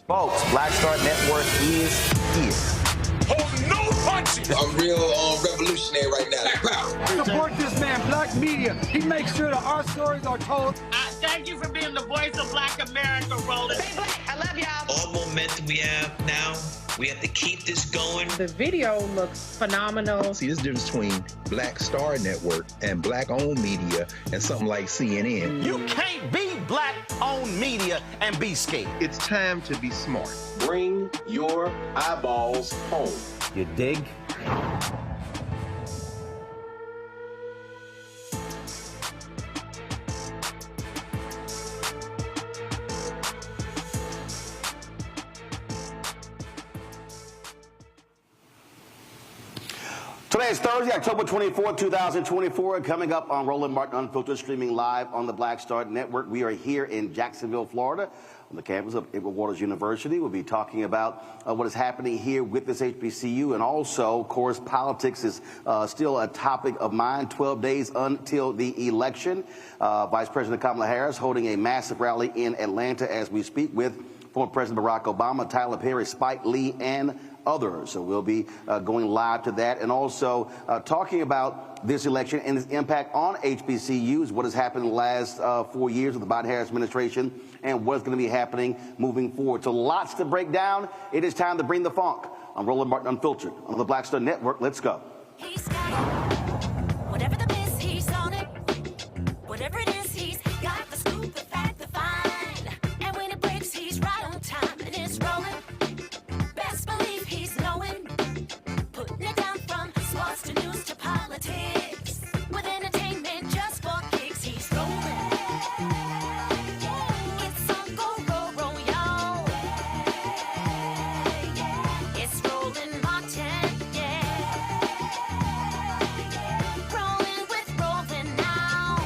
Folks, Black Star Network is here. Hold no punches! I'm real revolutionary right now. Black power. Support this man, Black Media. He makes sure that our stories are told. Thank you for being the voice of Black America, Roland. Stay black. I love y'all. All momentum we have now, we have to keep this going. The video looks phenomenal. See, this difference between Black Star Network and black-owned media and something like CNN. You can't be black-owned media and be scared. It's time to be smart. Bring your eyeballs home. You dig? Today is Thursday, October 24, 2024. Coming up on Roland Martin Unfiltered, streaming live on the Black Star Network. We are here in Jacksonville, Florida, on the campus of Edward Waters University. We'll be talking about what is happening here with this HBCU, and also, of course, politics is still a topic of mind. 12 days until the election. Vice President Kamala Harris holding a massive rally in Atlanta as we speak with former President Barack Obama, Tyler Perry, Spike Lee, and others. So we'll be going live to that, and also talking about this election and its impact on HBCUs, what has happened in the last 4 years of the Biden-Harris administration, and what's going to be happening moving forward. So lots to break down. It is time to bring the funk on Roland Martin Unfiltered on the Black Star Network. Let's go. He's got it. Whatever the biz, he's on it. Whatever it is, he's got the scoop, the fact, the find. And when it breaks, he's right on time, and it's rolling. Best believe he's knowing. Putting it down from sports to news to politics. With entertainment just for kicks, he's rolling. It's on go, roll, y'all. It's Roland Martin, yeah. Rolling with Roland now.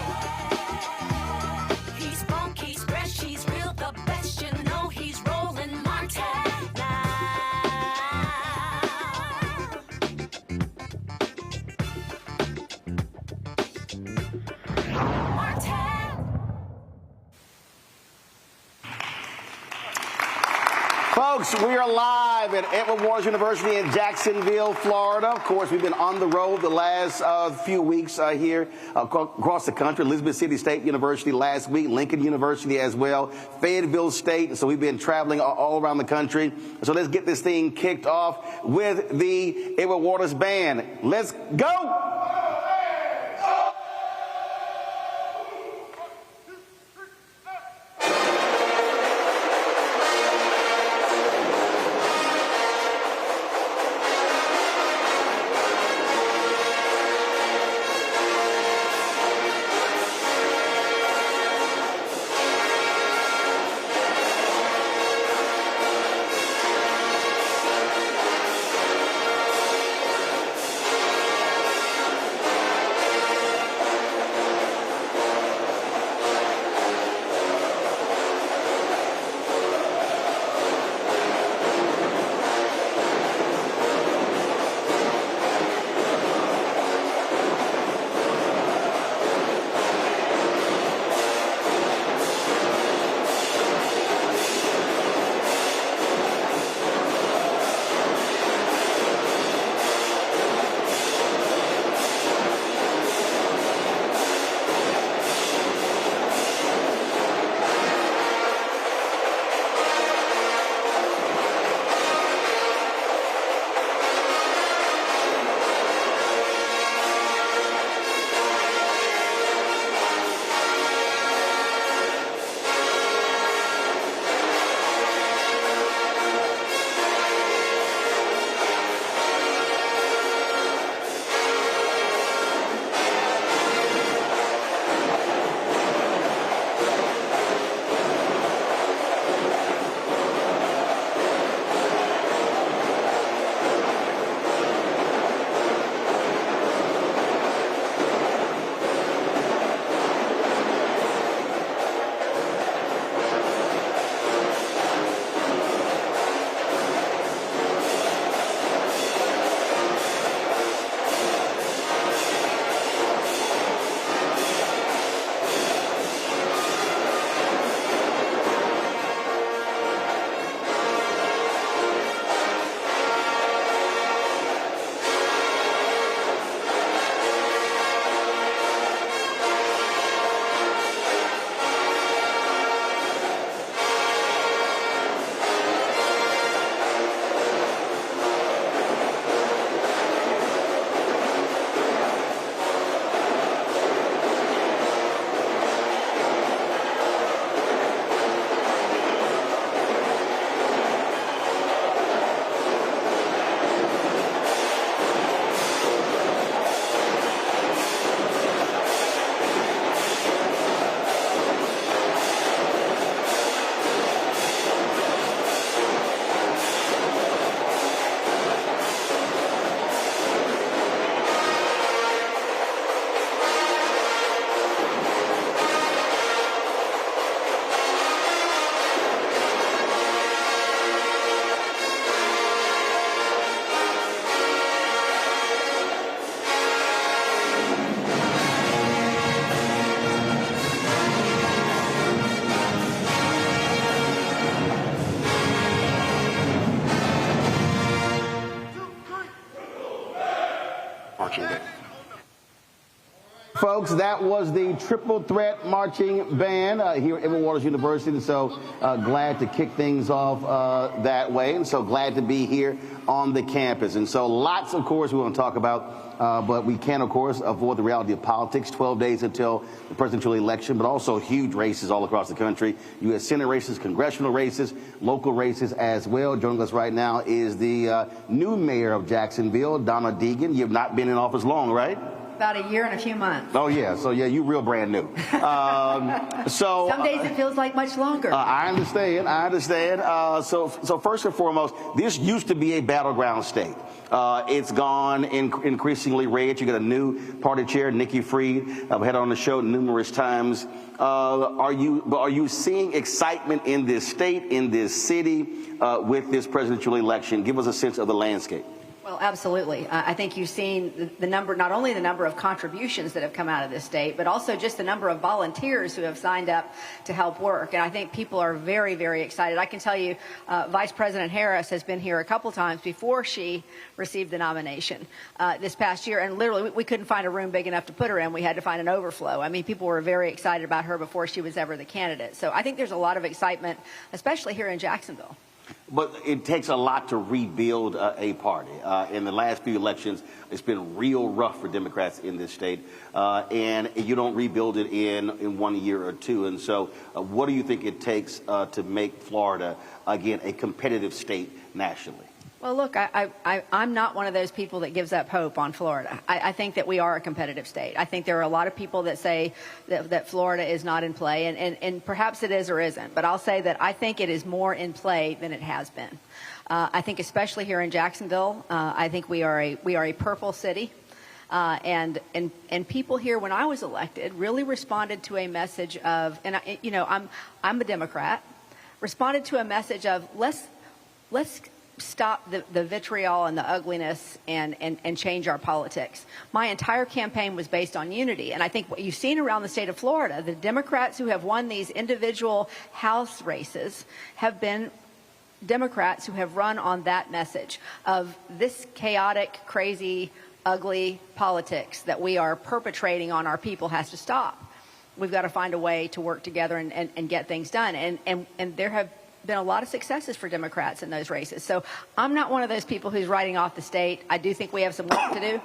He's funky, he's fresh, he's real, the best, you know he's Roland Martin. Folks, we are live at Edward Waters University in Jacksonville, Florida. Of course, we've been on the road the last few weeks here across the country. Elizabeth City State University last week, Lincoln University as well, Fayetteville State. So we've been traveling all around the country. So let's get this thing kicked off with the Edward Waters Band. Let's go! marching band. Folks, that was the Triple Threat Marching Band here at Edward Waters University. And so glad to kick things off that way. And so glad to be here on the campus. And so lots, of course, we want to talk about, but we can't, of course, avoid the reality of politics. 12 days until the presidential election, but also huge races all across the country. U.S. Senate races, congressional races, local races as well. Joining us right now is the new mayor of Jacksonville, Donna Deegan. You've not been in office long, right? About a year and a few months. Oh, yeah. So, yeah, you real brand new. Some days it feels like much longer. I understand. So first and foremost, this used to be a battleground state. It's gone increasingly red. You got a new party chair, Nikki Fried. I've had her on the show numerous times. Are you seeing excitement in this state, in this city, with this presidential election? Give us a sense of the landscape. Well, absolutely. I think you've seen the number, not only the number of contributions that have come out of this state, but also just the number of volunteers who have signed up to help work. And I think people are very, very excited. I can tell you, Vice President Harris has been here a couple times before she received the nomination this past year. And literally, we couldn't find a room big enough to put her in. We had to find an overflow. I mean, people were very excited about her before she was ever the candidate. So I think there's a lot of excitement, especially here in Jacksonville. But it takes a lot to rebuild a party. In the last few elections, it's been real rough for Democrats in this state, and you don't rebuild it in 1 year or two. And so what do you think it takes to make Florida, again, a competitive state nationally? Well, look, I'm not one of those people that gives up hope on Florida. I think that we are a competitive state. I think there are a lot of people that say that Florida is not in play, and perhaps it is or isn't. But I'll say that I think it is more in play than it has been. I think especially here in Jacksonville, I think we are a purple city. And people here, when I was elected, really responded to a message of, and I'm a Democrat, responded to a message of let's stop the vitriol and the ugliness and change our politics. My entire campaign was based on unity. And I think what you've seen around the state of Florida, the Democrats who have won these individual House races have been Democrats who have run on that message of this chaotic, crazy, ugly politics that we are perpetrating on our people has to stop. We've got to find a way to work together and get things done. And there have been a lot of successes for Democrats in those races. So I'm not one of those people who's writing off the state. I do think we have some work to do,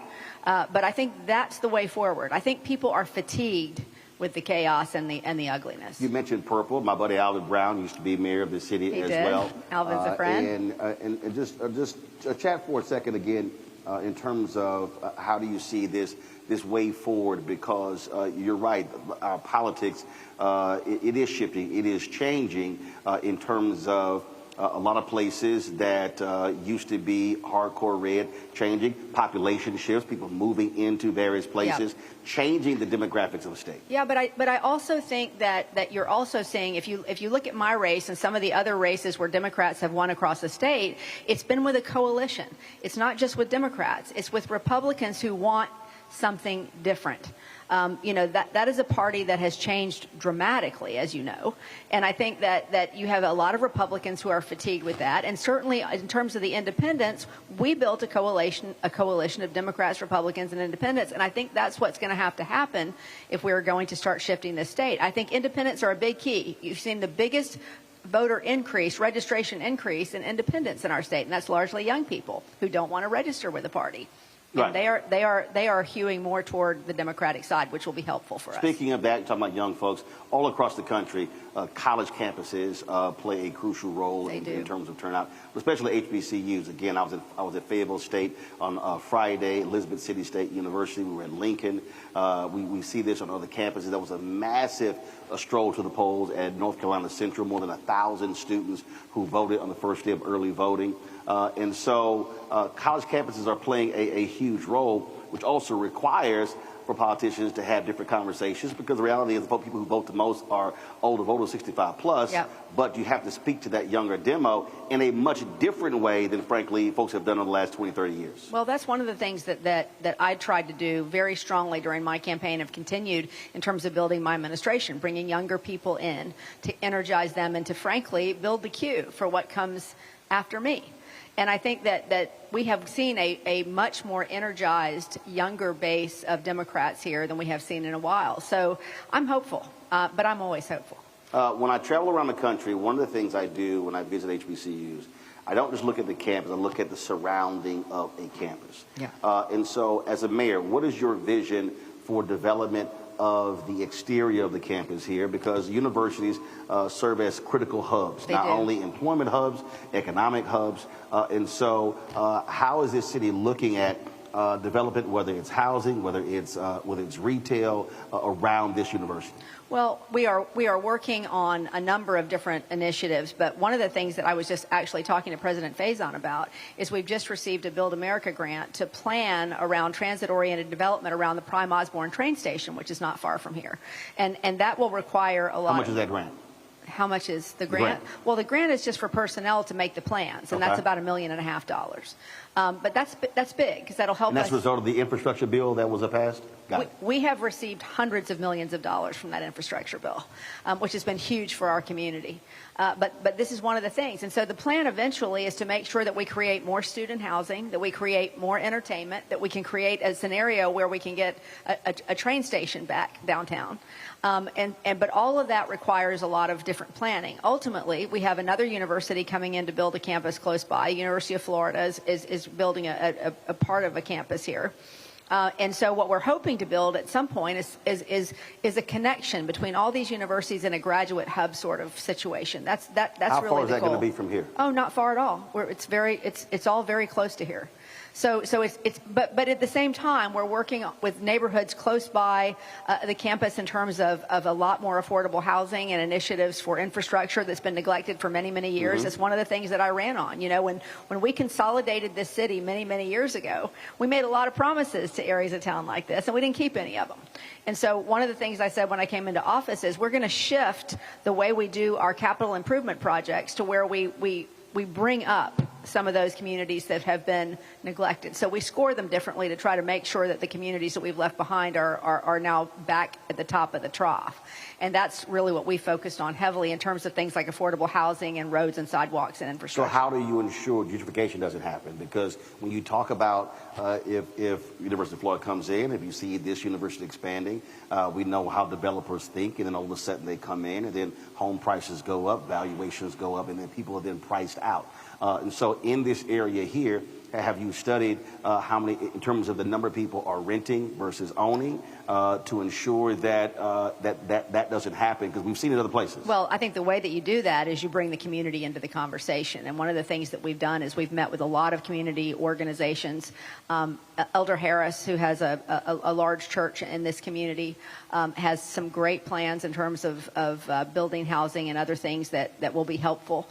but I think that's the way forward. I think people are fatigued with the chaos and the ugliness. You mentioned purple. My buddy Alvin Brown used to be mayor of the city well. Alvin's a friend. And just chat for a second again in terms of how do you see this way forward, because you're right, our politics, it is shifting, it is changing in terms of a lot of places that used to be hardcore red, changing, population shifts, people moving into various places, changing the demographics of the state. Yeah, but I also think that you're also seeing, if you look at my race and some of the other races where Democrats have won across the state, it's been with a coalition. It's not just with Democrats, it's with Republicans who want something different. That is a party that has changed dramatically, as you know. And I think that you have a lot of Republicans who are fatigued with that. And certainly in terms of the independents, we built a coalition of Democrats, Republicans, and independents. And I think that's what's going to happen if we're going to start shifting this state. I think independents are a big key. You've seen the biggest voter increase, registration increase in independents in our state. And that's largely young people who don't want to register with a party. Right. They are hewing more toward the Democratic side, which will be helpful for us. Speaking of that, talking about young folks, all across the country, college campuses play a crucial role in terms of turnout, especially HBCUs. Again, I was at Fayetteville State on Friday, Elizabeth City State University. We were at Lincoln. We see this on other campuses. There was a massive stroll to the polls at North Carolina Central, more than 1,000 students who voted on the first day of early voting. And so college campuses are playing a huge role, which also requires for politicians to have different conversations, because the reality is the people who vote the most are older voters, 65 plus, but you have to speak to that younger demo in a much different way than, frankly, folks have done in the last 20, 30 years. Well, that's one of the things that I tried to do very strongly during my campaign, have continued in terms of building my administration, bringing younger people in to energize them and to, frankly, build the queue for what comes after me. And I think that we have seen a much more energized, younger base of Democrats here than we have seen in a while. So I'm hopeful, but I'm always hopeful. When I travel around the country, one of the things I do when I visit HBCUs, I don't just look at the campus, I look at the surrounding of a campus. Yeah. And so as a mayor, what is your vision for development of the exterior of the campus here? Because universities serve as critical hubs, not only employment hubs, economic hubs. And so how is this city looking at development, whether it's housing, whether it's retail, around this university? Well, we are working on a number of different initiatives, but one of the things that I was just actually talking to President Faison about is we've just received a Build America grant to plan around transit-oriented development around the Prime Osborne train station, which is not far from here. And that will require a lot. How much is that grant? How much is the grant? Well, the grant is just for personnel to make the plans, and that's about $1.5 million. But that's big because that'll help us. And that's a result of the infrastructure bill that was passed? We have received hundreds of millions of dollars from that infrastructure bill, which has been huge for our community. But this is one of the things. And so the plan eventually is to make sure that we create more student housing, that we create more entertainment, that we can create a scenario where we can get a train station back downtown. But all of that requires a lot of different planning. Ultimately, we have another university coming in to build a campus close by. University of Florida is building a part of a campus here. And so what we're hoping to build at some point is a connection between all these universities in a graduate hub sort of situation. That's How really the goal. How far is that going to be from here? Oh, not far at all. It's all very close to here. So but at the same time, we're working with neighborhoods close by the campus in terms of a lot more affordable housing and initiatives for infrastructure that's been neglected for many, many years. It's one of the things that I ran on. You know, when we consolidated this city many, many years ago, we made a lot of promises to areas of town like this, and we didn't keep any of them. And so one of the things I said when I came into office is we're going to shift the way we do our capital improvement projects to where we bring up some of those communities that have been neglected. So we score them differently to try to make sure that the communities that we've left behind are now back at the top of the trough. And that's really what we focused on heavily in terms of things like affordable housing and roads and sidewalks and infrastructure. So how do you ensure gentrification doesn't happen? Because when you talk about if University of Florida comes in, if you see this university expanding, we know how developers think, and then all of a sudden they come in, and then home prices go up, valuations go up, and then people are then priced out. And so in this area here, have you studied how many, in terms of the number of people are renting versus owning, to ensure that that doesn't happen? Because we've seen it in other places. Well, I think the way that you do that is you bring the community into the conversation. And one of the things that we've done is we've met with a lot of community organizations. Elder Harris, who has a large church in this community, has some great plans in terms of building housing and other things that will be helpful.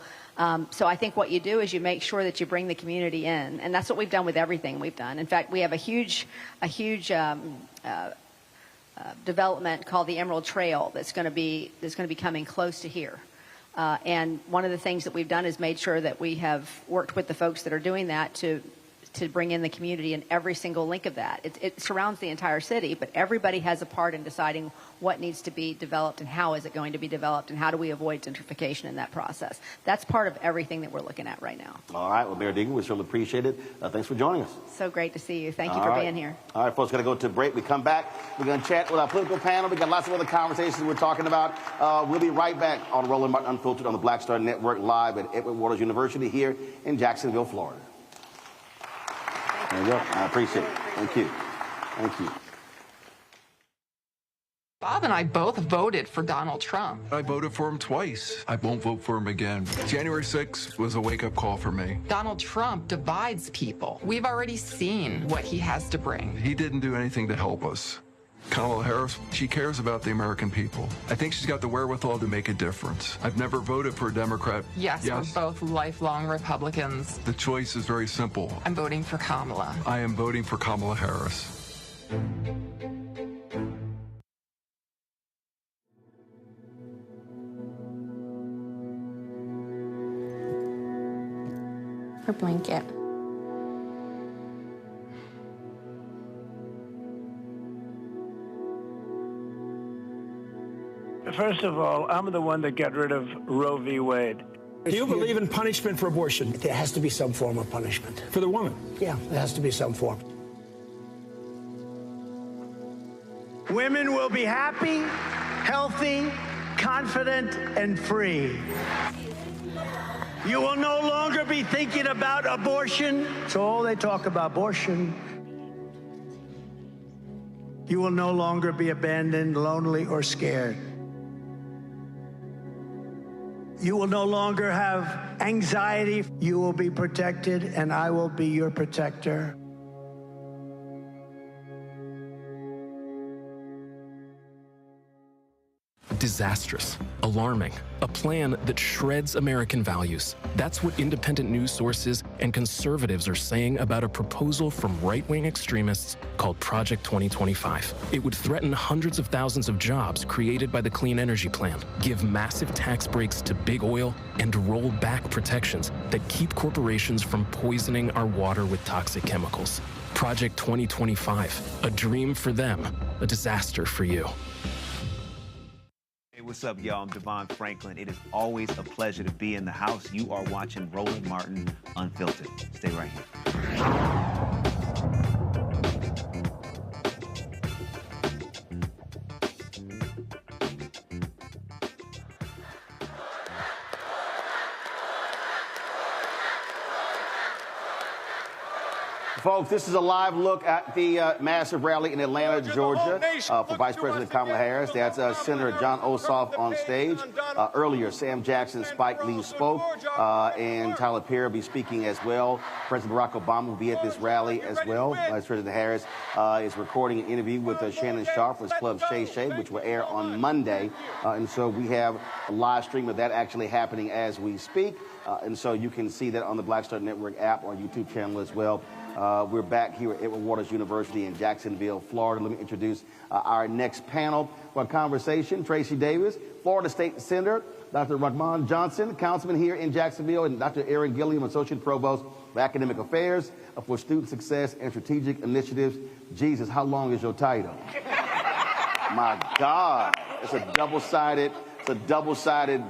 So I think what you do is you make sure that you bring the community in, and that's what we've done with everything we've done. In fact, we have a huge development called the Emerald Trail that's going to be coming close to here. And one of the things that we've done is made sure that we have worked with the folks that are doing that to bring in the community in every single link of that. It surrounds the entire city, but everybody has a part in deciding what needs to be developed and how is it going to be developed and how do we avoid gentrification in that process. That's part of everything that we're looking at right now. All right. Well, Mayor Deegan, we certainly appreciate it. Thanks for joining us. So great to see you. Thank you for being here. All right, folks, going to go to a break. We come back. We're going to chat with our political panel. We got lots of other conversations we're talking about. We'll be right back on Roland Martin Unfiltered on the Black Star Network, live at Edward Waters University here in Jacksonville, Florida. There you go. I appreciate it. Thank you. Thank you. Bob and I both voted for Donald Trump. I voted for him twice. I won't vote for him again. January 6th was a wake-up call for me. Donald Trump divides people. We've already seen what he has to bring. He didn't do anything to help us. Kamala Harris, she cares about the American people. I think she's got the wherewithal to make a difference. I've never voted for a Democrat. Yes, we're both lifelong Republicans. The choice is very simple. I'm voting for Kamala. I am voting for Kamala Harris. Her blanket. First of all, I'm the one that got rid of Roe v. Wade. Do you believe in punishment for abortion? There has to be some form of punishment. For the woman? Yeah, there has to be some form. Women will be happy, healthy, confident, and free. You will no longer be thinking about abortion. So all they talk about abortion. You will no longer be abandoned, lonely, or scared. You will no longer have anxiety. You will be protected, and I will be your protector. Disastrous, alarming, a plan that shreds American values. That's what independent news sources and conservatives are saying about a proposal from right-wing extremists called Project 2025. It would threaten hundreds of thousands of jobs created by the Clean Energy Plan, give massive tax breaks to big oil, and roll back protections that keep corporations from poisoning our water with toxic chemicals. Project 2025, a dream for them, a disaster for you. What's up, y'all? I'm Devon Franklin. It is always a pleasure to be in the house. You are watching Roland Martin Unfiltered. Stay right here. Folks, this is a live look at the massive rally in Atlanta, Georgia, for Vice President Kamala Harris. That's Senator John Ossoff on stage. Earlier, Sam Jackson, Spike Lee spoke, and Tyler Perry will be speaking as well. President Barack Obama will be at this rally as well. Vice President Harris is recording an interview with Shannon Sharpe for his club Shay Shay, which will air on Monday. And so we have a live stream of that actually happening as we speak. And so you can see that on the Black Star Network app or YouTube channel as well. We're back here at Edward Waters University in Jacksonville, Florida. Let me introduce our next panel for a conversation. Tracy Davis, Florida State Senator, Dr. Rahman Johnson, councilman here in Jacksonville, and Dr. Aaron Gilliam, Associate Provost of Academic Affairs for Student Success and Strategic Initiatives. Jesus, how long is your title? My God, it's a double-sided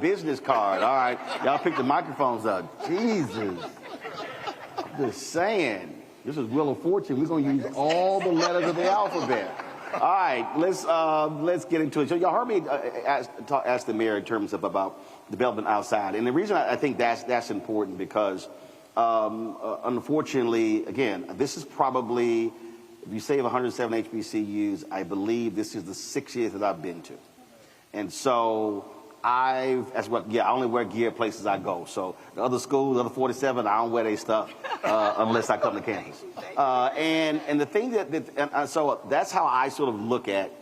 business card. All right, y'all pick the microphones up. Jesus, I'm just saying. This is Wheel of Fortune. We're going to use all the letters of the alphabet. All right, let's get into it. So y'all heard me ask the mayor in terms of about development outside, and the reason I think that's important because unfortunately, again, this is probably, if you save 107 HBCUs, I believe this is the 60th that I've been to, and so I only wear gear places I go. So the other schools, the other 47, I don't wear their stuff unless I come to campus. And the thing so that's how I sort of look at.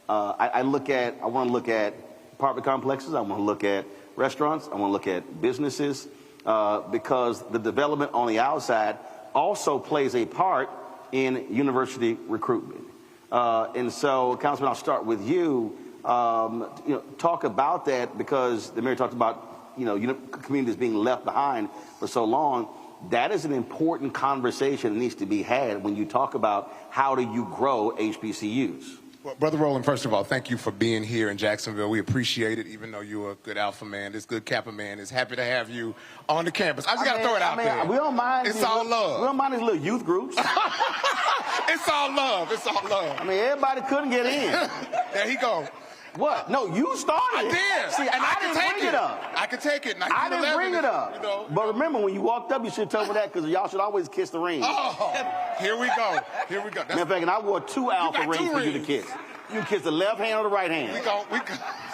I want to look at apartment complexes. I want to look at restaurants. I want to look at businesses because the development on the outside also plays a part in university recruitment. And so, Councilman, I'll start with you. Talk about that because the mayor talked about, communities being left behind for so long. That is an important conversation that needs to be had when you talk about how do you grow HBCUs. Well, Brother Roland, first of all, thank you for being here in Jacksonville. We appreciate it, even though you're a good alpha man. This good Kappa man is happy to have you on the campus. I just got to throw it out there. We don't mind. It's all love. We don't mind these little youth groups. It's all love. It's all love. I mean, everybody couldn't get in. There he go. What? No, you started it. I did. See, and I didn't bring it up. I could take it. I didn't bring it up. But remember, when you walked up, you should have told me that because y'all should always kiss the ring. Oh, here we go. Here we go. Matter of fact, and I wore 2 alpha rings for you to kiss. You kiss the left hand or the right hand.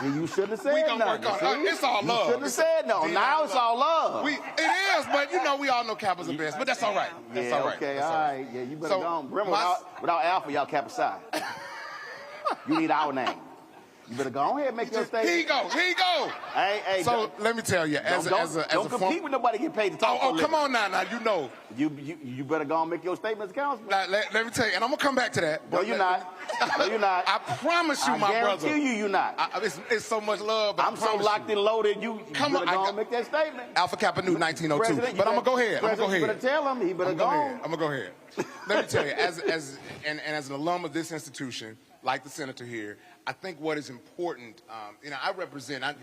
See, you shouldn't have said nothing. It's all love. You shouldn't have said no. Now it's all love. It is, but we all know Kappa's the best. But that's all right. That's all right. Okay, all right. Yeah, you better go on. Remember, without alpha, y'all Kappa side. You need our name. You better go ahead and make your statement. Here you go. Here you go. Hey, so let me tell you, don't compete with nobody get paid to talk. Oh, come on now, you know. You better go and make your statement as councilman. Let me tell you, and I'm gonna come back to that. No, you're not. No, you're not. I promise you, my brother. I guarantee you're not. It's so much love. I'm so locked and loaded. You better go and make that statement. Alpha Kappa Nu 1902. But I'm gonna go ahead. You better tell him. He better go. I'm gonna go ahead. Let me tell you, as an alum of this institution, like the senator here, I think what is important, I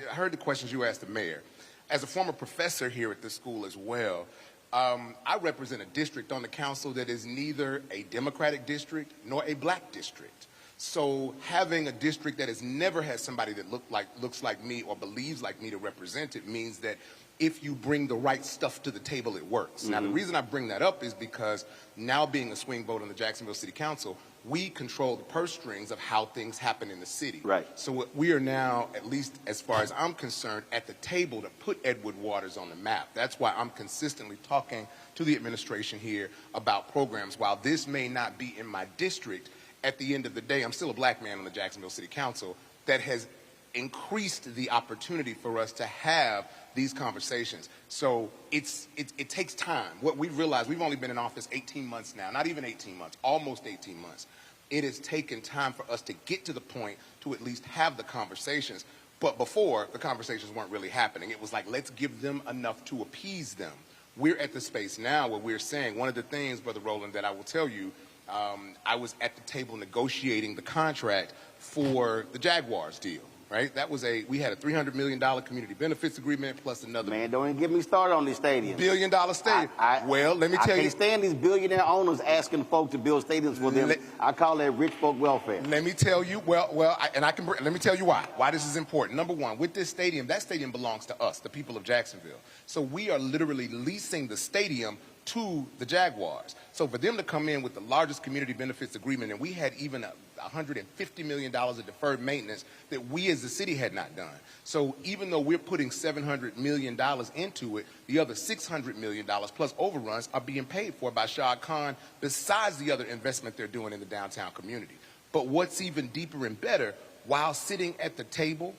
heard the questions you asked the mayor. As a former professor here at this school as well, I represent a district on the council that is neither a Democratic district nor a black district. So having a district that has never had somebody that looks like me or believes like me to represent it means that if you bring the right stuff to the table, it works. Now, the reason I bring that up is because now being a swing vote on the Jacksonville City Council, we control the purse strings of how things happen in the city. Right. So we are now, at least as far as I'm concerned, at the table to put Edward Waters on the map. That's why I'm consistently talking to the administration here about programs. While this may not be in my district, at the end of the day, I'm still a black man on the Jacksonville City Council that has increased the opportunity for us to have these conversations. So it takes time. What we realized, we've only been in office 18 months now, not even 18 months, almost 18 months. It has taken time for us to get to the point to at least have the conversations. But before, the conversations weren't really happening. It was like, let's give them enough to appease them. We're at the space now where we're saying, one of the things, Brother Roland, that I will tell you, I was at the table negotiating the contract for the Jaguars deal. Right? That was we had a $300 million community benefits agreement plus another. Man, don't even get me started on these stadiums. $1 billion stadium. Well, let me tell you. I can't stand these billionaire owners asking folk to build stadiums for them. I call that rich folk welfare. Let me tell you, let me tell you why this is important. Number one, with this stadium, that stadium belongs to us, the people of Jacksonville. So we are literally leasing the stadium to the Jaguars. So for them to come in with the largest community benefits agreement, and we had even $150 million of deferred maintenance that we as the city had not done. So even though we're putting $700 million into it, the other $600 million plus overruns are being paid for by Shah Khan besides the other investment they're doing in the downtown community. But what's even deeper and better, while sitting at the table,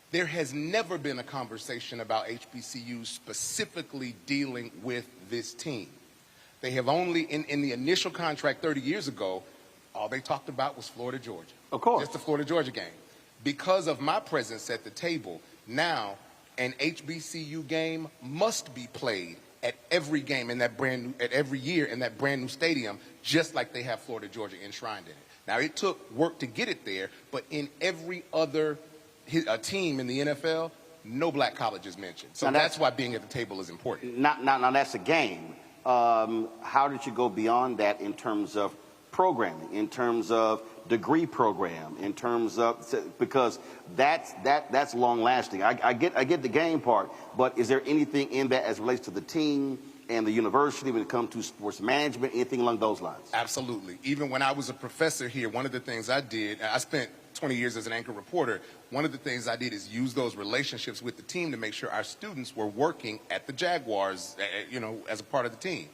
there has never been a conversation about HBCUs specifically dealing with this team. They have only, in the initial contract 30 years ago, all they talked about was Florida, Georgia. Of course. Just the Florida, Georgia game. Because of my presence at the table, now an HBCU game must be played at every game in that every year in that brand new stadium, just like they have Florida, Georgia enshrined in it. Now, it took work to get it there, but in every other team in the NFL, no black college is mentioned. So that's why being at the table is important. Now that's a game. How did you go beyond that in terms of programming, in terms of degree program, in terms of, because that's long lasting. I get the game part, but is there anything in that as it relates to the team and the university when it comes to sports management, anything along those lines? Absolutely. Even when I was a professor here, one of the things I did, I spent 20 years as an anchor reporter, one of the things I did is use those relationships with the team to make sure our students were working at the Jaguars, as a part of the team.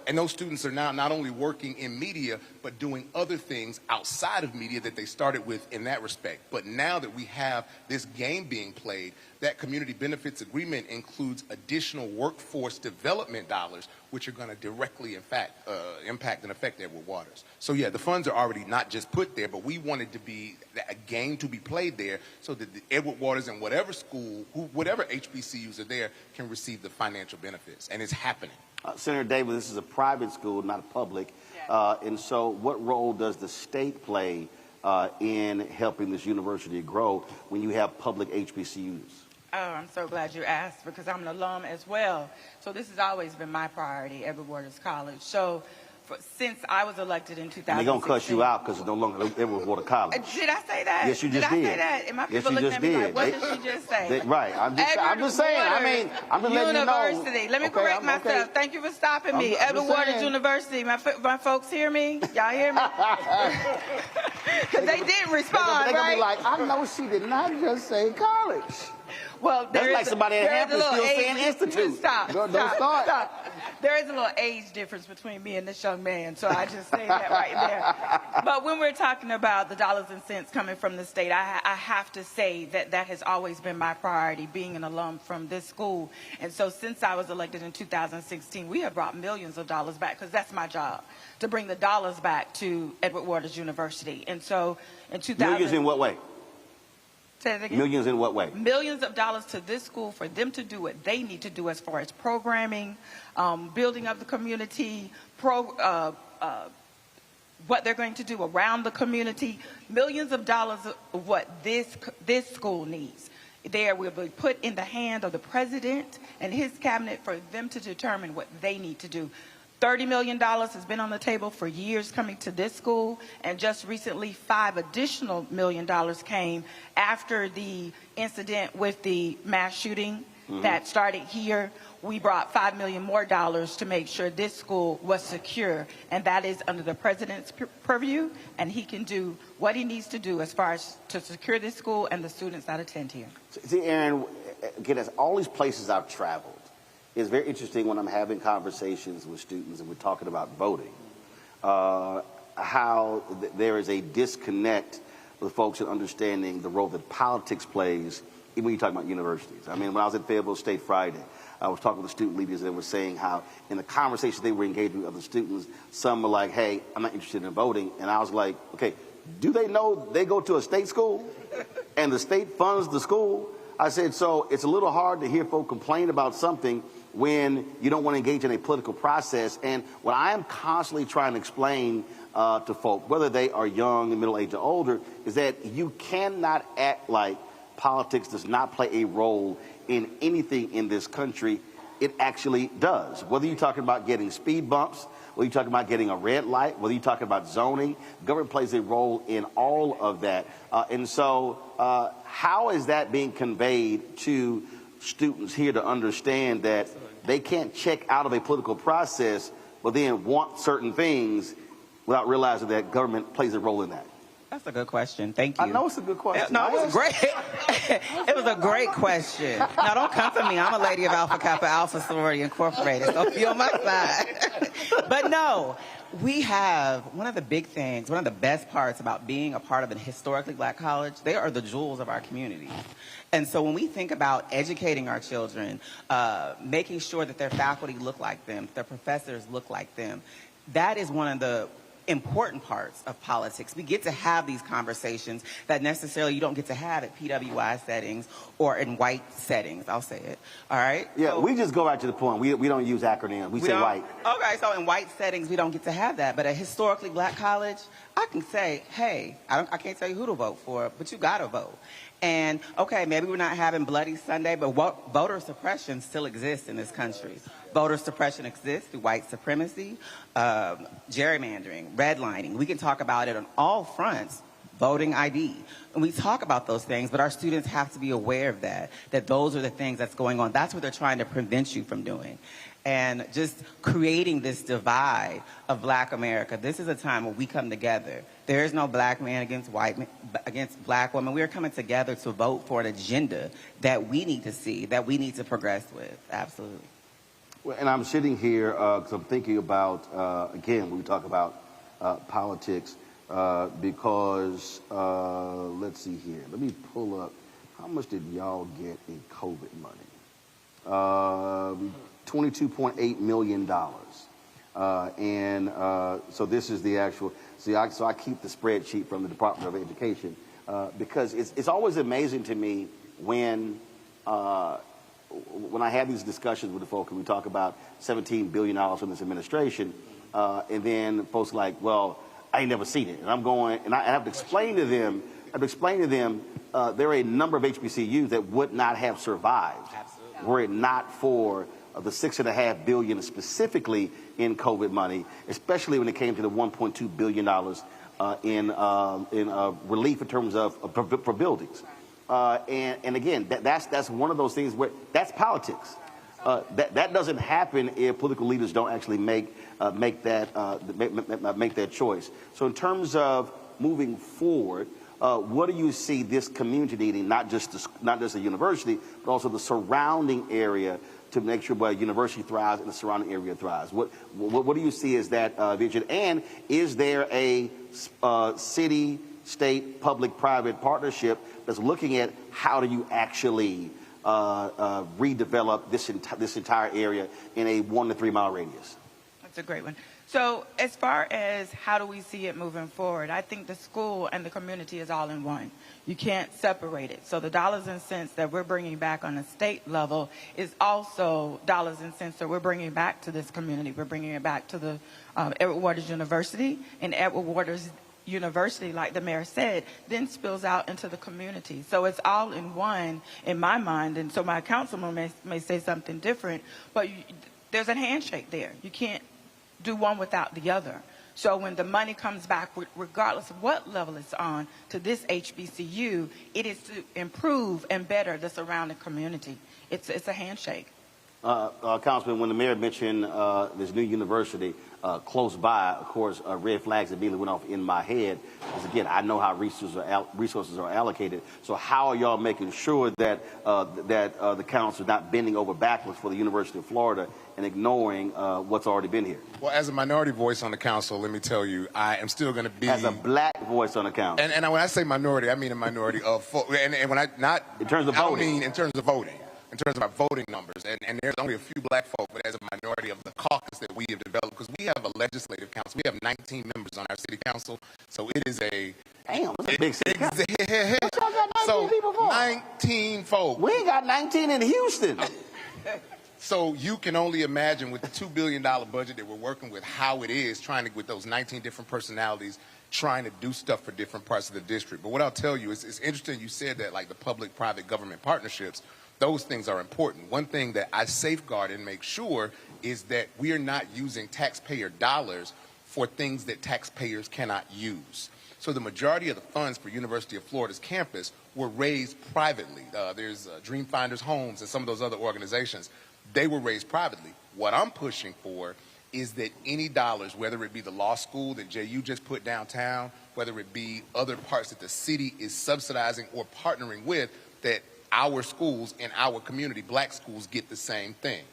And those students are now not only working in media, but doing other things outside of media that they started with in that respect. But now that we have this game being played, that community benefits agreement includes additional workforce development dollars, which are going to directly impact and affect Edward Waters. So yeah, the funds are already not just put there, but we wanted to be a game to be played there so that the Edward Waters and whatever school, whatever HBCUs are there, can receive the financial benefits. And it's happening. Senator Davis, this is a private school, not a public. And so what role does the state play in helping this university grow when you have public HBCUs? Oh, I'm so glad you asked because I'm an alum as well. So this has always been my priority, Edward Waters College. So since I was elected in 2016. They're going to cuss you out because it's no longer Edward Waters College. Did I say that? Yes, you just did. Did I say that? And my people looking at me like, what did she just say? Right. I'm just saying. I'm just letting you know. University. Let me correct myself. Okay. Thank you for stopping me. Edward Waters University. My folks hear me? Y'all hear me? Because they didn't respond, they're going to be like, I know she did not just say college. Well, that's like somebody at Hampton still saying institute. Stop. Stop. There is a little age difference between me and this young man, so I just say that right there. But when we're talking about the dollars and cents coming from the state, I have to say that has always been my priority, being an alum from this school. And so since I was elected in 2016, we have brought millions of dollars back, because that's my job, to bring the dollars back to Edward Waters University. And so in 2000... Millions in what way? Say that again? Millions in what way? Millions of dollars to this school for them to do what they need to do as far as programming, building of the community, what they're going to do around the community. Millions of dollars of what this school needs. there will be put in the hand of the president and his cabinet for them to determine what they need to do. $30 million has been on the table for years coming to this school, and just recently $5 additional million came after the incident with the mass shooting that started here. We brought $5 million more to make sure this school was secure, and that is under the president's purview, and he can do what he needs to do as far as to secure this school and the students that attend here. See, Aaron, again, as all these places I've traveled, it's very interesting when I'm having conversations with students and we're talking about voting, how there is a disconnect with folks in understanding the role that politics plays, even when you're talking about universities. I mean, when I was at Fayetteville State Friday, I was talking with the student leaders that were saying how in the conversations they were engaging with other students, some were like, hey, I'm not interested in voting. And I was like, okay, do they know they go to a state school and the state funds the school? I said, so it's a little hard to hear folks complain about something when you don't want to engage in a political process. And what I am constantly trying to explain to folk, whether they are young, middle-aged, or older, is that you cannot act like politics does not play a role in anything in this country. It actually does. Whether you're talking about getting speed bumps, whether you're talking about getting a red light, whether you're talking about zoning, government plays a role in all of that. And so how is that being conveyed to students here to understand that they can't check out of a political process but then want certain things without realizing that government plays a role in that? That's a good question. Thank you. I know it's a good question. No, it was great. It was a great question. Now, don't come for me. I'm a lady of Alpha Kappa Alpha Sorority Incorporated, so be on my side. But no, we have one of the big things, one of the best parts about being a part of a historically black college, they are the jewels of our community. And so when we think about educating our children, making sure that their faculty look like them, their professors look like them, that is one of the important parts of politics. We get to have these conversations that necessarily you don't get to have at PWI settings or in white settings. I'll say it. All right? Yeah, so, we just go right to the point. We don't use acronyms. We say white. Okay, so in white settings, we don't get to have that. But at historically black college, I can say, hey, I can't tell you who to vote for, but you got to vote. And, okay, maybe we're not having Bloody Sunday, but voter suppression still exists in this country. Voter suppression exists through white supremacy, gerrymandering, redlining. We can talk about it on all fronts, voting ID. And we talk about those things, but our students have to be aware of that those are the things that's going on. That's what they're trying to prevent you from doing. And just creating this divide of black America, this is a time where we come together. There is no black man against black women. We are coming together to vote for an agenda that we need to see, that we need to progress with. Absolutely. Well, and I'm sitting here because I'm thinking about, again, when we talk about politics, because, let's see here. Let me pull up, how much did y'all get in COVID money? $22.8 million. So this is the actual, so I keep the spreadsheet from the Department of Education because it's always amazing to me when I have these discussions with the folks and we talk about $17 billion from this administration, and then folks are like, well, I ain't never seen it. And I'm going, and I have to explain to them, there are a number of HBCUs that would not have survived were it not for the $6.5 billion specifically in COVID money, especially when it came to the $1.2 billion in relief in terms of for buildings. And again, that's one of those things where that's politics. That doesn't happen if political leaders don't actually make that choice. So in terms of moving forward, what do you see this community needing, not just the university, but also the surrounding area to make sure a university thrives and the surrounding area thrives? What do you see as that vision? And is there a city, state, public-private partnership that's looking at how do you actually redevelop this entire area in a 1 to 3 mile radius? That's a great one. So as far as how do we see it moving forward, I think the school and the community is all in one. You can't separate it. So the dollars and cents that we're bringing back on a state level is also dollars and cents that we're bringing back to this community. We're bringing it back to the Edward Waters University, and Edward Waters university, like the mayor said, then spills out into the community. So it's all in one, in my mind. And so my councilman may say something different, but there's a handshake there. You can't do one without the other. So when the money comes back, regardless of what level it's on, to this HBCU, it is to improve and better the surrounding community. It's a handshake. Councilman, when the mayor mentioned this new university close by, of course, red flags immediately went off in my head. Because again, I know how resources are allocated. So how are y'all making sure that the council is not bending over backwards for the University of Florida and ignoring what's already been here? Well, as a minority voice on the council, let me tell you, I am still going to be... As a black voice on the council. And when I say minority, I mean a minority of... And when I... Not... In terms of voting. I mean in terms of voting. In terms of our voting numbers, and there's only a few black folk, but as a minority of the caucus that we have developed, because we have a legislative council, we have 19 members on our city council, so it is a... Damn, it's a big city council. What y'all got 19 people for? 19 folk. We ain't got 19 in Houston. So you can only imagine with the $2 billion budget that we're working with, how it is trying to, with those 19 different personalities, trying to do stuff for different parts of the district. But what I'll tell you is, it's interesting you said that, like the public-private government partnerships, those things are important. One thing that I safeguard and make sure is that we are not using taxpayer dollars for things that taxpayers cannot use. So the majority of the funds for University of Florida's campus were raised privately. There's Dreamfinders Homes and some of those other organizations. They were raised privately. What I'm pushing for is that any dollars, whether it be the law school that JU just put downtown, whether it be other parts that the city is subsidizing or partnering with, that our schools in our community, black schools, get the same thing.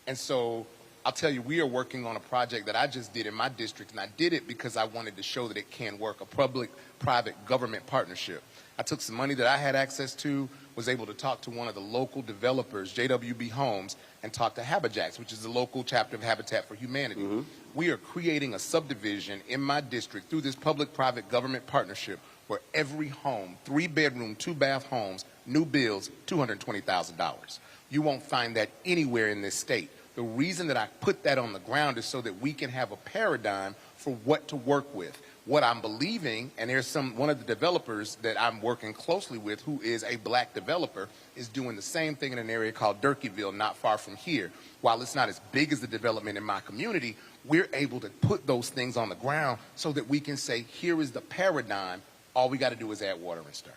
And so I'll tell you, we are working on a project that I just did in my district, and I did it because I wanted to show that it can work, a public-private government partnership. I took some money that I had access to, was able to talk to one of the local developers, JWB Homes, and talk to Habajacks, which is the local chapter of Habitat for Humanity. Mm-hmm. We are creating a subdivision in my district through this public-private government partnership where every home, 3-bedroom, 2-bath homes, new builds, $220,000. You won't find that anywhere in this state. The reason that I put that on the ground is so that we can have a paradigm for what to work with. What I'm believing, and there's one of the developers that I'm working closely with who is a black developer, is doing the same thing in an area called Durkeeville, not far from here. While it's not as big as the development in my community, we're able to put those things on the ground so that we can say, here is the paradigm. All we got to do is add water and stir.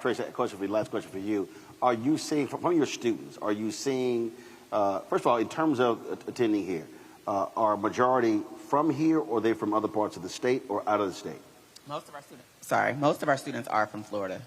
Tracy, last question for you. Are you seeing, from your students, are you seeing, first of all, in terms of attending here, are a majority from here, or are they from other parts of the state or out of the state? Most of our students are from Florida.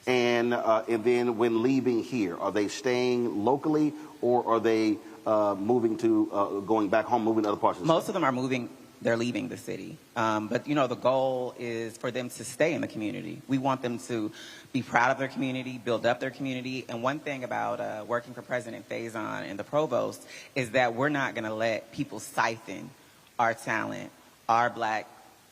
And then when leaving here, are they staying locally, or are they moving to, going back home, moving to other parts of the state? Most of them are moving. They're leaving the city. But, you know, the goal is for them to stay in the community. We want them to be proud of their community, build up their community. And one thing about working for President Faison and the provost is that we're not going to let people siphon our talent, our black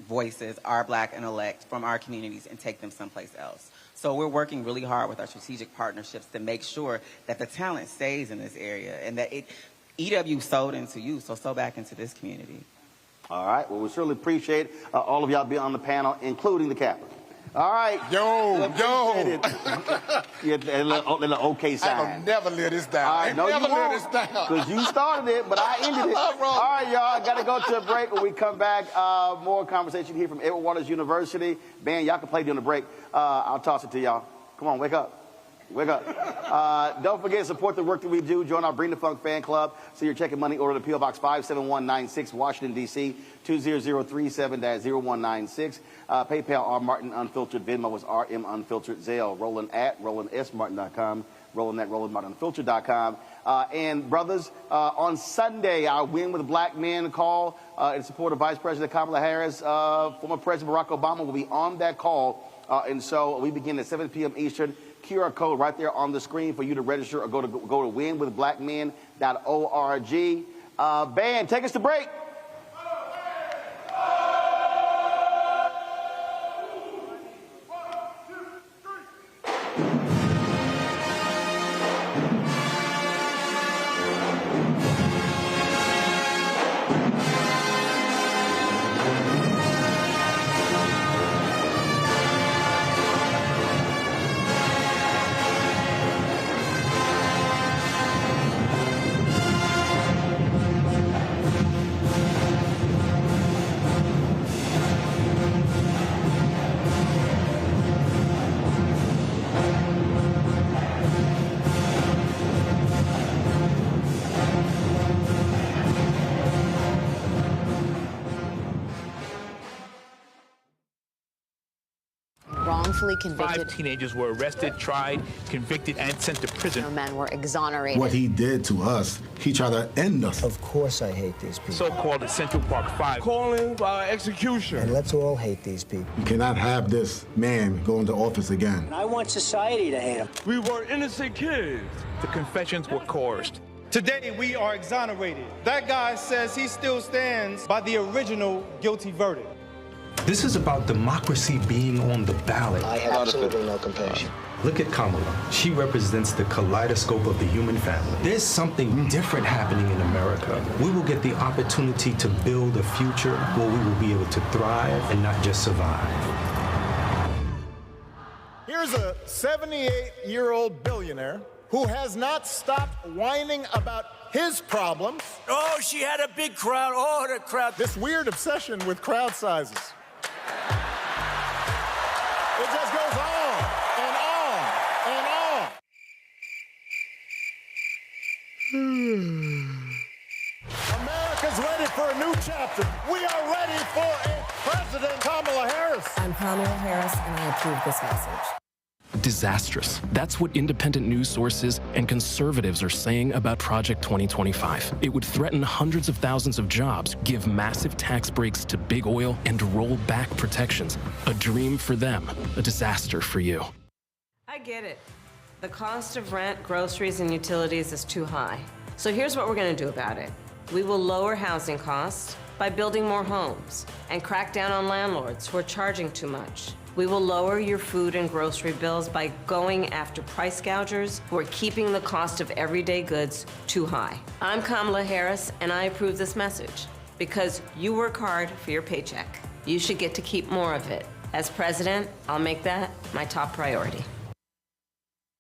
voices, our black intellects from our communities and take them someplace else. So we're working really hard with our strategic partnerships to make sure that the talent stays in this area and that EW sold into you, so sow back into this community. All right. Well, we certainly appreciate all of y'all being on the panel, including the captain. All right. Yo. Yeah, a little okay sign. I will never let this down. All right, no, never you won't, let this down. because you started it, but I ended it. All right, y'all. Got to go to a break. When we come back, more conversation here from Edward Waters University. Man, y'all can play during the break. I'll toss it to y'all. Come on, wake up. Wake up. Don't forget to support the work that we do. Join our Bring the Funk fan club. So you're checking money order to P.O. Box 57196, Washington, D.C., 20037-0196. PayPal, R. Martin Unfiltered. Venmo is RM Unfiltered. Zelle, Roland at RolandSMartin.com. Roland at RolandMartinUnfiltered.com. And brothers, on Sunday, our Win with Black Men call in support of Vice President Kamala Harris. Former President Barack Obama will be on that call. And so we begin at 7 p.m. Eastern. QR code right there on the screen for you to register, or go to winwithblackmen.org. Band, take us to break. wrongfully convicted. 5 teenagers were arrested, tried, convicted, and sent to prison. No men were exonerated. What he did to us, he tried to end us. Of course I hate these people. So-called Central Park 5. Calling for execution. And let's all hate these people. You cannot have this man go into office again. I want society to hate him. We were innocent kids. The confessions were coerced. Today, we are exonerated. That guy says he still stands by the original guilty verdict. This is about democracy being on the ballot. I have absolutely no compassion. Look at Kamala. She represents the kaleidoscope of the human family. There's something different happening in America. We will get the opportunity to build a future where we will be able to thrive and not just survive. Here's a 78-year-old billionaire who has not stopped whining about his problems. Oh, she had a big crowd. Oh, the crowd. This weird obsession with crowd sizes. It just goes on and on and on. America's ready for a new chapter. We are ready for a President Kamala Harris. I'm Kamala Harris, and I approve this message. Disastrous. That's what independent news sources and conservatives are saying about Project 2025. It would threaten hundreds of thousands of jobs, give massive tax breaks to big oil, and roll back protections. A dream for them, a disaster for you. I get it. The cost of rent, groceries, and utilities is too high. So here's what we're going to do about it. We will lower housing costs by building more homes and crack down on landlords who are charging too much. We will lower your food and grocery bills by going after price gougers who are keeping the cost of everyday goods too high. I'm Kamala Harris, and I approve this message because you work hard for your paycheck. You should get to keep more of it. As president, I'll make that my top priority.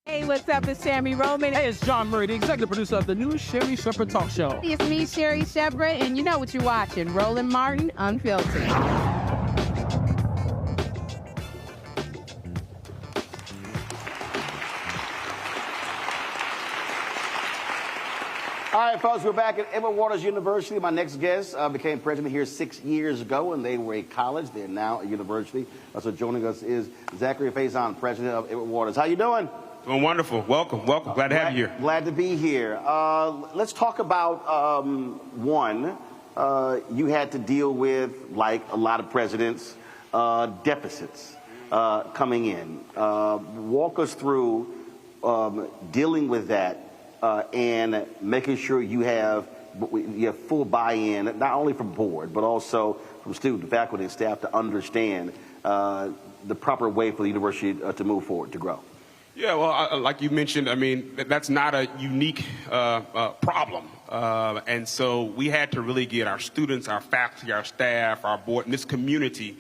Hey, what's up? It's Sammy Roman. Hey, it's John Murray, the executive producer of the new Sherry Shepherd Talk Show. It's me, Sherry Shepherd, and you know what you're watching, Roland Martin Unfiltered. All right, folks, we're back at Edward Waters University. My next guest became president here 6 years ago, and they were a college. They're now a university. So joining us is Zachary Faison, president of Edward Waters. How you doing? Doing wonderful. Welcome. Glad to have you here. Glad to be here. Let's talk about, you had to deal with, like a lot of presidents, deficits coming in. Walk us through dealing with that. And making sure you have full buy-in, not only from board, but also from student, faculty, and staff to understand the proper way for the university to move forward, to grow. Yeah, well, like you mentioned, I mean, that's not a unique problem. And so we had to really get our students, our faculty, our staff, our board, and this community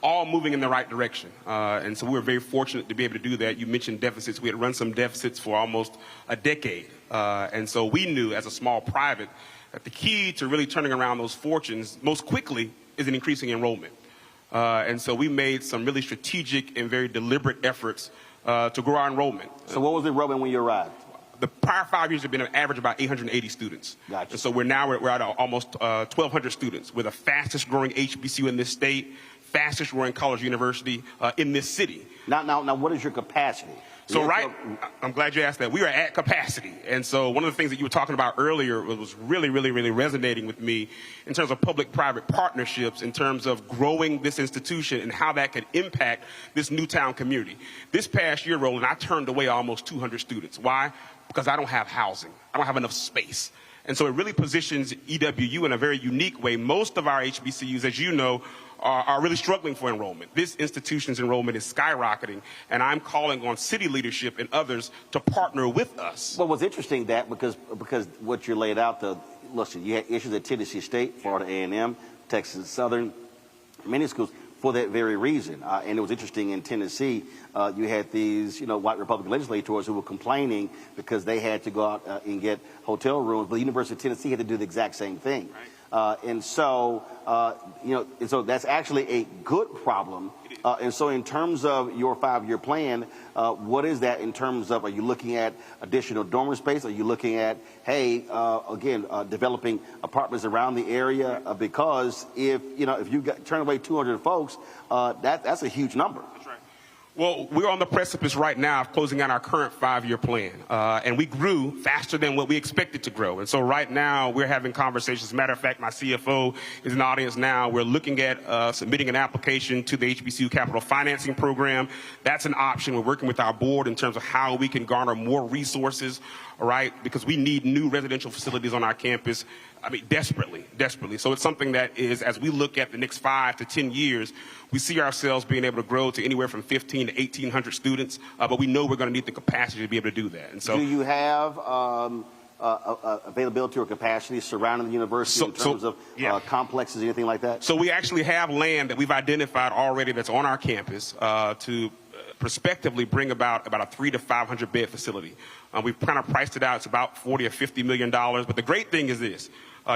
all moving in the right direction. And so we were very fortunate to be able to do that. You mentioned deficits. We had run some deficits for almost a decade. And so we knew as a small private that the key to really turning around those fortunes most quickly is an increasing enrollment. And so we made some really strategic and very deliberate efforts to grow our enrollment. So what was the enrollment when you arrived? The prior 5 years have been an average of about 880 students. Gotcha. And so we're at almost 1,200 students. We're the fastest growing HBCU in this state, fastest growing college university in this city. Now, what is your capacity? So I'm glad you asked that. We are at capacity. And so one of the things that you were talking about earlier was really resonating with me in terms of public-private partnerships, in terms of growing this institution and how that could impact this Newtown community. This past year, Roland, I turned away almost 200 students. Why? Because I don't have housing. I don't have enough space. And so it really positions EWU in a very unique way. Most of our HBCUs, as you know, are really struggling for enrollment. This institution's enrollment is skyrocketing, and I'm calling on city leadership and others to partner with us. Well, what's interesting because what you laid out, listen, you had issues at Tennessee State, Florida A&M, Texas Southern, many schools for that very reason. And it was interesting in Tennessee, you had these, white Republican legislators who were complaining because they had to go out and get hotel rooms, but the University of Tennessee had to do the exact same thing. Right. And so that's actually a good problem. And so in terms of your 5-year plan, what is that in terms of, are you looking at additional dormer space? Are you looking at, developing apartments around the area? Because if you turn away 200 folks, that's a huge number. That's right. Well, we're on the precipice right now of closing out our current 5-year plan, and we grew faster than what we expected to grow. And so right now we're having conversations. As a matter of fact, my CFO is in the audience now. We're looking at submitting an application to the HBCU Capital Financing Program. That's an option. We're working with our board in terms of how we can garner more resources, all right, because we need new residential facilities on our campus. I mean, desperately. So it's something that is, as we look at the next 5 to 10 years, we see ourselves being able to grow to anywhere from 1,500 to 1,800 students, but we know we're going to need the capacity to be able to do that. And so, do you have availability or capacity surrounding the university in terms of complexes, anything like that? So we actually have land that we've identified already that's on our campus to prospectively bring about a 300 to 500 bed facility. We've kind of priced it out. It's about $40 or $50 million. But the great thing is this.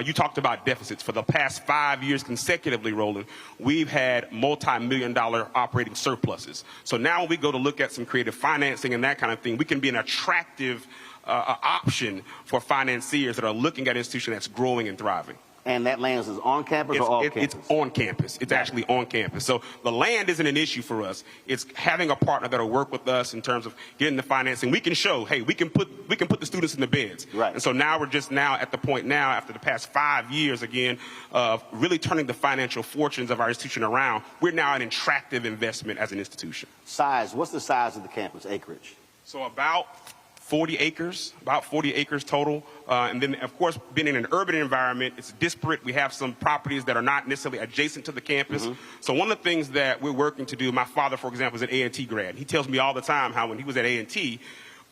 You talked about deficits. For the past 5 years consecutively, Roland, we've had multi-million-dollar operating surpluses. So now when we go to look at some creative financing and that kind of thing, we can be an attractive option for financiers that are looking at an institution that's growing and thriving. And that land is on campus or off campus? It's on campus. It's actually on campus. So the land isn't an issue for us. It's having a partner that'll work with us in terms of getting the financing. We can show, hey, we can put the students in the beds. Right. And so now we're just now at the point now, after the past 5 years again, of really turning the financial fortunes of our institution around. We're now an attractive investment as an institution. Size. What's the size of the campus, acreage? So about 40 acres total. And then, of course, being in an urban environment, it's disparate. We have some properties that are not necessarily adjacent to the campus. So one of the things that we're working to do, my father, for example, is an A&T grad. He tells me all the time how when he was at A&T,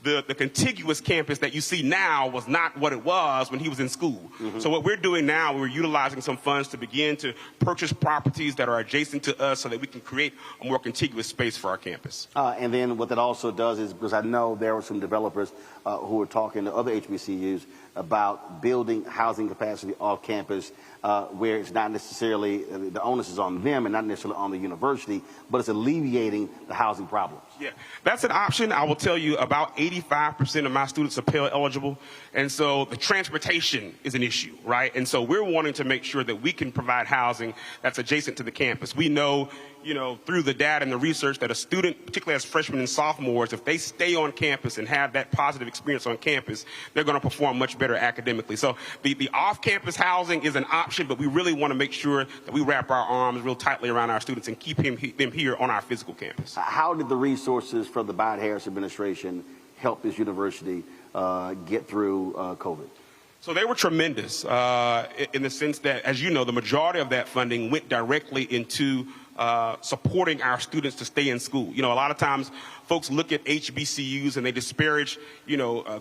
the contiguous campus that you see now was not what it was when he was in school. So what we're doing now, we're utilizing some funds to begin to purchase properties that are adjacent to us so that we can create a more contiguous space for our campus. And then what that also does is, because I know there were some developers who were talking to other HBCUs about building housing capacity off campus where it's not necessarily, the onus is on them and not necessarily on the university, but it's alleviating the housing problems. Yeah, that's an option. I will tell you about 85% of my students are Pell eligible. And so the transportation is an issue, right? And so we're wanting to make sure that we can provide housing that's adjacent to the campus. We know, through the data and the research that a student, particularly as freshmen and sophomores, if they stay on campus and have that positive experience on campus, they're going to perform much better academically. So the off-campus housing is an option, but we really want to make sure that we wrap our arms real tightly around our students and keep them here on our physical campus. How did the resources from the Biden-Harris administration help this university get through COVID? So they were tremendous in the sense that, as you know, the majority of that funding went directly into supporting our students to stay in school. A lot of times folks look at HBCUs and they disparage,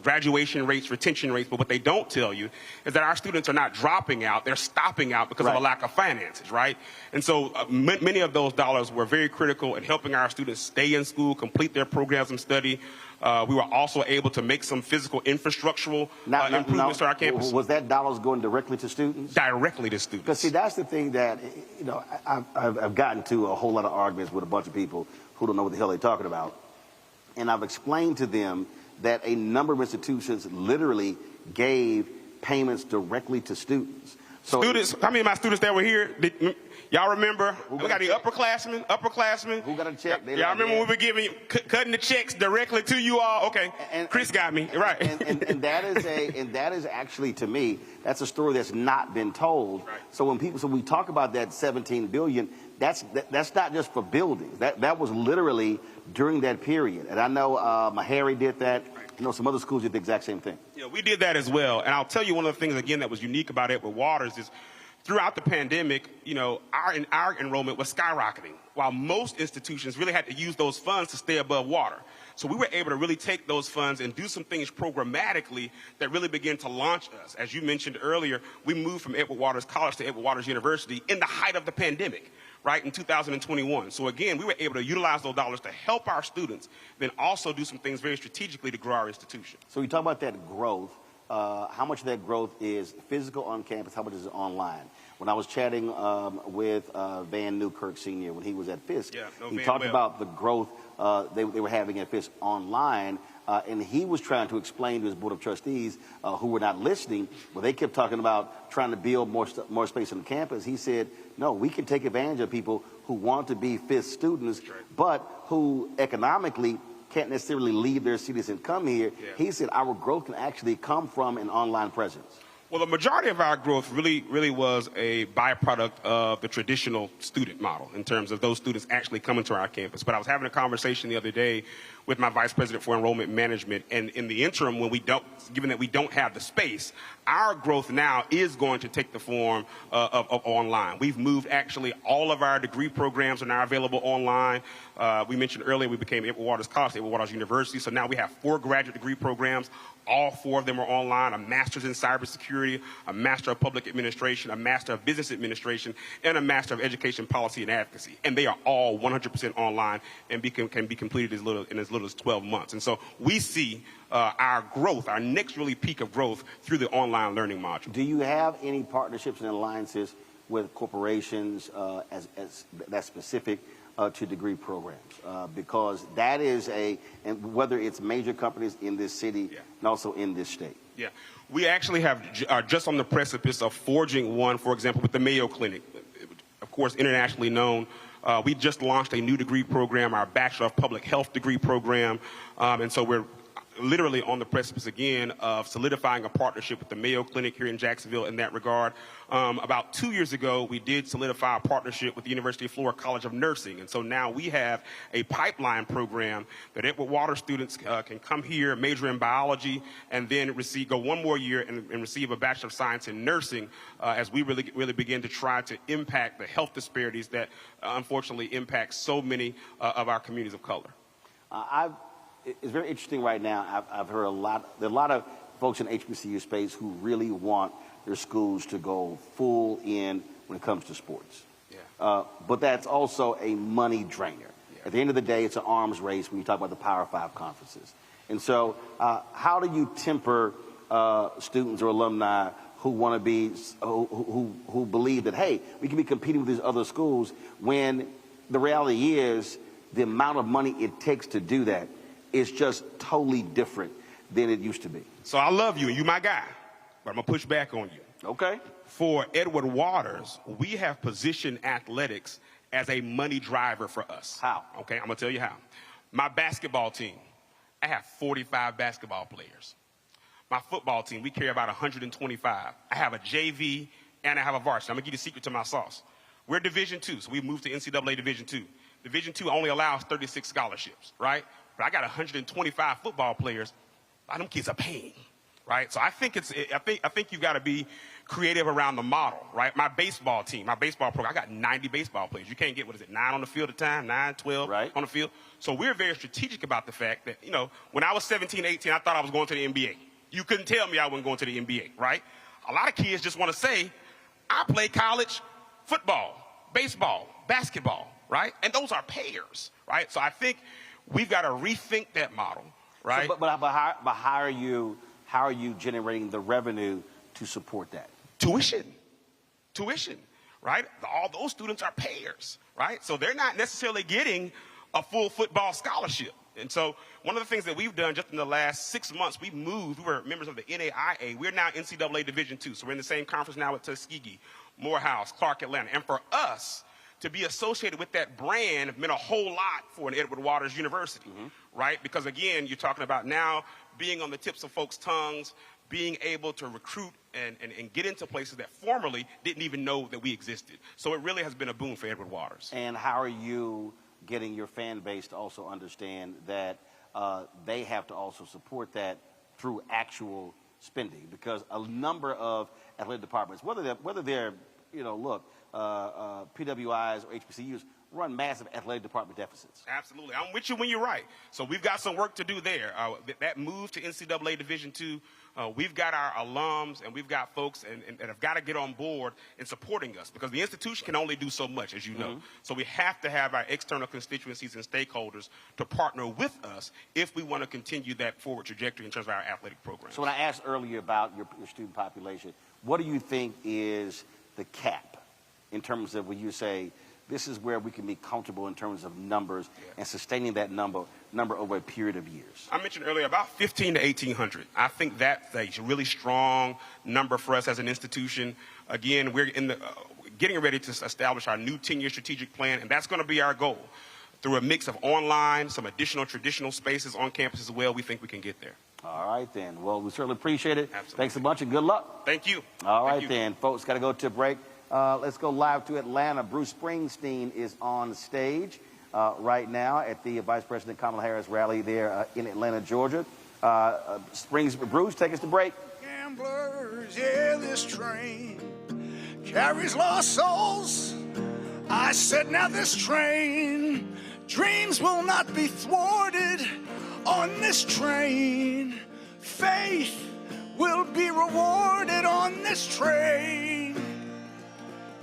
graduation rates, retention rates, but what they don't tell you is that our students are not dropping out, they're stopping out because of a lack of finances, right? And so many of those dollars were very critical in helping our students stay in school, complete their programs of study. We were also able to make some physical infrastructural improvements to our campus. Was that dollars going directly to students? Directly to students. Because, see, that's the thing that, I've gotten to a whole lot of arguments with a bunch of people who don't know what the hell they're talking about. And I've explained to them that a number of institutions literally gave payments directly to students. So students, how many of my students that were here, y'all remember? We got the upperclassmen. Who got a check? Y'all remember when we were cutting the checks directly to you all? Okay, Chris got me, right. And that is actually, to me, that's a story that's not been told. Right. So when we talk about that $17 billion, that's not just for buildings. That was literally during that period. And I know Meharry did that. Some other schools did the exact same thing. Yeah, we did that as well. And I'll tell you one of the things, again, that was unique about Edward Waters is throughout the pandemic, our enrollment was skyrocketing, while most institutions really had to use those funds to stay above water. So we were able to really take those funds and do some things programmatically that really began to launch us. As you mentioned earlier, we moved from Edward Waters College to Edward Waters University in the height of the pandemic, right, in 2021. So again, we were able to utilize those dollars to help our students, then also do some things very strategically to grow our institution. So you talk about that growth. How much of that growth is physical on campus? How much is online? When I was chatting with Van Newkirk Sr. when he was at Fisk, he talked about the growth they were having at Fisk online, and he was trying to explain to his board of trustees who were not listening, but they kept talking about trying to build more space on the campus. He said, no, we can take advantage of people who want to be fifth students, but who economically can't necessarily leave their cities and come here. Yeah. He said our growth can actually come from an online presence. Well, the majority of our growth really was a byproduct of the traditional student model in terms of those students actually coming to our campus. But I was having a conversation the other day with my vice president for enrollment management, and in the interim, given that we don't have the space, our growth now is going to take the form of online. We've moved actually all of our degree programs are now available online. We mentioned earlier we became Edward Waters College, Edward Waters University, so now we have 4 graduate degree programs. All 4 of them are online, a master's in cybersecurity, a master of public administration, a master of business administration, and a master of education policy and advocacy. And they are all 100% online and can be completed in as little as 12 months. And so we see our growth, our next really peak of growth through the online learning module. Do you have any partnerships and alliances with corporations that's specific to degree programs? Because that is and whether it's major companies in this city and also in this state. Yeah, we actually are just on the precipice of forging one, for example, with the Mayo Clinic, of course, internationally known. We just launched a new degree program, our Bachelor of Public Health degree program, and so we're literally on the precipice again of solidifying a partnership with the Mayo Clinic here in Jacksonville in that regard. About 2 years ago, we did solidify a partnership with the University of Florida College of Nursing. And so now we have a pipeline program that Edward Waters students can come here, major in biology, and then go one more year and receive a Bachelor of Science in Nursing as we really begin to try to impact the health disparities that unfortunately impact so many of our communities of color. It's very interesting right now. I've heard there are a lot of folks in HBCU space who really want their schools to go full in when it comes to sports. Yeah. But that's also a money drainer. Yeah. At the end of the day, it's an arms race when you talk about the Power 5 conferences. And so how do you temper students or alumni who want to be, who believe that, hey, we can be competing with these other schools when the reality is the amount of money it takes to do that is just totally different than it used to be. So I love you, and you my guy, but I'm going to push back on you. Okay. For Edward Waters, we have positioned athletics as a money driver for us. How? Okay, I'm going to tell you how. My basketball team, I have 45 basketball players. My football team, we carry about 125. I have a JV, and I have a varsity. I'm going to give you the secret to my sauce. We're Division II, so we moved to NCAA Division II. Division II only allows 36 scholarships, right? But I got 125 football players. A lot of them kids are paying, right? So I think you've got to be creative around the model, right? My baseball team, my baseball program, I got 90 baseball players. You can't get, 9 on the field at a time, 9, 12 on the field. So we're very strategic about the fact that, when I was 17, 18, I thought I was going to the NBA. You couldn't tell me I wasn't going to the NBA, right? A lot of kids just want to say, I play college football, baseball, basketball, right? And those are payers, right? So I think we've got to rethink that model, right? So, but how are you generating the revenue to support that? Tuition, right? All those students are payers, right? So they're not necessarily getting a full football scholarship. And so one of the things that we've done just in the last 6 months, we were members of the NAIA. We're now NCAA Division II. So we're in the same conference now with Tuskegee, Morehouse, Clark Atlanta. And for us to be associated with that brand meant a whole lot for an Edward Waters University, right? Because again, you're talking about now being on the tips of folks' tongues, being able to recruit and get into places that formerly didn't even know that we existed. So it really has been a boon for Edward Waters. And how are you getting your fan base to also understand that they have to also support that through actual spending? Because a number of athletic departments, whether they're PWIs or HBCUs, run massive athletic department deficits. Absolutely. I'm with you when you're right. So we've got some work to do there. That move to NCAA Division II, we've got our alums and we've got folks that have got to get on board in supporting us because the institution can only do so much, as you know. So we have to have our external constituencies and stakeholders to partner with us if we want to continue that forward trajectory in terms of our athletic programs. So when I asked earlier about your student population, what do you think is the cap in terms of when you say this is where we can be comfortable in terms of numbers and sustaining that number over a period of years? I mentioned earlier about 1,500 to 1,800. I think that's a really strong number for us as an institution. Again, we're getting ready to establish our new 10-year strategic plan, and that's going to be our goal. Through a mix of online, some additional traditional spaces on campus as well, we think we can get there. All right, then. Well, we certainly appreciate it. Absolutely. Thanks a bunch and good luck. Thank you. All right, then. Folks, got to go to a break. Let's go live to Atlanta. Bruce Springsteen is on stage right now at the Vice President Kamala Harris rally there in Atlanta, Georgia. Bruce, take us to break. Gamblers, yeah, this train carries lost souls. I said, now this train, dreams will not be thwarted on this train. Faith will be rewarded on this train.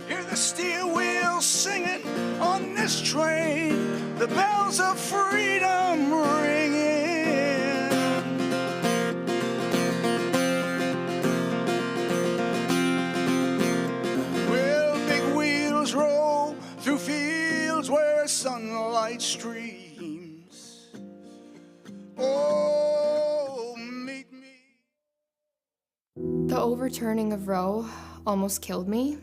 Hear the steel wheels singing on this train. The bells of freedom ringing. Roll through fields where sunlight streams. Oh, meet me. The overturning of Roe almost killed me.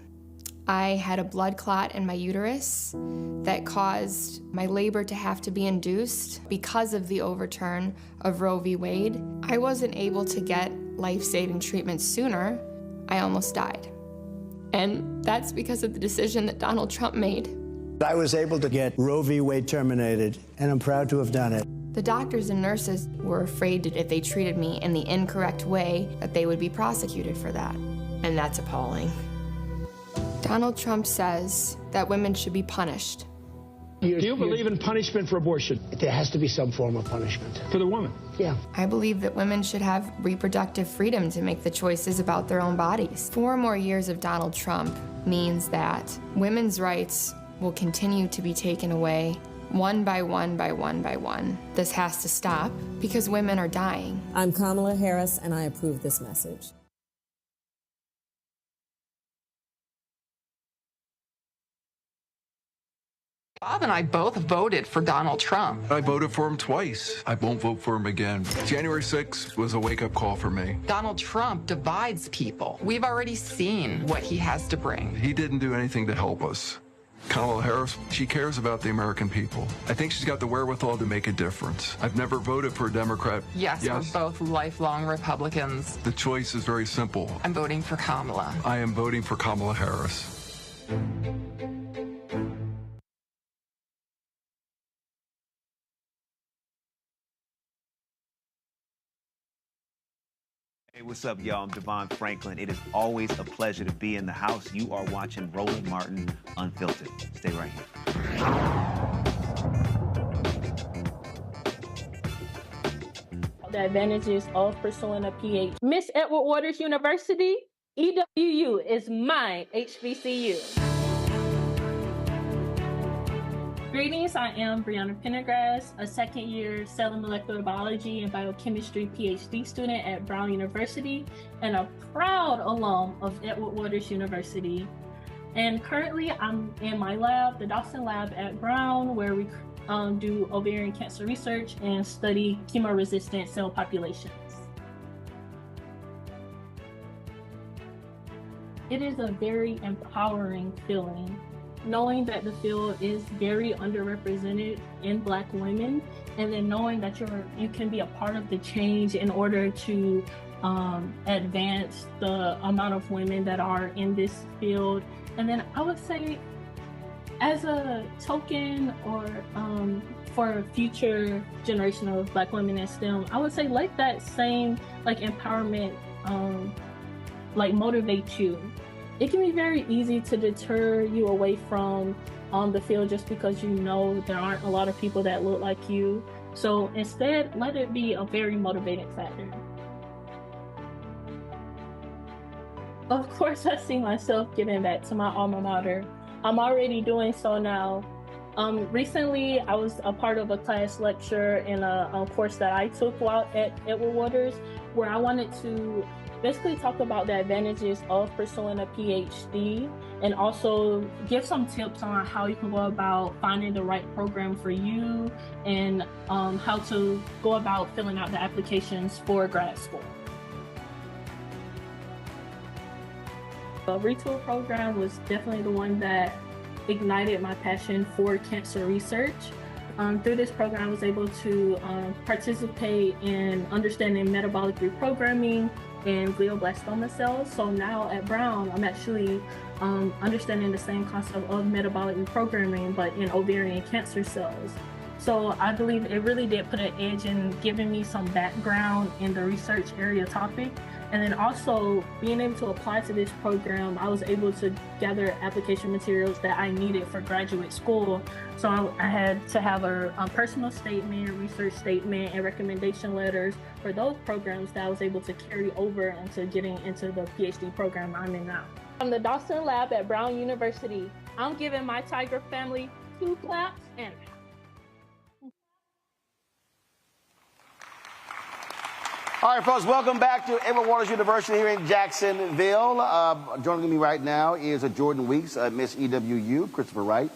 I had a blood clot in my uterus that caused my labor to have to be induced because of the overturn of Roe v. Wade. I wasn't able to get life-saving treatment sooner. I almost died. And that's because of the decision that Donald Trump made. I was able to get Roe v. Wade terminated, and I'm proud to have done it. The doctors and nurses were afraid that if they treated me in the incorrect way, that they would be prosecuted for that. And that's appalling. Donald Trump says that women should be punished. Do you believe in punishment for abortion? There has to be some form of punishment. For the woman? Yeah. I believe that women should have reproductive freedom to make the choices about their own bodies. 4 more years of Donald Trump means that women's rights will continue to be taken away one by one by one by one. This has to stop because women are dying. I'm Kamala Harris, and I approve this message. Bob and I both voted for Donald Trump. I voted for him twice. I won't vote for him again. January 6th was a wake-up call for me. Donald Trump divides people. We've already seen what he has to bring. He didn't do anything to help us. Kamala Harris, she cares about the American people. I think she's got the wherewithal to make a difference. I've never voted for a Democrat. Yes, we're both lifelong Republicans. The choice is very simple. I'm voting for Kamala. I am voting for Kamala Harris. Hey, what's up, y'all? I'm Devon Franklin. It is always a pleasure to be in the house. You are watching Roland Martin Unfiltered. Stay right here. The advantages of pursuing a PhD. Miss Edward Waters University, EWU is my HBCU. Greetings, I am Brianna Pendergrass, a second-year cell and molecular biology and biochemistry PhD student at Brown University and a proud alum of Edward Waters University. And currently, I'm in my lab, the Dawson Lab at Brown, where we do ovarian cancer research and study chemo-resistant cell populations. It is a very empowering feeling, knowing that the field is very underrepresented in Black women, and then knowing that you can be a part of the change in order to advance the amount of women that are in this field. And then I would say, as a token or for a future generation of Black women in STEM, I would say let that same empowerment motivate you. It can be very easy to deter you away from the field just because you know there aren't a lot of people that look like you. So instead, let it be a very motivating factor. Of course, I see myself giving back to my alma mater. I'm already doing so now. Recently, I was a part of a class lecture in a course that I took while at Edward Waters, where I wanted to basically talk about the advantages of pursuing a PhD and also give some tips on how you can go about finding the right program for you and how to go about filling out the applications for grad school. The Retool program was definitely the one that ignited my passion for cancer research. Through this program, I was able to participate in understanding metabolic reprogramming and glioblastoma cells. So now at Brown, I'm actually understanding the same concept of metabolic reprogramming, but in ovarian cancer cells. So I believe it really did put an edge in giving me some background in the research area topic. And then also being able to apply to this program, I was able to gather application materials that I needed for graduate school. So I had to have a personal statement, research statement, and recommendation letters for those programs that I was able to carry over into getting into the PhD program I'm in now. From the Dawson Lab at Brown University, I'm giving my Tiger family 2 claps and All right, folks, welcome back to Edward Waters University here in Jacksonville. Joining me right now is Jordan Weeks, Miss EWU, Christopher Wright,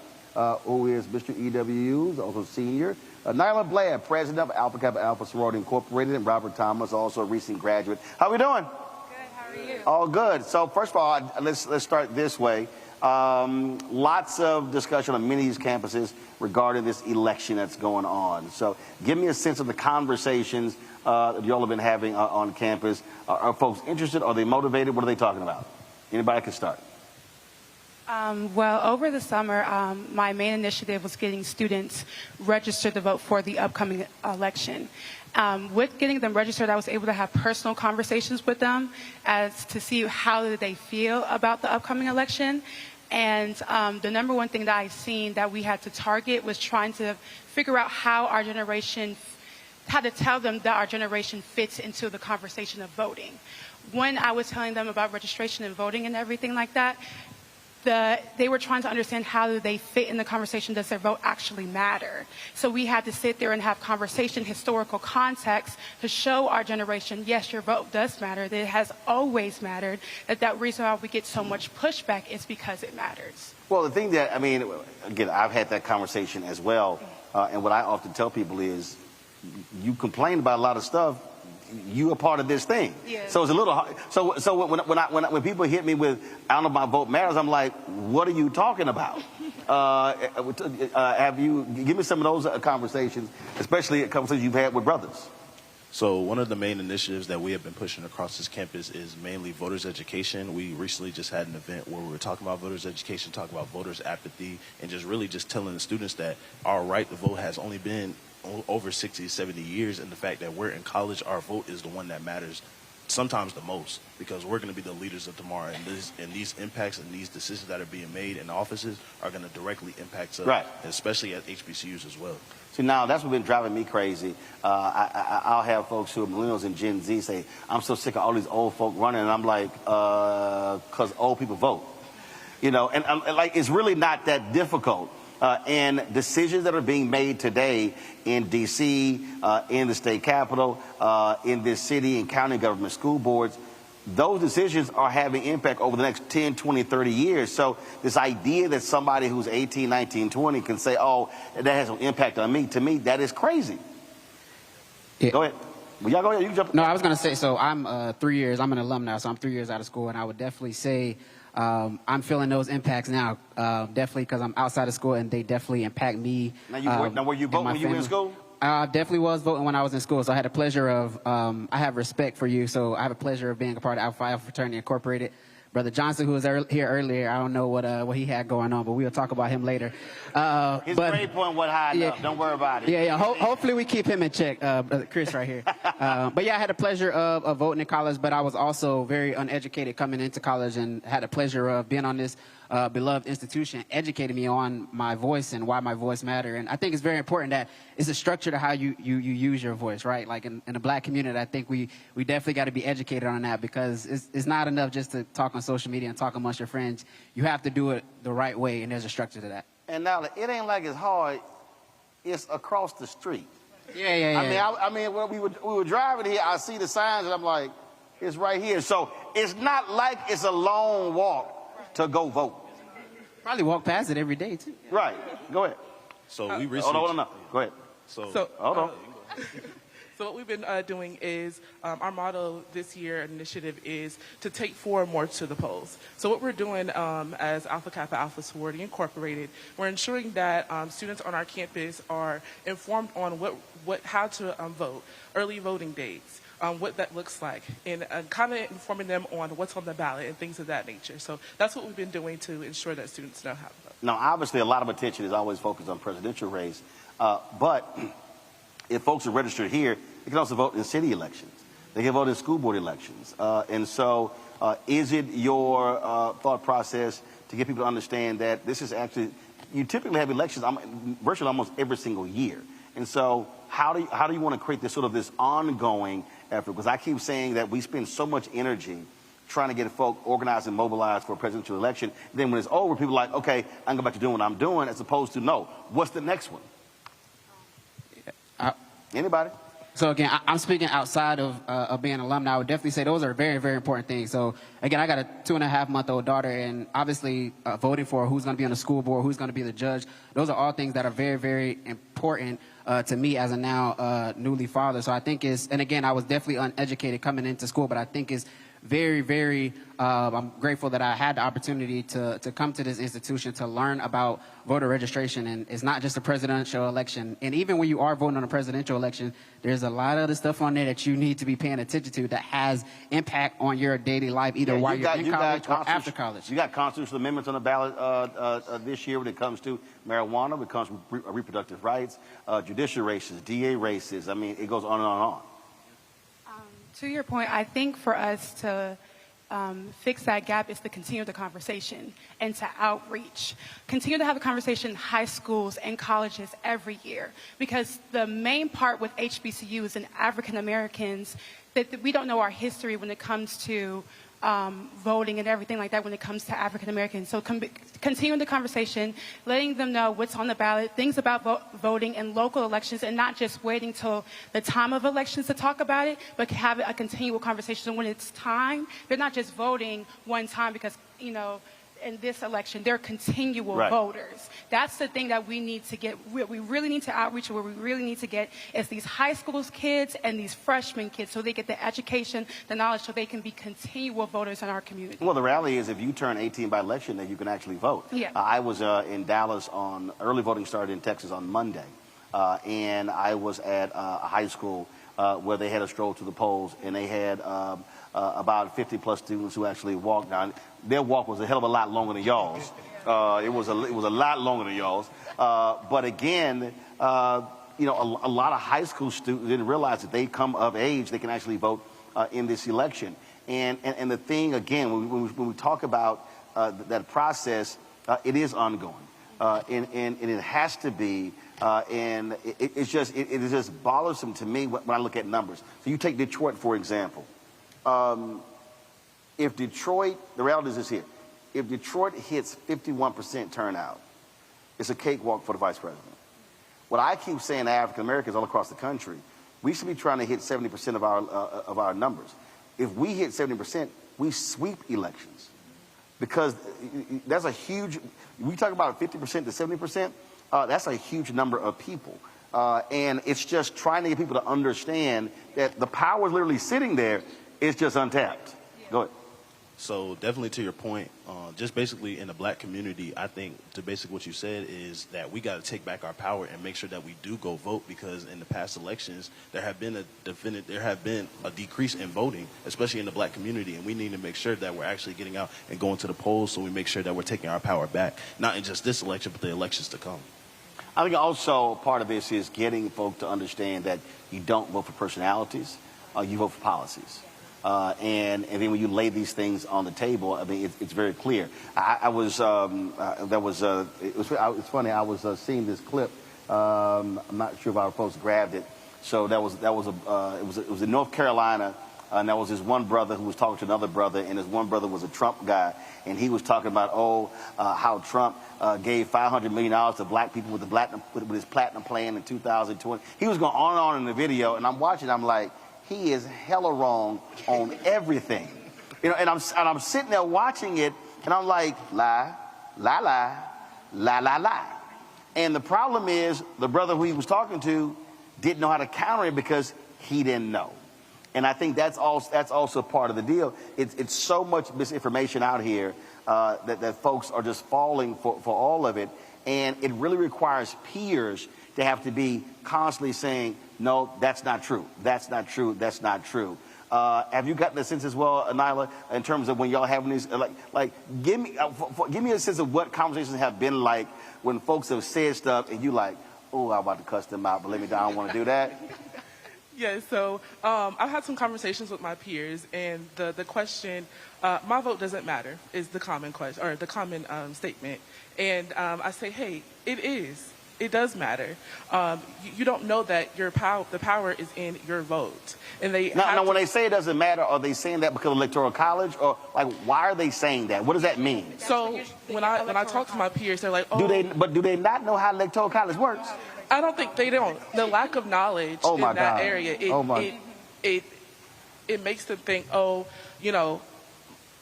who is Mr. EWU, also senior. Nyla Blair, president of Alpha Kappa Alpha Sorority Incorporated, and Robert Thomas, also a recent graduate. How we doing? Good, how are you? All good. So first of all, let's start this way. Lots of discussion on many of these campuses regarding this election that's going on. So give me a sense of the conversations that y'all have been having on campus. Are folks interested? Are they motivated? What are they talking about? Anybody can start. Well, over the summer, my main initiative was getting students registered to vote for the upcoming election. With getting them registered, I was able to have personal conversations with them as to see how did they feel about the upcoming election. And the number one thing that I've seen that we had to target was trying to figure out how to tell them that our generation fits into the conversation of voting. When I was telling them about registration and voting and everything like that, they were trying to understand how do they fit in the conversation. Does their vote actually matter? So we had to sit there and have conversation, historical context to show our generation, yes, your vote does matter, that it has always mattered, that reason why we get so much pushback is because it matters. Well, the thing that, I mean, again, I've had that conversation as well, and what I often tell people is, you complain about a lot of stuff, you a part of this thing. Yeah. So it's a little hard. So when people hit me with, I don't know if my vote matters, I'm like, what are you talking about? Give me some of those conversations, especially conversations you've had with brothers. So one of the main initiatives that we have been pushing across this campus is mainly voters education. We recently just had an event where we were talking about voters education, talking about voters apathy, and just telling the students that our right to vote has only been over 60, 70 years, and the fact that we're in college, our vote is the one that matters sometimes the most, because we're going to be the leaders of tomorrow, and these impacts and these decisions that are being made in offices are going to directly impact us, right, especially at HBCUs as well. See, now that's what's been driving me crazy. I'll have folks who are millennials and Gen Z say, I'm so sick of all these old folk running, and I'm like, because old people vote. You know, and like, it's really not that difficult. And decisions that are being made today in D.C., in the state capitol, in this city and county government school boards, those decisions are having impact over the next 10, 20, 30 years. So this idea that somebody who's 18, 19, 20 can say, oh, that has an impact on me, to me, that is crazy. Yeah. Go ahead. Well, y'all go ahead. You jump. No, I was going to say, so I'm 3 years, I'm an alum now, so I'm 3 years out of school, and I would definitely say I'm feeling those impacts now, definitely because I'm outside of school, and they definitely impact me. Now, were you voting when you were in school? I definitely was voting when I was in school, so I had a pleasure of, I have respect for you, so I have a pleasure of being a part of Alpha Alpha Fraternity Incorporated. Brother Johnson, who was here earlier, I don't know what he had going on, but we'll talk about him later. His grade point went high enough. Don't worry about it. Yeah. Hopefully we keep him in check, Brother Chris right here. But yeah, I had the pleasure of voting in college, but I was also very uneducated coming into college, and had the pleasure of being on this beloved institution, educating me on my voice and why my voice matter. And I think it's very important that it's a structure to how you use your voice, right? Like in the black community, I think we definitely got to be educated on that, because it's not enough just to talk on social media and talk amongst your friends. You have to do it the right way, and there's a structure to that. And now, it ain't like it's hard. It's across the street. Yeah. I mean, when we were driving here, I see the signs, and I'm like, it's right here. So it's not like it's a long walk to go vote. Probably walk past it every day, too. Right. Go ahead. So we recently... Hold on. Go ahead. So hold on. So what we've been doing is our motto this year initiative is to take 4 more to the polls. So what we're doing as Alpha Kappa Alpha Sorority Incorporated, we're ensuring that students on our campus are informed on how to vote, early voting dates, what that looks like, and kind of informing them on what's on the ballot and things of that nature. So that's what we've been doing to ensure that students know how to vote. Now, obviously, a lot of attention is always focused on presidential race, but if folks are registered here, they can also vote in city elections. They can vote in school board elections. And so is it your thought process to get people to understand that this is actually, you typically have elections virtually almost every single year. And so how do you want to create this ongoing effort? Because I keep saying that we spend so much energy trying to get folk organized and mobilized for a presidential election. Then when it's over, people are like, okay, I can go back to doing what I'm doing, as opposed to, no, what's the next one? Anybody? So again, I'm speaking outside of being an alumni. I would definitely say those are very, very important things. So again, I got a 2.5-month-old daughter, and obviously voting for who's going to be on the school board, who's going to be the judge, those are all things that are very, very important to me as a now newly father. So I think and again, I was definitely uneducated coming into school, but I think it's very, very, I'm grateful that I had the opportunity to come to this institution to learn about voter registration. And it's not just a presidential election. And even when you are voting on a presidential election, there's a lot of other stuff on there that you need to be paying attention to that has impact on your daily life, either while you're in college or after college. You got constitutional amendments on the ballot this year when it comes to marijuana, when it comes to reproductive rights, judicial races, DA races. I mean, it goes on and on and on. To your point, I think for us to fix that gap is to continue the conversation and to outreach. Continue to have a conversation in high schools and colleges every year, because the main part with HBCUs and African Americans, that we don't know our history when it comes to voting and everything like that when it comes to African Americans. So continuing the conversation, letting them know what's on the ballot, things about voting in local elections, and not just waiting till the time of elections to talk about it, but have a continual conversation. So when it's time, they're not just voting one time because, in this election, they're continual voters. That's the thing that we need to get. We really need to outreach. Where we really need to get is these high school kids and these freshman kids, so they get the education, the knowledge, so they can be continual voters in our community. Well, the reality is, if you turn 18 by election, then you can actually vote. Yeah. I was in Dallas on early voting started in Texas on Monday, and I was at a high school where they had a stroll to the polls, and they had about 50-plus students who actually walked down. Their walk was a hell of a lot longer than y'all's. It was a lot longer than y'all's. But again, a lot of high school students didn't realize that they come of age, they can actually vote in this election. And the thing, again, when we talk about that process, it is ongoing. And it has to be. And it is just bothersome to me when I look at numbers. So you take Detroit, for example. If Detroit, the reality is this here, if Detroit hits 51% turnout, it's a cakewalk for the vice president. What I keep saying to African Americans all across the country, we should be trying to hit 70% of our numbers. If we hit 70%, we sweep elections. Because that's a huge, we talk about 50% to 70%, that's a huge number of people. And it's just trying to get people to understand that the power is literally sitting there, it's just untapped. Go ahead. So definitely to your point, just basically in the black community, I think to basically what you said is that we got to take back our power and make sure that we do go vote, because in the past elections there have been a decrease in voting, especially in the black community, and we need to make sure that we're actually getting out and going to the polls, so we make sure that we're taking our power back, not in just this election but the elections to come. I think also part of this is getting folks to understand that you don't vote for personalities, you vote for policies. And then when you lay these things on the table, I mean, it's very clear. It's funny. I was seeing this clip. I'm not sure if our folks grabbed it. So it was in North Carolina, and there was this one brother who was talking to another brother, and this one brother was a Trump guy, and he was talking about how Trump gave $500 million to black people with his platinum plan in 2020. He was going on and on in the video, and I'm watching. I'm like, he is hella wrong on everything, and I'm sitting there watching it, and I'm like, lie, lie, lie, lie, lie, lie. And the problem is the brother who he was talking to didn't know how to counter it because he didn't know. And I think that's also part of the deal. It's so much misinformation out here that folks are just falling for all of it. And it really requires peers to have to be constantly saying, no, that's not true. That's not true. That's not true. Have you gotten a sense as well, Nyla, in terms of when y'all having these, give me a sense of what conversations have been like when folks have said stuff and you like, oh, I'm about to cuss them out, but I don't want to do that. Yeah, so I've had some conversations with my peers, and the question, my vote doesn't matter, is the common question, or the common statement. And I say, hey, it is. It does matter. You don't know that the power is in your vote. And they now, when they say it doesn't matter, are they saying that because of Electoral College? Or, why are they saying that? What does that mean? So when I talk to my peers, they're like, oh. Do they not know how Electoral College works? I don't think they don't. The lack of knowledge in that area, it makes them think, oh,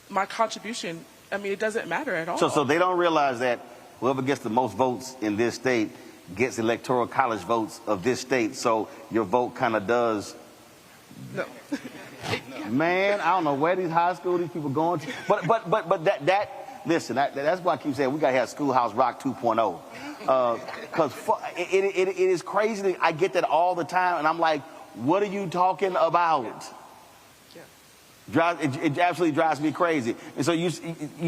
my contribution, it doesn't matter at all. So they don't realize that whoever gets the most votes in this state gets Electoral College votes of this state, so your vote kind of does. No. Man, I don't know where these high school these people going to, but listen, that's why I keep saying we gotta have Schoolhouse Rock 2.0. Because it is crazy. I get that all the time, and I'm like, what are you talking about? It absolutely drives me crazy. And so you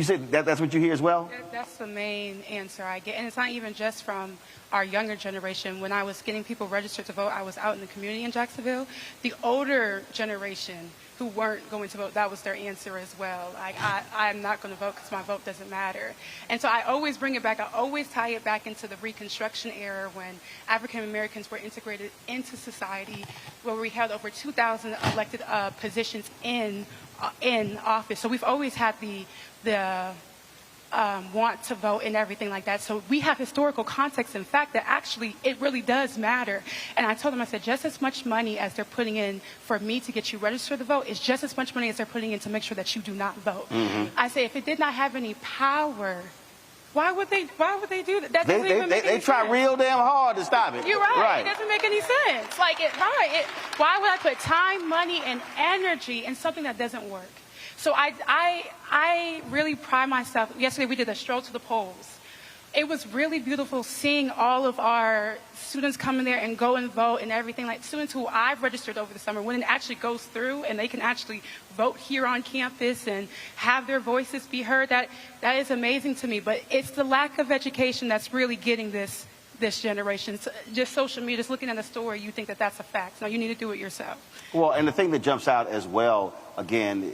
said that's what you hear as well? That's the main answer I get. And it's not even just from our younger generation. When I was getting people registered to vote, I was out in the community in Jacksonville. The older generation who weren't going to vote, that was their answer as well. I'm not going to vote because my vote doesn't matter. And so I always bring it back. I always tie it back into the Reconstruction era when African Americans were integrated into society, where we had over 2,000 elected positions in office. So we've always had the want to vote and everything like that. So we have historical context, in fact, that actually it really does matter. And I told them, I said, just as much money as they're putting in for me to get you registered to vote is just as much money as they're putting in to make sure that you do not vote. Mm-hmm. I say, if it did not have any power, why would they do that? That doesn't even make any sense. They try real damn hard to stop it. You're right. It doesn't make any sense. Why would I put time, money, and energy in something that doesn't work? So I really pride myself. Yesterday we did a stroll to the polls. It was really beautiful seeing all of our students come in there and go and vote and everything. Like students who I've registered over the summer, when it actually goes through and they can actually vote here on campus and have their voices be heard, that is amazing to me. But it's the lack of education that's really getting this generation. It's just social media, just looking at a story, you think that that's a fact. No, you need to do it yourself. Well, and the thing that jumps out as well, again,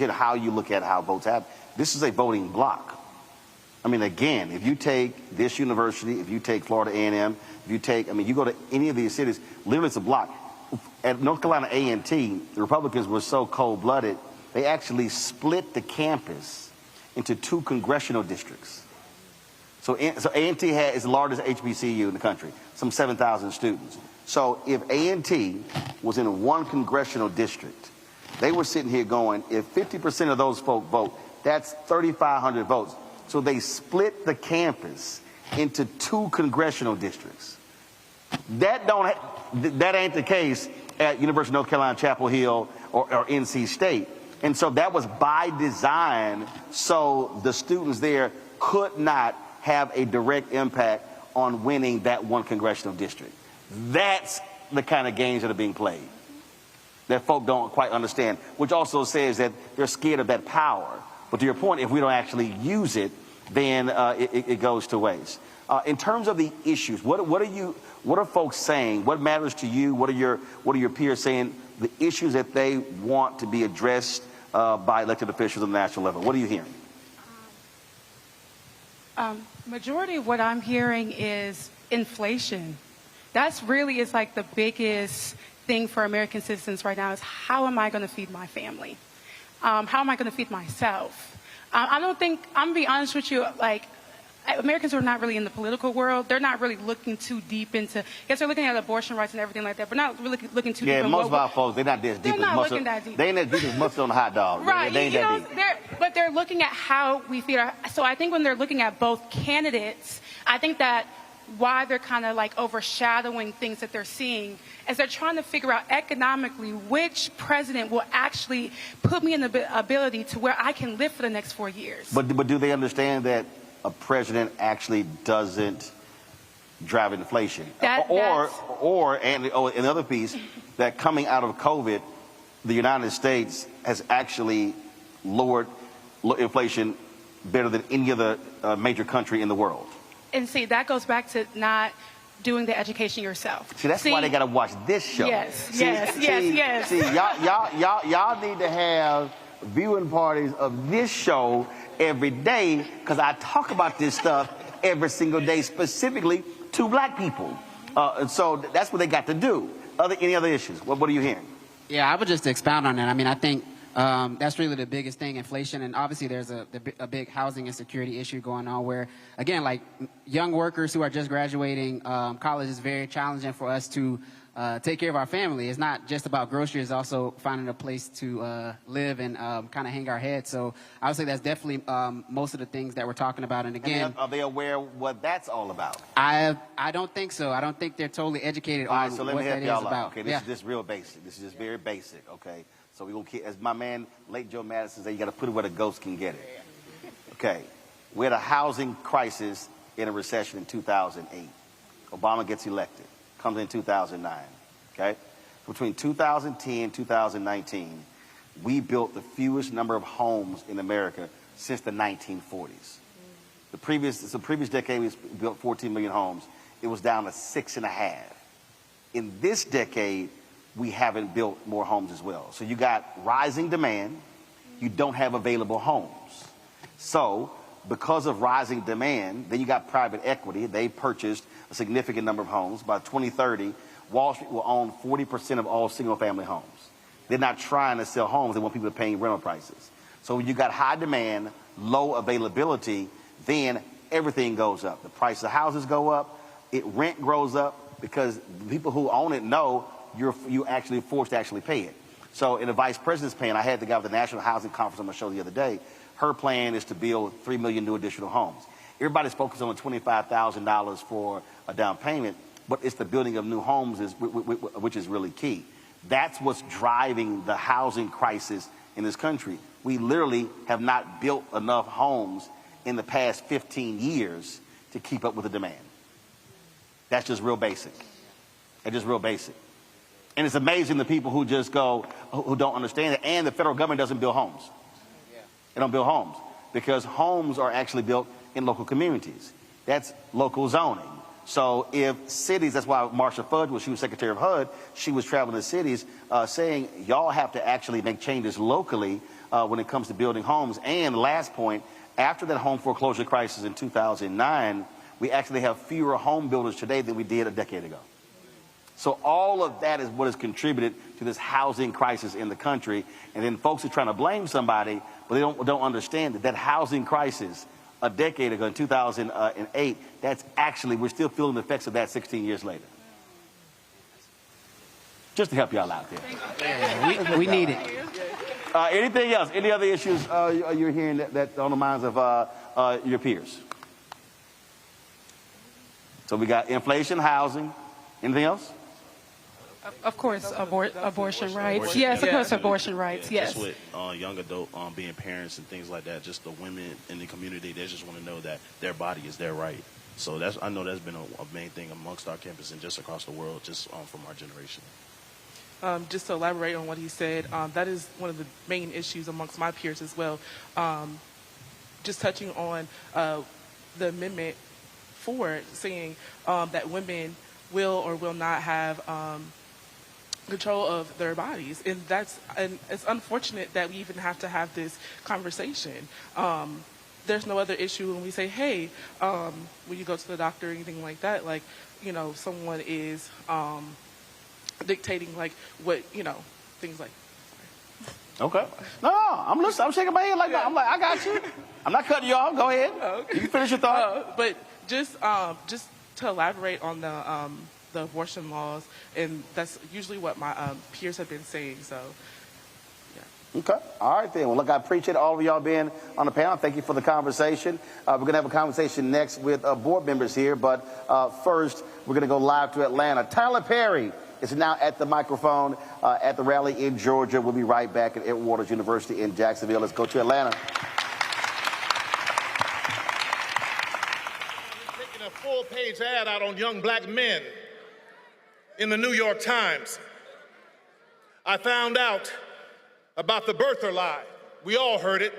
how you look at how votes happen, this is a voting block. Again, if you take this university, if you take Florida A&M, if you take, you go to any of these cities, literally it's a block. At North Carolina A&T, the Republicans were so cold-blooded, they actually split the campus into 2 congressional districts. So A&T is the largest HBCU in the country, some 7,000 students. So if A&T was in 1 congressional district, they were sitting here going, if 50% of those folk vote, that's 3,500 votes. So they split the campus into 2 congressional districts. That ain't the case at University of North Carolina, Chapel Hill, or NC State. And so that was by design, so the students there could not have a direct impact on winning that 1 congressional district. That's the kind of games that are being played that folk don't quite understand, which also says that they're scared of that power. But to your point, if we don't actually use it, then it goes to waste. In terms of the issues, what are folks saying? What matters to you? What are your peers saying? The issues that they want to be addressed by elected officials on the national level. What are you hearing? Majority of what I'm hearing is inflation. That's really is like the biggest thing for American citizens right now is how am I going to feed my family? How am I going to feed myself? I don't think, I'm going to be honest with you, Americans are not really in the political world. They're not really looking too deep into, yes, they're looking at abortion rights and everything like that, but not really looking too deep. Yeah, most of our folks, they're not this deep. They're not looking that deep. They ain't as deep as mustard on a hot dog. Right. They ain't that deep. But they're looking at how we feed our, so I think when they're looking at both candidates, I think that why they're kind of like overshadowing things that they're seeing, is they're trying to figure out economically which president will actually put me in the ability to where I can live for the next 4 years. But do they understand that a president actually doesn't drive inflation? And another piece, that coming out of COVID, the United States has actually lowered inflation better than any other major country in the world. And see, that goes back to not doing the education yourself. See, that's why they got to watch this show. Yes, yes. See, y'all need to have viewing parties of this show every day, because I talk about this stuff every single day, specifically to black people. And so that's what they got to do. Any other issues? What are you hearing? Yeah, I would just expound on that. I mean, I think that's really the biggest thing, inflation. And obviously there's a big housing insecurity issue going on where, again, like young workers who are just graduating college, is very challenging for us to take care of our family. It's not just about groceries, it's also finding a place to live and kind of hang our heads. So I would say that's definitely most of the things that we're talking about. And again, are they aware what that's all about? I don't think so. I don't think they're totally educated on So let what me help that is y'all out. about. Okay, this is just real basic. This is just very basic. Okay, so we gonna keep, as my man late Joe Madison said, you got to put it where the ghost can get it. Okay, we had a housing crisis in a recession in 2008. Obama gets elected, comes in 2009. Okay, between 2010 and 2019, we built the fewest number of homes in America since the 1940s. The previous decade, we built 14 million homes. It was down to 6.5. In this decade, we haven't built more homes as well. So you got rising demand, you don't have available homes. So because of rising demand, then you got private equity. They purchased a significant number of homes. By 2030, Wall Street will own 40% of all single-family homes. They're not trying to sell homes. They want people paying rental prices. So when you got high demand, low availability, then everything goes up. The price of houses go up. Rent grows up because the people who own it know you actually forced to actually pay it. So in the vice president's plan, I had the guy with the National Housing Conference on my show the other day. Her plan is to build 3 million new additional homes. Everybody's focused on the $25,000 for a down payment, but it's the building of new homes which is really key. That's what's driving the housing crisis in this country. We literally have not built enough homes in the past 15 years to keep up with the demand. That's just real basic. That's just real basic. And it's amazing the people who just go, who don't understand it. And the federal government doesn't build homes. They don't build homes because homes are actually built in local communities. That's local zoning. So if cities, that's why Marsha Fudge, when she was Secretary of HUD, she was traveling to cities saying, y'all have to actually make changes locally when it comes to building homes. And last point, after that home foreclosure crisis in 2009, we actually have fewer home builders today than we did a decade ago. So all of that is what has contributed to this housing crisis in the country. And then folks are trying to blame somebody, but they don't understand that housing crisis a decade ago in 2008, that's actually, we're still feeling the effects of that 16 years later. Just to help y'all out there. We need it. Anything else? Any other issues you're hearing that on the minds of your peers? So we got inflation, housing. Anything else? Of course, abortion rights. Yes, of course, abortion rights. Yes. Just with young adult being parents and things like that, just the women in the community, they just want to know that their body is their right. So I know that's been a main thing amongst our campus and just across the world, just from our generation. Just to elaborate on what he said, that is one of the main issues amongst my peers as well. Just touching on the Amendment 4 saying that women will or will not have control of their bodies, and it's unfortunate that we even have to have this conversation. There's no other issue when we say, hey, when you go to the doctor or anything like that, like, you know, someone is dictating like what, you know, things like. Okay. No, I'm listening. I'm shaking my head like that. I'm like, I got you. I'm not cutting you off. Go ahead. Okay. You finish your thought. But just to elaborate on the abortion laws, and that's usually what my peers have been saying. So, yeah. Okay. All right, then. Well, look, I appreciate all of y'all being on the panel. Thank you for the conversation. We're going to have a conversation next with board members here, but first, we're going to go live to Atlanta. Tyler Perry is now at the microphone at the rally in Georgia. We'll be right back at Edward Waters University in Jacksonville. Let's go to Atlanta. Taking a full-page ad out on young black men in the New York Times. I found out about the birther lie. We all heard it,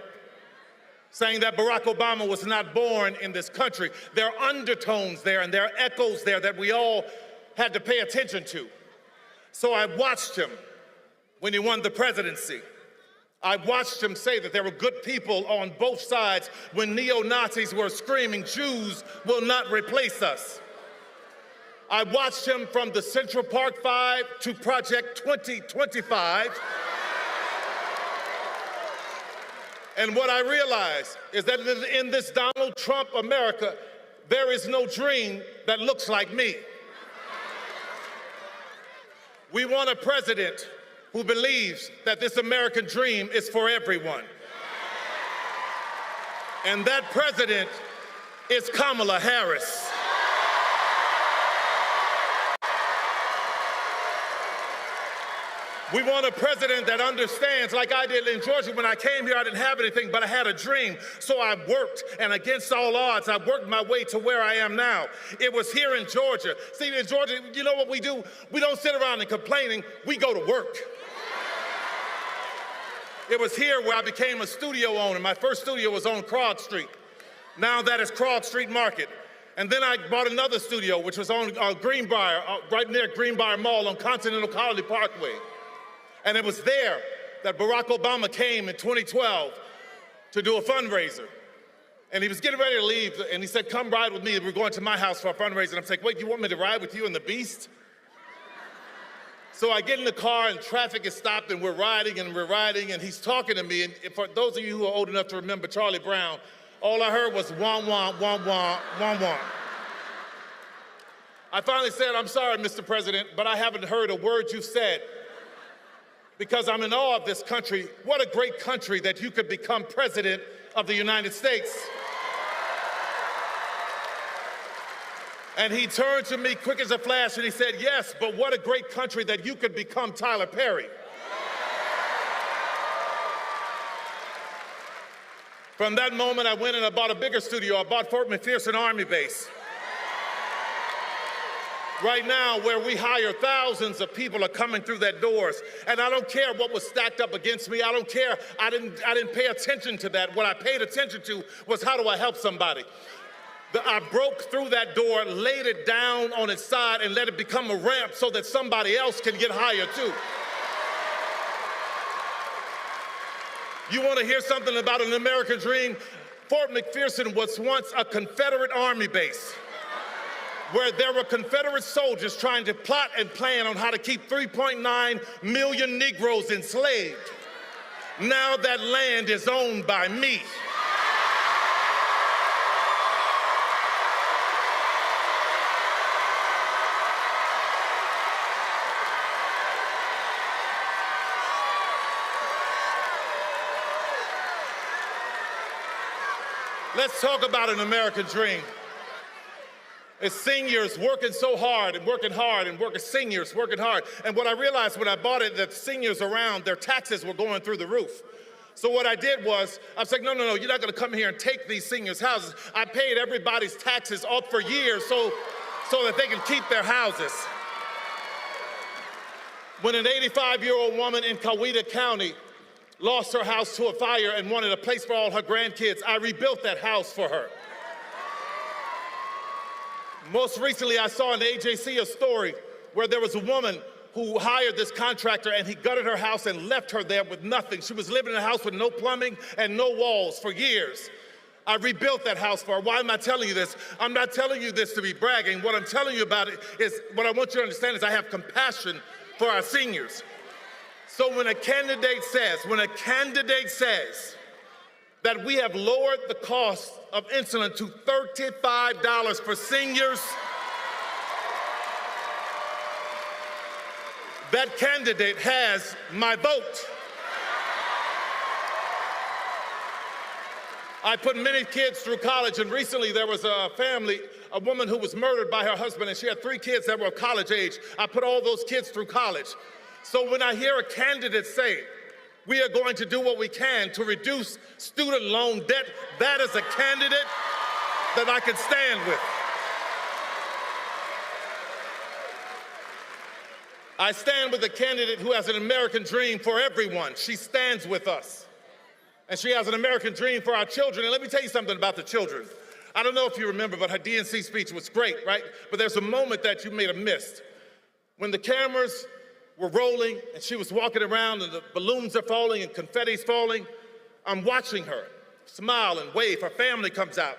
saying that Barack Obama was not born in this country. There are undertones there and there are echoes there that we all had to pay attention to. So I watched him when he won the presidency. I watched him say that there were good people on both sides when neo-Nazis were screaming, "Jews will not replace us." I watched him from the Central Park 5 to Project 2025. And what I realized is that in this Donald Trump America, there is no dream that looks like me. We want a president who believes that this American dream is for everyone. And that president is Kamala Harris. We want a president that understands, like I did in Georgia. When I came here, I didn't have anything, but I had a dream. So I worked, and against all odds, I worked my way to where I am now. It was here in Georgia. See, in Georgia, you know what we do? We don't sit around and complaining. We go to work. It was here where I became a studio owner. My first studio was on Krog Street. Now that is Krog Street Market. And then I bought another studio, which was on Greenbrier, right near Greenbrier Mall on Continental Colony Parkway. And it was there that Barack Obama came in 2012 to do a fundraiser. And he was getting ready to leave, and he said, "Come ride with me. We're going to my house for a fundraiser." And I'm saying, "Wait, you want me to ride with you in the Beast?" So I get in the car, and traffic is stopped, and we're riding, and he's talking to me. And for those of you who are old enough to remember Charlie Brown, all I heard was wah, wah, wah, wah, wah, wah. I finally said, "I'm sorry, Mr. President, but I haven't heard a word you said, because I'm in awe of this country. What a great country that you could become president of the United States." And he turned to me quick as a flash and he said, "Yes, but what a great country that you could become Tyler Perry." From that moment, I went and I bought a bigger studio. I bought Fort McPherson Army Base. Right now, where we hire thousands of people are coming through that doors. And I don't care what was stacked up against me. I don't care. I didn't pay attention to that. What I paid attention to was, how do I help somebody? I broke through that door, laid it down on its side, and let it become a ramp so that somebody else can get higher too. You want to hear something about an American dream? Fort McPherson was once a Confederate Army base, where there were Confederate soldiers trying to plot and plan on how to keep 3.9 million Negroes enslaved. Now that land is owned by me. Let's talk about an American dream. It's seniors working so hard and working hard and seniors working hard. And what I realized when I bought it, that seniors around, their taxes were going through the roof. So what I did was, I was like, no, you're not gonna come here and take these seniors' houses. I paid everybody's taxes up for years so that they can keep their houses. When an 85-year-old woman in Coweta County lost her house to a fire and wanted a place for all her grandkids, I rebuilt that house for her. Most recently, I saw in the AJC a story where there was a woman who hired this contractor and he gutted her house and left her there with nothing. She was living in a house with no plumbing and no walls for years. I rebuilt that house for her. Why am I telling you this? I'm not telling you this to be bragging. What I'm telling you about it is, what I want you to understand is I have compassion for our seniors. So when a candidate says that we have lowered the cost of insulin to $35 for seniors, that candidate has my vote. I put many kids through college, and recently there was a family, a woman who was murdered by her husband, and she had 3 kids that were of college age. I put all those kids through college. So when I hear a candidate say, we are going to do what we can to reduce student loan debt, that is a candidate that I can stand with. I stand with a candidate who has an American dream for everyone. She stands with us. And she has an American dream for our children. And let me tell you something about the children. I don't know if you remember, but her DNC speech was great, right? But there's a moment that you may have missed. When the cameras were rolling and she was walking around and the balloons are falling and confetti's falling, I'm watching her smile and wave. Her family comes out.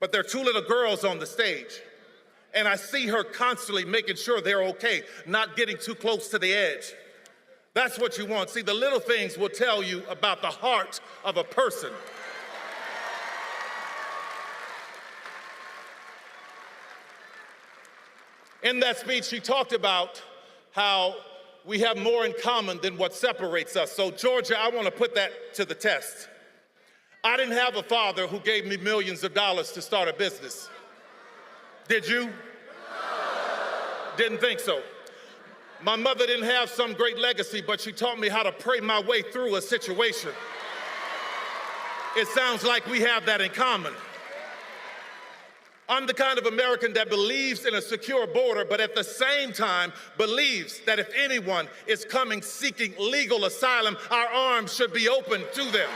But there are 2 little girls on the stage. And I see her constantly making sure they're okay, not getting too close to the edge. That's what you want. See, the little things will tell you about the heart of a person. In that speech, she talked about how we have more in common than what separates us. So, Georgia, I want to put that to the test. I didn't have a father who gave me millions of dollars to start a business. Did you? Didn't think so. My mother didn't have some great legacy, but she taught me how to pray my way through a situation. It sounds like we have that in common. I'm the kind of American that believes in a secure border, but at the same time believes that if anyone is coming seeking legal asylum, our arms should be open to them.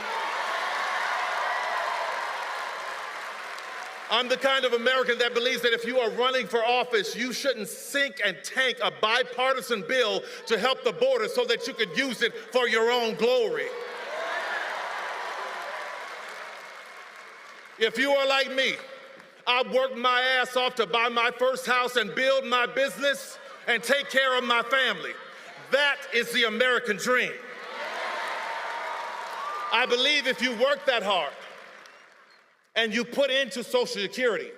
I'm the kind of American that believes that if you are running for office, you shouldn't sink and tank a bipartisan bill to help the border so that you could use it for your own glory. If you are like me, I worked my ass off to buy my first house and build my business and take care of my family. That is the American dream. I believe if you work that hard, and you put into Social Security,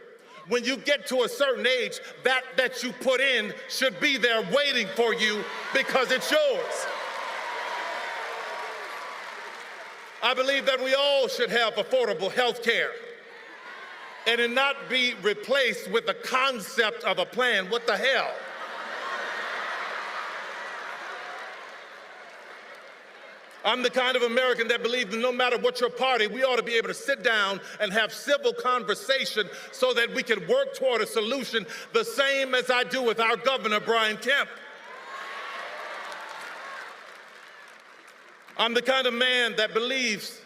when you get to a certain age, that you put in should be there waiting for you because it's yours. I believe that we all should have affordable health care and it not be replaced with the concept of a plan. What the hell? I'm the kind of American that believes that no matter what your party, we ought to be able to sit down and have civil conversation so that we can work toward a solution, the same as I do with our governor, Brian Kemp. I'm the kind of man that believes,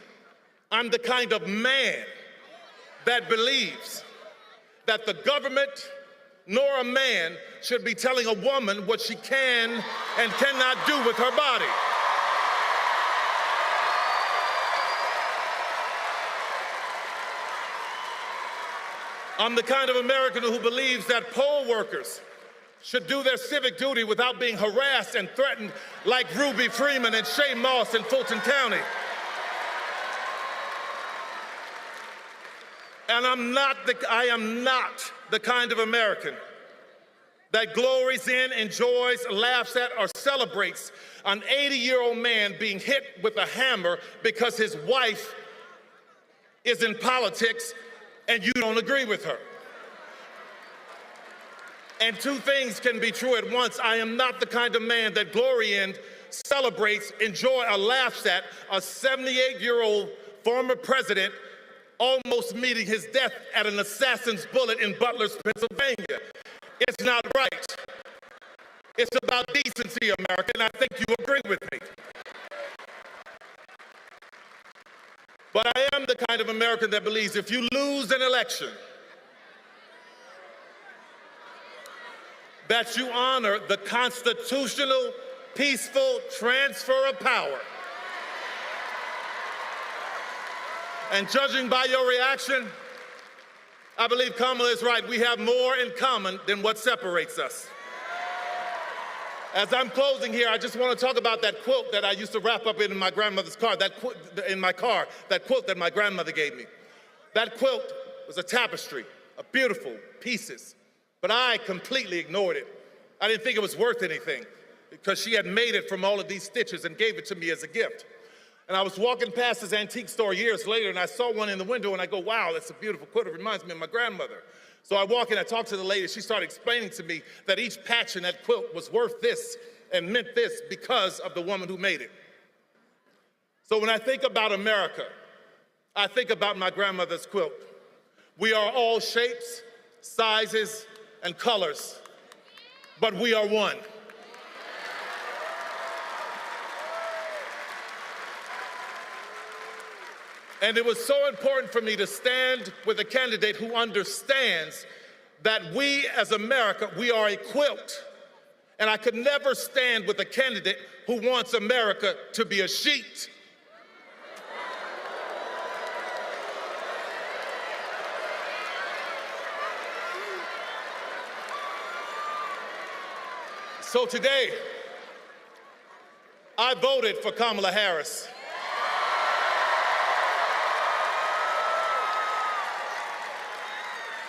I'm the kind of man that believes that the government nor a man should be telling a woman what she can and cannot do with her body. I'm the kind of American who believes that poll workers should do their civic duty without being harassed and threatened like Ruby Freeman and Shay Moss in Fulton County. And I am not the kind of American that glories in, enjoys, laughs at, or celebrates an 80-year-old man being hit with a hammer because his wife is in politics and you don't agree with her. And two things can be true at once. I am not the kind of man that glory in, celebrates, enjoy, or laughs at a 78-year-old former president almost meeting his death at an assassin's bullet in Butler's, Pennsylvania. It's not right. It's about decency, America, and I think you agree with me. But I am the kind of American that believes if you lose an election, that you honor the constitutional, peaceful transfer of power. And judging by your reaction, I believe Kamala is right. We have more in common than what separates us. As I'm closing here, I just want to talk about that quilt that I used to wrap up in my grandmother's car, that quilt that my grandmother gave me. That quilt was a tapestry of beautiful pieces, but I completely ignored it. I didn't think it was worth anything because she had made it from all of these stitches and gave it to me as a gift. And I was walking past this antique store years later, and I saw one in the window, and I go, wow, that's a beautiful quilt. It reminds me of my grandmother. So I walk in, I talk to the lady. She started explaining to me that each patch in that quilt was worth this and meant this because of the woman who made it. So when I think about America, I think about my grandmother's quilt. We are all shapes, sizes, and colors, but we are one. And it was so important for me to stand with a candidate who understands that we as America, we are a quilt. And I could never stand with a candidate who wants America to be a sheet. So today, I voted for Kamala Harris.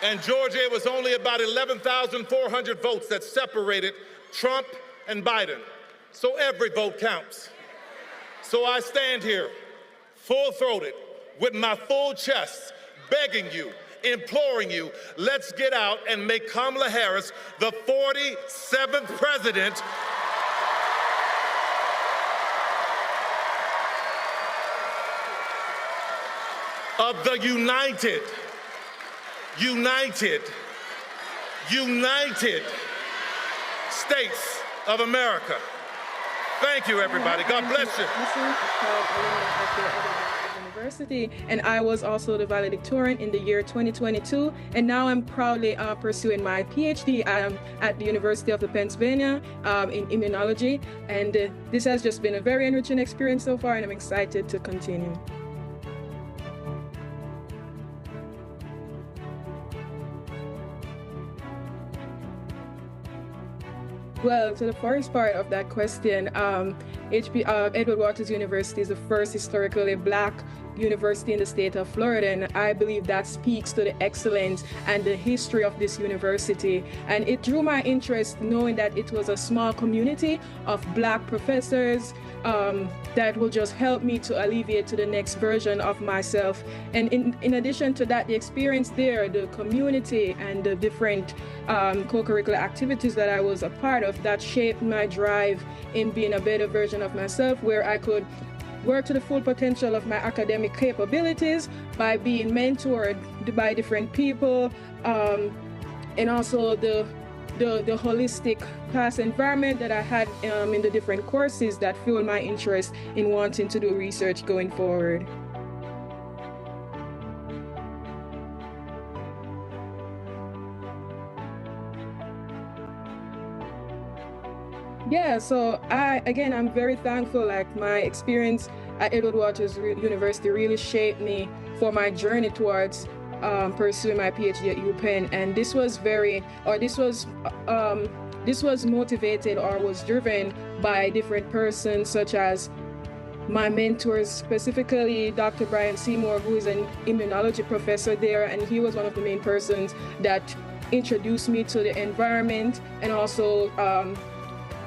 And Georgia, it was only about 11,400 votes that separated Trump and Biden. So every vote counts. So I stand here, full-throated, with my full chest, begging you, imploring you, let's get out and make Kamala Harris the 47th president of the United States of America. Thank you, everybody. God bless you. University, and I was also the valedictorian in the year 2022, and now I'm proudly pursuing my PhD at the University of Pennsylvania in immunology, and this has just been a very enriching experience so far, and I'm excited to continue. Well, to the first part of that question, Edward Waters University is the first historically Black university in the state of Florida, and I believe that speaks to the excellence and the history of this university. And it drew my interest knowing that it was a small community of Black professors that will just help me to alleviate to the next version of myself. And in addition to that, the experience there, the community and the different co-curricular activities that I was a part of, that shaped my drive in being a better version of myself, where I could work to the full potential of my academic capabilities by being mentored by different people, and also the holistic class environment that I had in the different courses that fueled my interest in wanting to do research going forward. Yeah, so I'm very thankful. Like, my experience at Edward Waters University really shaped me for my journey towards pursuing my PhD at UPenn. And this was motivated or was driven by different persons, such as my mentors, specifically Dr. Brian Seymour, who is an immunology professor there, and he was one of the main persons that introduced me to the environment and also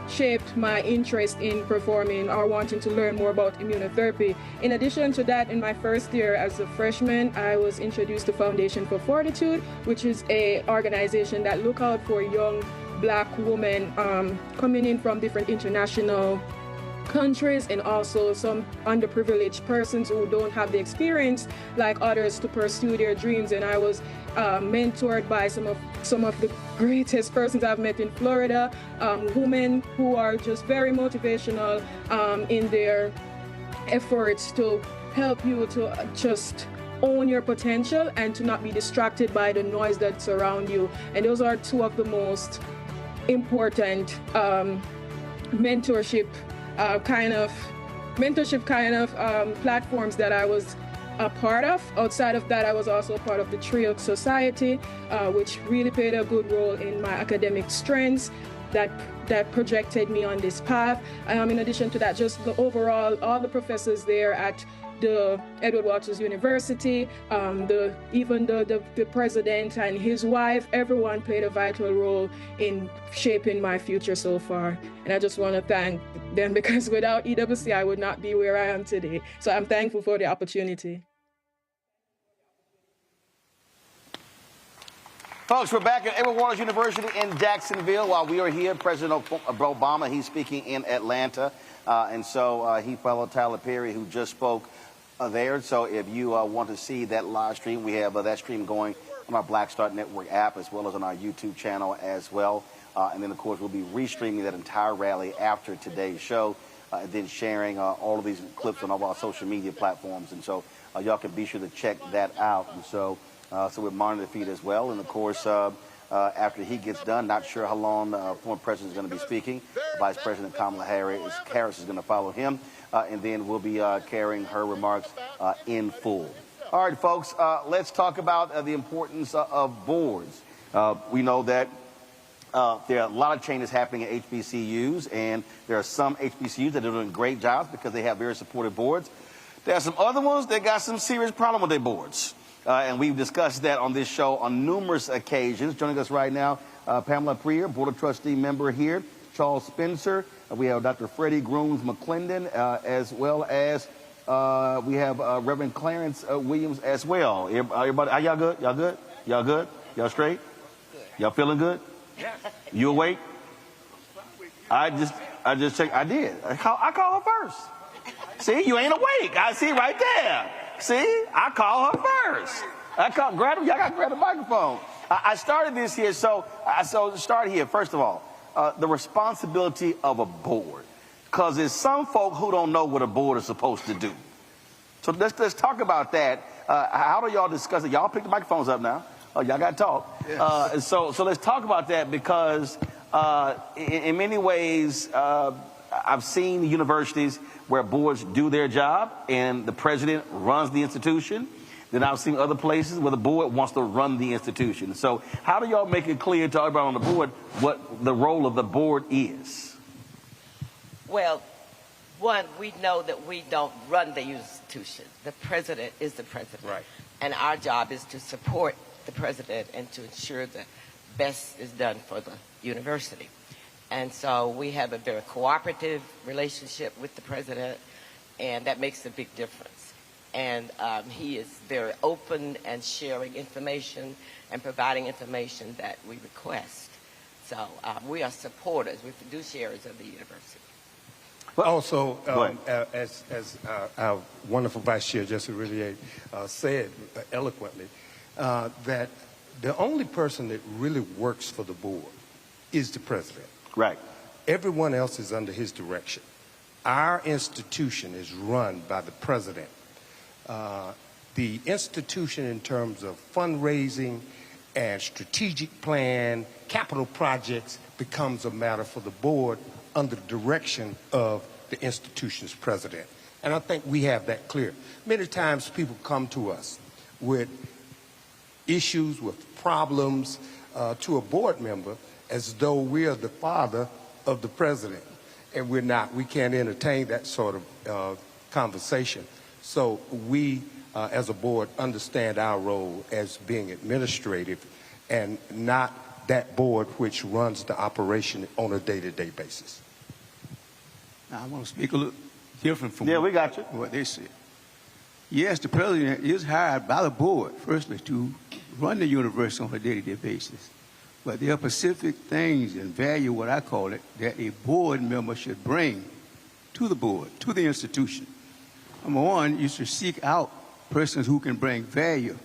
shaped my interest in performing or wanting to learn more about immunotherapy. In addition to that, in my first year as a freshman, I was introduced to Foundation for Fortitude, which is an organization that look out for young Black women coming in from different international countries, and also some underprivileged persons who don't have the experience like others to pursue their dreams. And I was mentored by some of the greatest persons I've met in Florida, women who are just very motivational in their efforts to help you to just own your potential and to not be distracted by the noise that surrounds you. And those are two of the most important mentorship kind of platforms that I was a part of. Outside of that, I was also a part of the Trio Society, which really played a good role in my academic strengths that projected me on this path. In addition to that, just the overall, all the professors there at the Edward Waters University, even the president and his wife, everyone played a vital role in shaping my future so far. And I just want to thank them, because without EWC, I would not be where I am today. So I'm thankful for the opportunity. Folks, we're back at Edward Waters University in Jacksonville. While we are here, President Obama, he's speaking in Atlanta. And so he followed Tyler Perry, who just spoke there. So if you want to see that live stream, we have that stream going on our Black Start Network app, as well as on our YouTube channel as well. And then, of course, we'll be restreaming that entire rally after today's show, and then sharing all of these clips on all of our social media platforms. And so y'all can be sure to check that out. And so we're monitoring the feed as well. And, of course, after he gets done, not sure how long the former president is going to be speaking. Vice President Kamala Harris is going to follow him. And then we'll be carrying her remarks in full. All right, folks, let's talk about the importance of boards. We know that there are a lot of changes happening at HBCUs, and there are some HBCUs that are doing great jobs because they have very supportive boards. There are some other ones that got some serious problem with their boards. And we've discussed that on this show on numerous occasions. Joining us right now, Pamela Prier, Board of Trustee member here, Charles Spencer. We have Dr. Freddie Grooms McClendon, as well as we have Reverend Clarence Williams as well. Everybody, are y'all good? Y'all good? Y'all good? Y'all straight? Y'all feeling good? You awake? I just checked. I did. I call her first. See, you ain't awake. I see right there. See, I call her first. Y'all got to grab the microphone. I started this here, so start here. First of all, the responsibility of a board, because there's some folk who don't know what a board is supposed to do. So let's talk about that. How do y'all discuss it? Y'all pick the microphones up now. Oh, y'all got to talk. Yes. So let's talk about that, because in many ways, I've seen universities where boards do their job and the president runs the institution. Then I've seen other places where the board wants to run the institution. So how do y'all make it clear to everybody on the board what the role of the board is? Well, one, we know that we don't run the institution. The president is the president. Right. And our job is to support the president and to ensure the best is done for the university. And so we have a very cooperative relationship with the president, and that makes a big difference. And he is very open and sharing information and providing information that we request. So we are supporters, we're fiduciaries of the university. Also, as our wonderful Vice Chair, Jesse Rillier, said eloquently, that the only person that really works for the board is the president. Right. Everyone else is under his direction. Our institution is run by the president. The institution, in terms of fundraising and strategic plan, capital projects, becomes a matter for the board under the direction of the institution's president. And I think we have that clear. Many times people come to us with issues, with problems to a board member, as though we are the father of the president. And we're not. We can't entertain that sort of conversation. So we, as a board, understand our role as being administrative and not that board which runs the operation on a day-to-day basis. Now, I want to speak a little different from we got you. What they said. Yes, the president is hired by the board, firstly, to run the university on a day-to-day basis. But there are specific things and value, what I call it, that a board member should bring to the board, to the institution. Number one, you should seek out persons who can bring value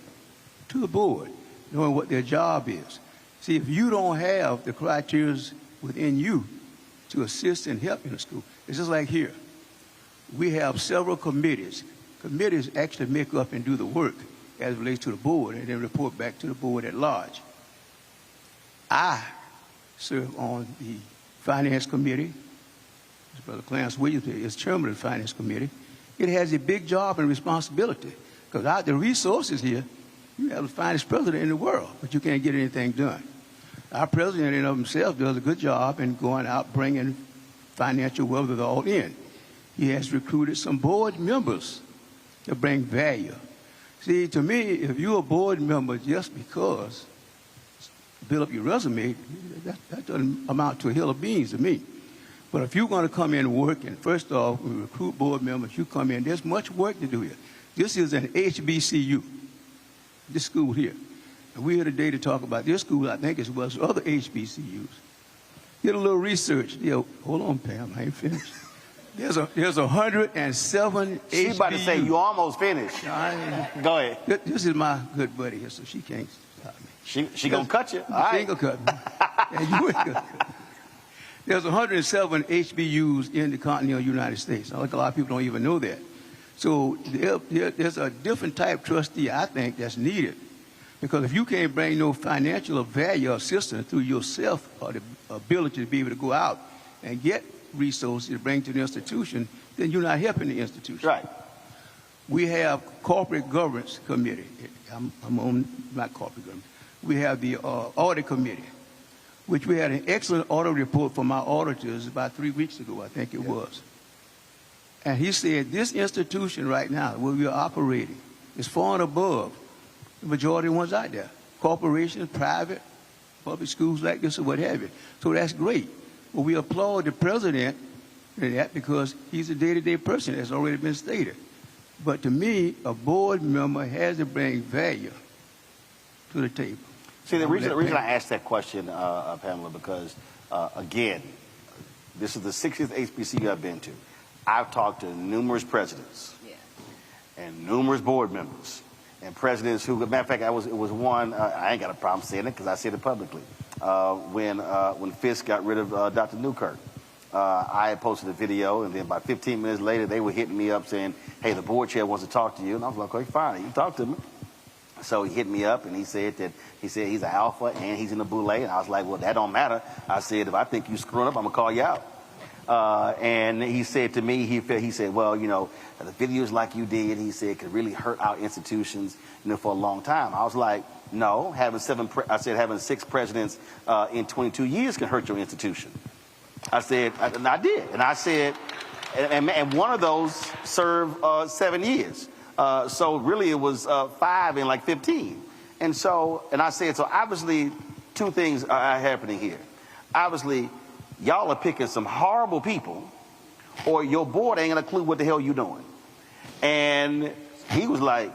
to the board, knowing what their job is. See, if you don't have the criteria within you to assist and help in the school, it's just like here. We have several committees. Committees actually make up and do the work as it relates to the board and then report back to the board at large. I serve on the Finance Committee. Brother Clarence Williams is chairman of the Finance Committee. It has a big job and responsibility, because out the resources here, you have the finest president in the world, but you can't get anything done. Our president in of himself does a good job in going out bringing financial wherewithal in. He has recruited some board members to bring value. See, to me, if you're a board member just because build up your resume, that doesn't amount to a hill of beans to me. But if you're going to come in and work, and first off, we recruit board members, you come in, there's much work to do here. This is an HBCU, this school here. And we're here today to talk about this school, I think, as well as other HBCUs. Did a little research. Hold on, Pam, I ain't finished. There's 107 HBCUs. She's about to say, you almost finished. Go ahead. This is my good buddy here, so she can't stop me. She gonna cut you. She ain't gonna cut me. And you ain't gonna cut me. There's 107 HBUs in the continental United States. I think a lot of people don't even know that. So there's a different type of trustee, I think, that's needed. Because if you can't bring no financial value or assistance through yourself or the ability to be able to go out and get resources to bring to the institution, then you're not helping the institution. Right. We have corporate governance committee. I'm on, not corporate governance. We have the audit committee, which we had an excellent audit report from our auditors about 3 weeks ago, I think it was. And he said this institution right now, where we are operating, is far and above the majority of the ones out there. Corporations, private, public schools like this or what have you. So that's great. Well, we applaud the president for that because he's a day-to-day person, as already been stated. But to me, a board member has to bring value to the table. See, the reason I asked that question, Pamela, because, again, this is the 60th HBCU I've been to. I've talked to numerous presidents and numerous board members and presidents who, matter of fact, it was one, I ain't got a problem saying it because I said it publicly, when Fisk got rid of Dr. Newkirk. I had posted a video, and then about 15 minutes later, they were hitting me up saying, hey, the board chair wants to talk to you. And I was like, okay, fine, you can talk to me. So he hit me up, and he said he's an alpha, and he's in the boule. And I was like, well, that don't matter. I said, if I think you screwing up, I'm going to call you out. And he said to me, he said, well, you know, the videos like you did, he said, could really hurt our institutions, you know, for a long time. I was like, no, having 6 presidents in 22 years can hurt your institution. I said, and I did. And I said, and one of those served 7 years. So really it was 5 and like 15. And I said, so obviously 2 things are happening here. Obviously, y'all are picking some horrible people, or your board ain't got a clue what the hell you doing. And he was like,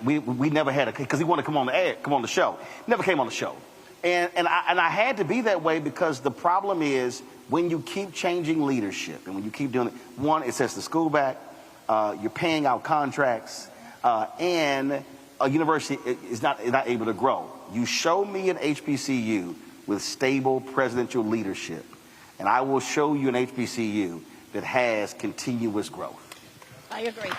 we never had because he wanted to come on the show. Never came on the show. And I had to be that way because the problem is when you keep changing leadership and when you keep doing it, one, it sets the school back, you're paying out contracts, and a university is not able to grow. You show me an HBCU with stable presidential leadership, and I will show you an HBCU that has continuous growth. I agree.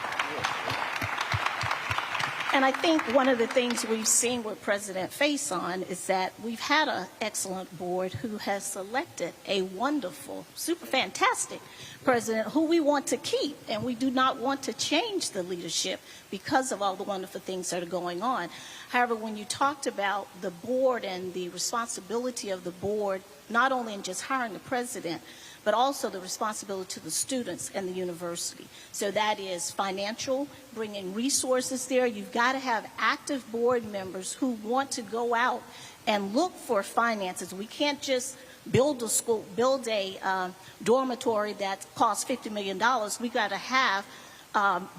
And I think one of the things we've seen with President Faison is that we've had an excellent board who has selected a wonderful, super fantastic president who we want to keep, and we do not want to change the leadership because of all the wonderful things that are going on. However, when you talked about the board and the responsibility of the board, not only in just hiring the president, but also the responsibility to the students and the university. So that is financial, bringing resources there. You've got to have active board members who want to go out and look for finances. We can't just build a school, build a dormitory that costs $50 million. We've got to have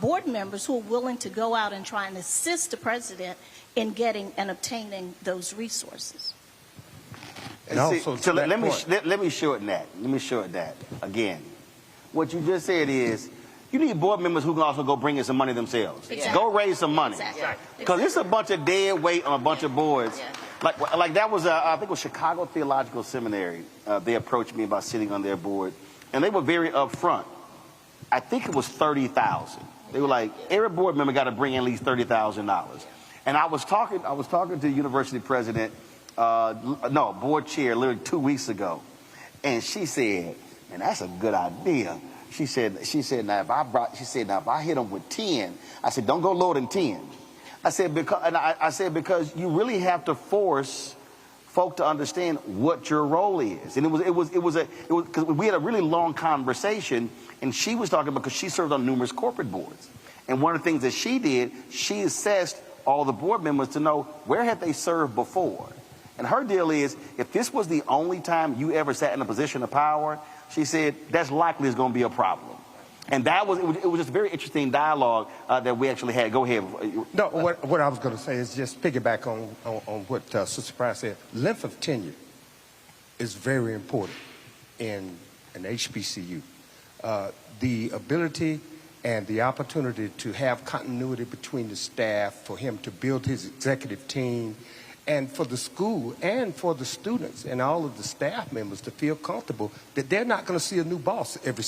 board members who are willing to go out and try and assist the president in getting and obtaining those resources. And also, so let me shorten that. Let me shorten that. Again, what you just said is you need board members who can also go bring in some money themselves. Exactly. Go raise some money. Because it's a bunch of dead weight on a bunch of boards. Like that was, I think it was Chicago Theological Seminary. They approached me about sitting on their board, and they were very upfront. I think it was $30,000. They were like, every board member got to bring in at least $30,000. And I was talking to the university president, board chair, literally 2 weeks ago, and she said, "Man, that's a good idea." She said, now if I hit them with 10, I said, don't go lower than 10. I said because you really have to force folk to understand what your role is. And it was because we had a really long conversation, and she was talking about because she served on numerous corporate boards. And one of the things that she did, she assessed all the board members to know where had they served before. And her deal is, if this was the only time you ever sat in a position of power, she said, that's likely is going to be a problem. And it was just a very interesting dialogue that we actually had. Go ahead. No, what I was going to say is just piggyback on what Sister Price said. Length of tenure is very important in an HBCU. The ability and the opportunity to have continuity between the staff, for him to build his executive team, and for the school and for the students and all of the staff members to feel comfortable that they're not going to see a new boss every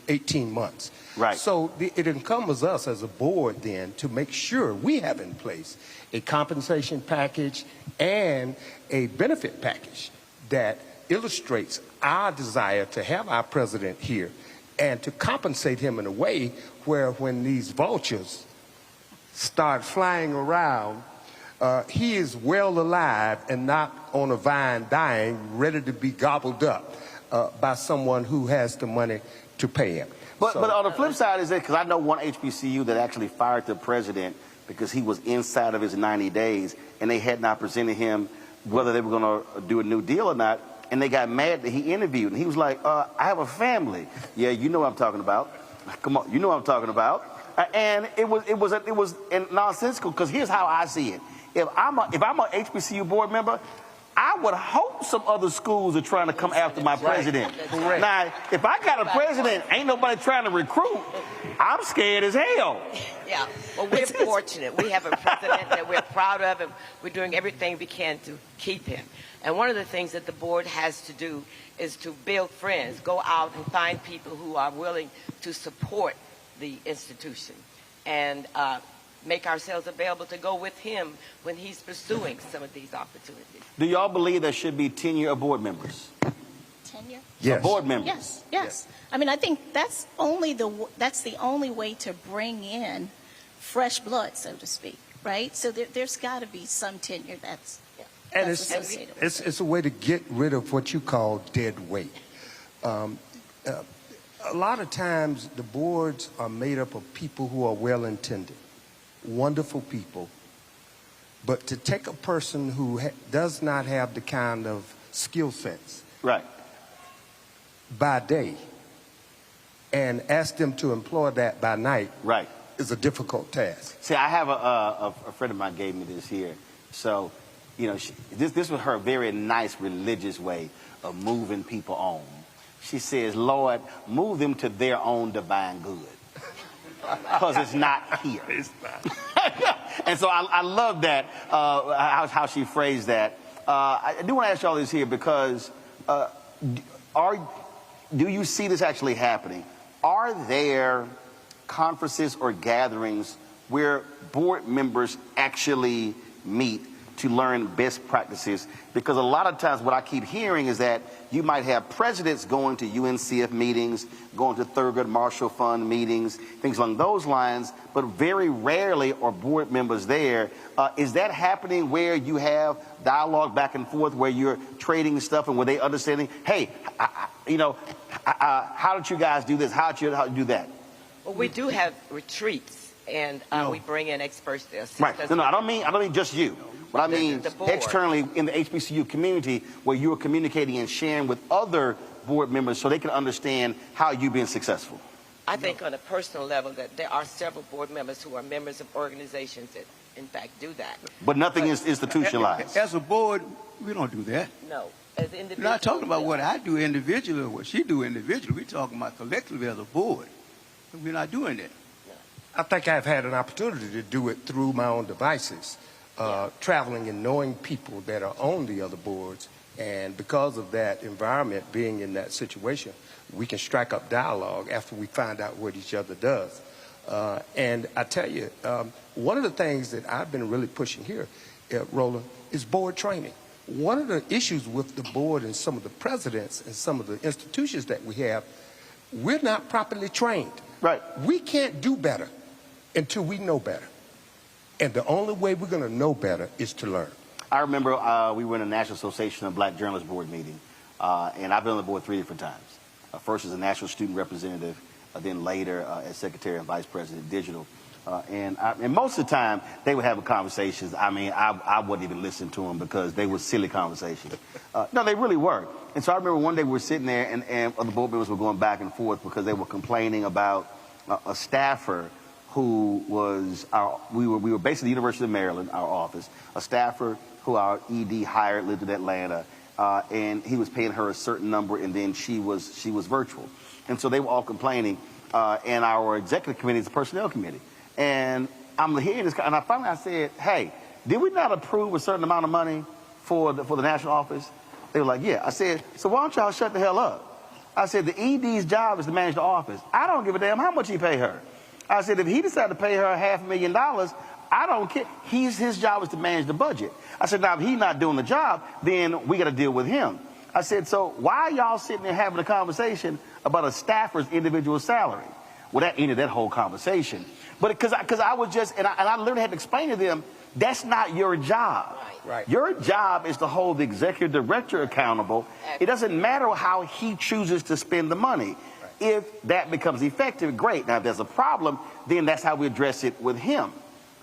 18 months. Right. So it incumbents us as a board then to make sure we have in place a compensation package and a benefit package that illustrates our desire to have our president here and to compensate him in a way where when these vultures start flying around, he is well alive and not on a vine dying, ready to be gobbled up by someone who has the money to pay him. But on the flip side is that, because I know one HBCU that actually fired the president because he was inside of his 90 days and they had not presented him whether they were going to do a new deal or not, and they got mad that he interviewed, and he was like, I have a family. Yeah, you know what I'm talking about. Come on, you know what I'm talking about. And it was nonsensical, because here's how I see it. If I'm a HBCU board member, I would hope some other schools are trying to come after my president. Right. Now, if I got a president, ain't nobody trying to recruit, I'm scared as hell. Yeah, well, we're fortunate. We have a president that we're proud of, and we're doing everything we can to keep him. And one of the things that the board has to do is to build friends, go out and find people who are willing to support the institution, and make ourselves available to go with him when he's pursuing some of these opportunities. Do y'all believe there should be tenure of board members? Tenure? Yes. Board members? Yes. I mean, I think that's the only way to bring in fresh blood, so to speak, right? So there's got to be some tenure that's associated with it. It's a way to get rid of what you call dead weight. A lot of times the boards are made up of people who are well-intended, wonderful people, but to take a person who does not have the kind of skill sets by day and ask them to employ that by night is a difficult task. See, I have a friend of mine gave me this here. So, you know, this was her very nice religious way of moving people on. She says, Lord, move them to their own divine good. Because it's not here. It's not. And so I love that, how she phrased that. I do want to ask y'all this here, because do you see this actually happening? Are there conferences or gatherings where board members actually meet to learn best practices? Because a lot of times what I keep hearing is that you might have presidents going to UNCF meetings, going to Thurgood Marshall Fund meetings, things along those lines, but very rarely are board members there. Is that happening where you have dialogue back and forth, where you're trading stuff and where they understanding, hey, how did you guys do this? How did you do that? Well, we do have retreats, and we bring in experts to assist us. No, I don't mean just you. But I mean externally in the HBCU community, where you are communicating and sharing with other board members so they can understand how you've been successful. I think on a personal level that there are several board members who are members of organizations that, in fact, do that. But nothing is institutionalized. As a board, we don't do that. No. As individuals, we're not talking about what I do individually or what she do individually. We're talking about collectively as a board. We're not doing that. I think I've had an opportunity to do it through my own devices. Traveling and knowing people that are on the other boards, and because of that environment, being in that situation, we can strike up dialogue after we find out what each other does. And I tell you, one of the things that I've been really pushing here, Roland, is board training. One of the issues with the board and some of the presidents and some of the institutions that we have, we're not properly trained. Right. We can't do better until we know better. And the only way we're going to know better is to learn. I remember we were in a National Association of Black Journalists board meeting, and I've been on the board 3 different times. First as a national student representative, then later as Secretary and Vice President Digital. And most of the time, they were having conversations. I mean, I wouldn't even listen to them because they were silly conversations. No, they really were. And so I remember one day we were sitting there, and the board members were going back and forth because they were complaining about a staffer who was we were based at the University of Maryland, our office, a staffer who our ED hired, lived in Atlanta, and he was paying her a certain number, and then she was virtual. And so they were all complaining, and our executive committee is the personnel committee. And I'm hearing this, and I said, hey, did we not approve a certain amount of money for the national office? They were like, yeah. I said, so why don't y'all shut the hell up? I said, the ED's job is to manage the office. I don't give a damn how much he pay her. I said, if he decided to pay her $500,000, I don't care. His job is to manage the budget. I said, now, if he's not doing the job, then we got to deal with him. I said, so why are y'all sitting there having a conversation about a staffer's individual salary? Well, that ended that whole conversation. But because I was just, and I literally had to explain to them, that's not your job. Right. Your job is to hold the executive director accountable. It doesn't matter how he chooses to spend the money. Right. If that becomes effective, great. Now, if there's a problem, then that's how we address it with him.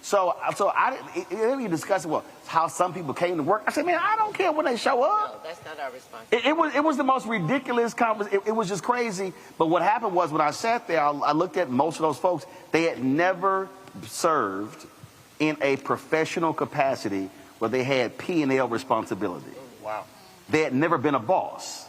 So I didn't discuss well how some people came to work. I said, man, I don't care when they show up. No, that's not our responsibility. It was the most ridiculous conversation. It was just crazy. But what happened was when I sat there, I looked at most of those folks. They had never served in a professional capacity where they had P&L responsibility. Wow. They had never been a boss.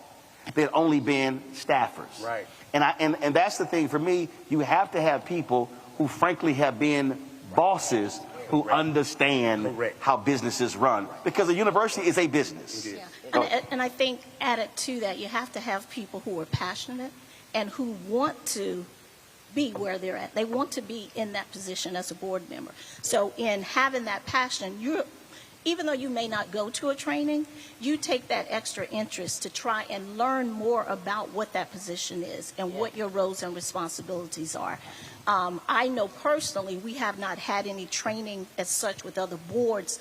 They had only been staffers. Right. And that's the thing for me. You have to have people who, frankly, have been bosses who understand how businesses run, because a university is a business. Yeah. And I think added to that, you have to have people who are passionate and who want to be where they're at. They want to be in that position as a board member. So in having that passion, even though you may not go to a training, you take that extra interest to try and learn more about what that position is and what your roles and responsibilities are. I know personally we have not had any training as such with other boards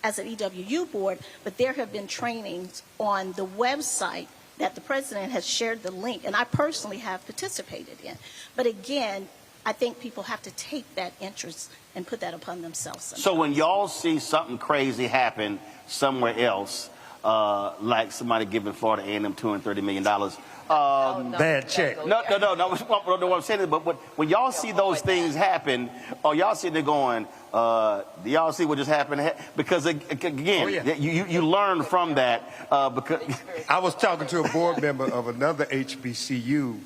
as an EWU board, but there have been trainings on the website that the president has shared the link, and I personally have participated in. But again, I think people have to take that interest and put that upon themselves sometimes. So when y'all see something crazy happen somewhere else, like somebody giving Florida A&M $230 million, bad check. No. What I'm saying is, but when y'all see those things happen, or y'all sitting there going, do y'all see what just happened? Because again, you learn from that. Because I was talking to a board member of another HBCU,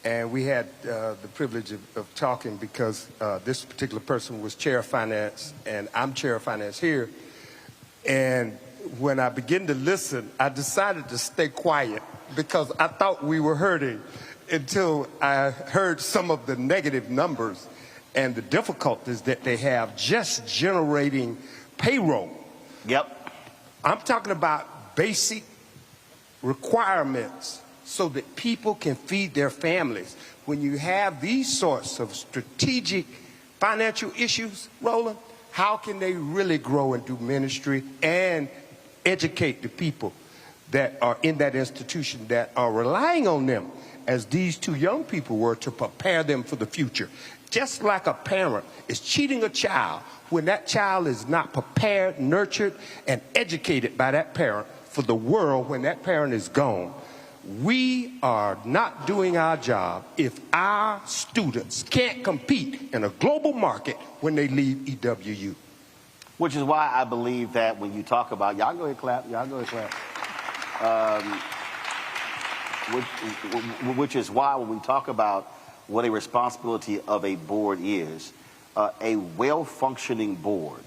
and we had the privilege of talking because this particular person was chair of finance, and I'm chair of finance here. And when I began to listen, I decided to stay quiet because I thought we were hurting until I heard some of the negative numbers and the difficulties that they have just generating payroll. Yep. I'm talking about basic requirements so that people can feed their families. When you have these sorts of strategic financial issues, Roland, how can they really grow and do ministry and educate the people that are in that institution that are relying on them, as these two young people were, to prepare them for the future? Just like a parent is cheating a child when that child is not prepared, nurtured, and educated by that parent for the world when that parent is gone. We are not doing our job if our students can't compete in a global market when they leave EWU. Which is why I believe that when you talk about, y'all go ahead clap, which is why when we talk about what a responsibility of a board is, a well-functioning board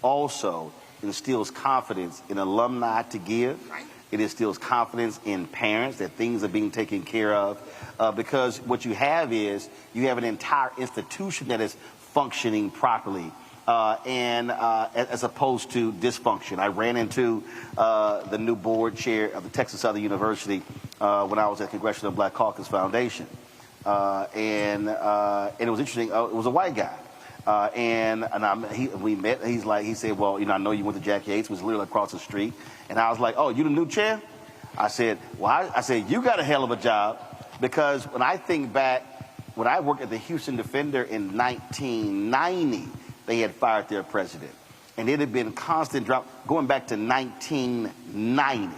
also instills confidence in alumni to give. It instills confidence in parents that things are being taken care of, because what you have is you have an entire institution that is functioning properly. As opposed to dysfunction. I ran into the new board chair of the Texas Southern University when I was at Congressional Black Caucus Foundation. And it was interesting. It was a white guy. We met. He said, well, I know you went to Jack Yates, was literally across the street. And I was like, oh, you the new chair? I said, well, I said, you got a hell of a job, because when I think back when I worked at the Houston Defender in 1990, they had fired their president. And it had been constant drop going back to 1990.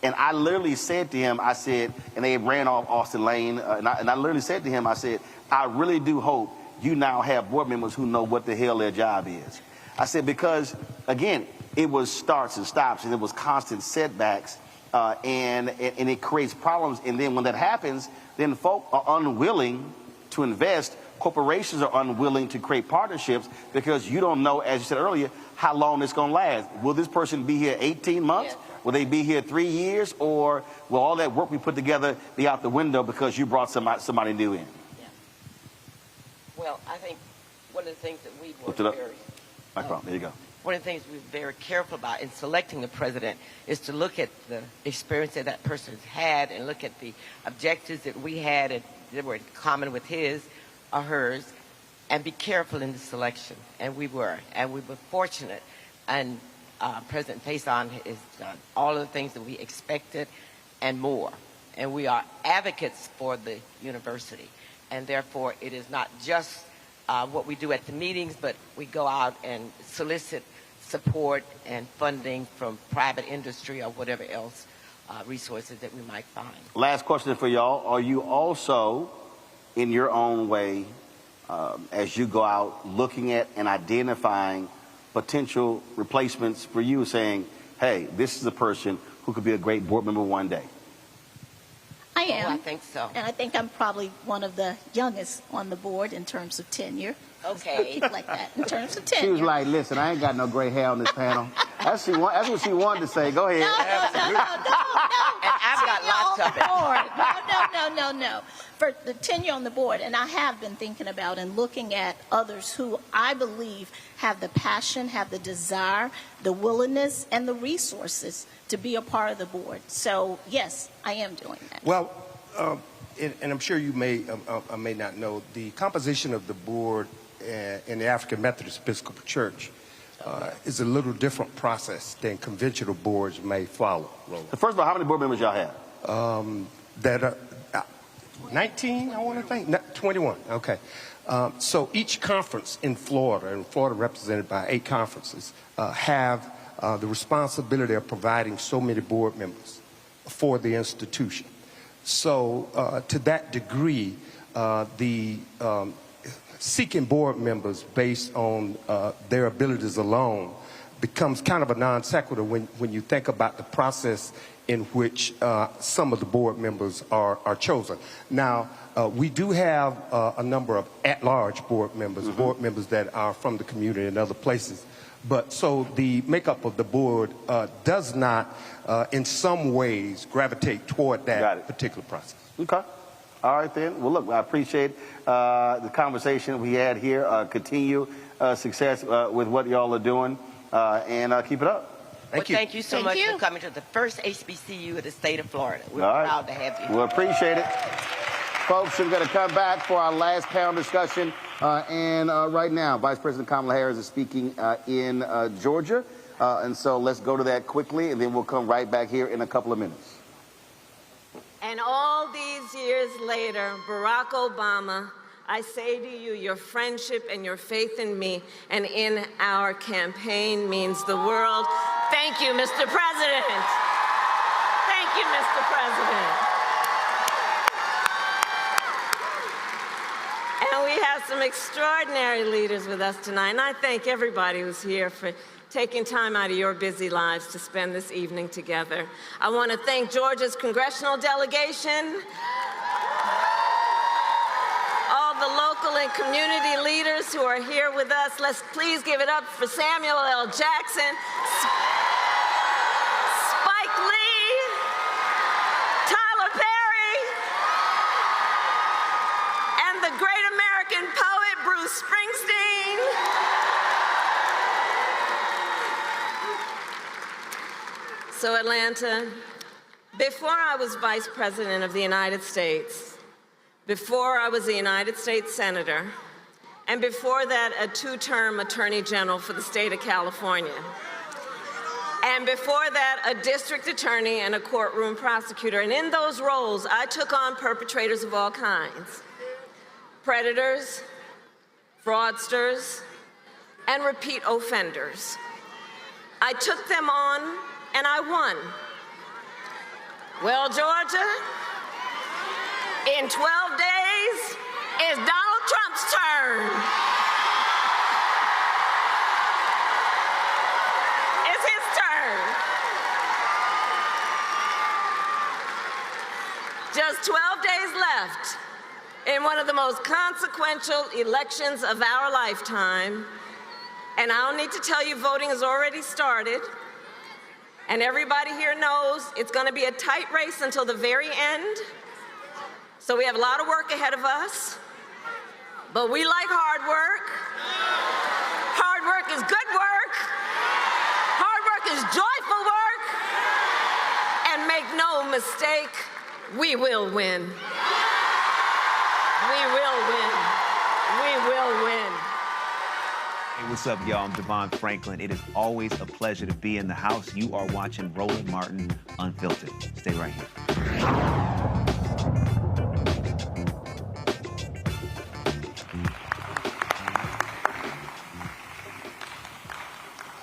And I literally said to him, I said, and they ran off Austin Lane, and I literally said to him, I said, I really do hope you now have board members who know what the hell their job is. I said, because, again, it was starts and stops, and it was constant setbacks, and it creates problems. And then when that happens, then folk are unwilling to invest. Corporations are unwilling to create partnerships because you don't know, as you said earlier, how long it's going to last. Will this person be here 18 months? Yeah. Will they be here 3 years? Or will all that work we put together be out the window because you brought somebody new in? Yeah. Well, I think one of the things that we were there you go. One of the things we were very careful about in selecting the president is to look at the experience that that person's had and look at the objectives that we had and that were in common with his or hers, and be careful in the selection. And we were fortunate. And President Faison has done all of the things that we expected and more. And we are advocates for the university. And therefore, it is not just what we do at the meetings, but we go out and solicit support and funding from private industry or whatever else resources that we might find. Last question for y'all. Are you also, in your own way, as you go out looking at and identifying potential replacements for you, saying, hey, this is a person who could be a great board member one day? I am. Oh, I think so. And I think I'm probably one of the youngest on the board in terms of tenure. Okay. Like that, in terms of tenure. She was like, listen, I ain't got no gray hair on this panel. That's what she wanted to say. Go ahead. No. And I've got lots of it. No. For the tenure on the board, and I have been thinking about and looking at others who I believe have the passion, have the desire, the willingness, and the resources to be a part of the board. So, yes, I am doing that. Well, and I'm sure you may not know, the composition of the board in the African Methodist Episcopal Church is a little different process than conventional boards may follow. First of all, how many board members y'all have? That are 19, I want to think. 21, okay. So each conference in Florida, and Florida represented by 8 conferences, have the responsibility of providing so many board members for the institution. So to that degree, the seeking board members based on their abilities alone becomes kind of a non sequitur when you think about the process in which some of the board members are chosen. Now, we do have a number of at-large board members, board members that are from the community and other places. But so the makeup of the board does not, in some ways, gravitate toward that particular process. Okay. All right, then. Well, look, I appreciate the conversation we had here. Continue success with what y'all are doing, and keep it up. Thank you so much for coming to the first HBCU in the state of Florida. We're proud to have you. We appreciate it. Folks, we're going to come back for our last panel discussion. And right now, Vice President Kamala Harris is speaking in Georgia. And so let's go to that quickly, and then we'll come right back here in a couple of minutes. And all these years later, Barack Obama, I say to you, your friendship and your faith in me and in our campaign means the world. Thank you, Mr. President. Thank you, Mr. President. And we have some extraordinary leaders with us tonight, and I thank everybody who's here for taking time out of your busy lives to spend this evening together. I want to thank Georgia's congressional delegation, all the local and community leaders who are here with us. Let's please give it up for Samuel L. Jackson, Spike Lee, Tyler Perry, and the great American poet Bruce Springsteen. So Atlanta, before I was Vice President of the United States, before I was a United States Senator, and before that a 2-term Attorney General for the state of California, and before that a district attorney and a courtroom prosecutor, and in those roles I took on perpetrators of all kinds. predators, fraudsters, and repeat offenders. I took them on, and I won. Well, Georgia, in 12 days, it's Donald Trump's turn. It's his turn. Just 12 days left in one of the most consequential elections of our lifetime. And I don't need to tell you, voting has already started. And everybody here knows it's going to be a tight race until the very end. So we have a lot of work ahead of us. But we like hard work. Hard work is good work. Hard work is joyful work. And make no mistake, we will win. We will win. We will win. Hey, what's up, y'all? I'm Devon Franklin. It is always a pleasure to be in the house. You are watching Roland Martin Unfiltered. Stay right here.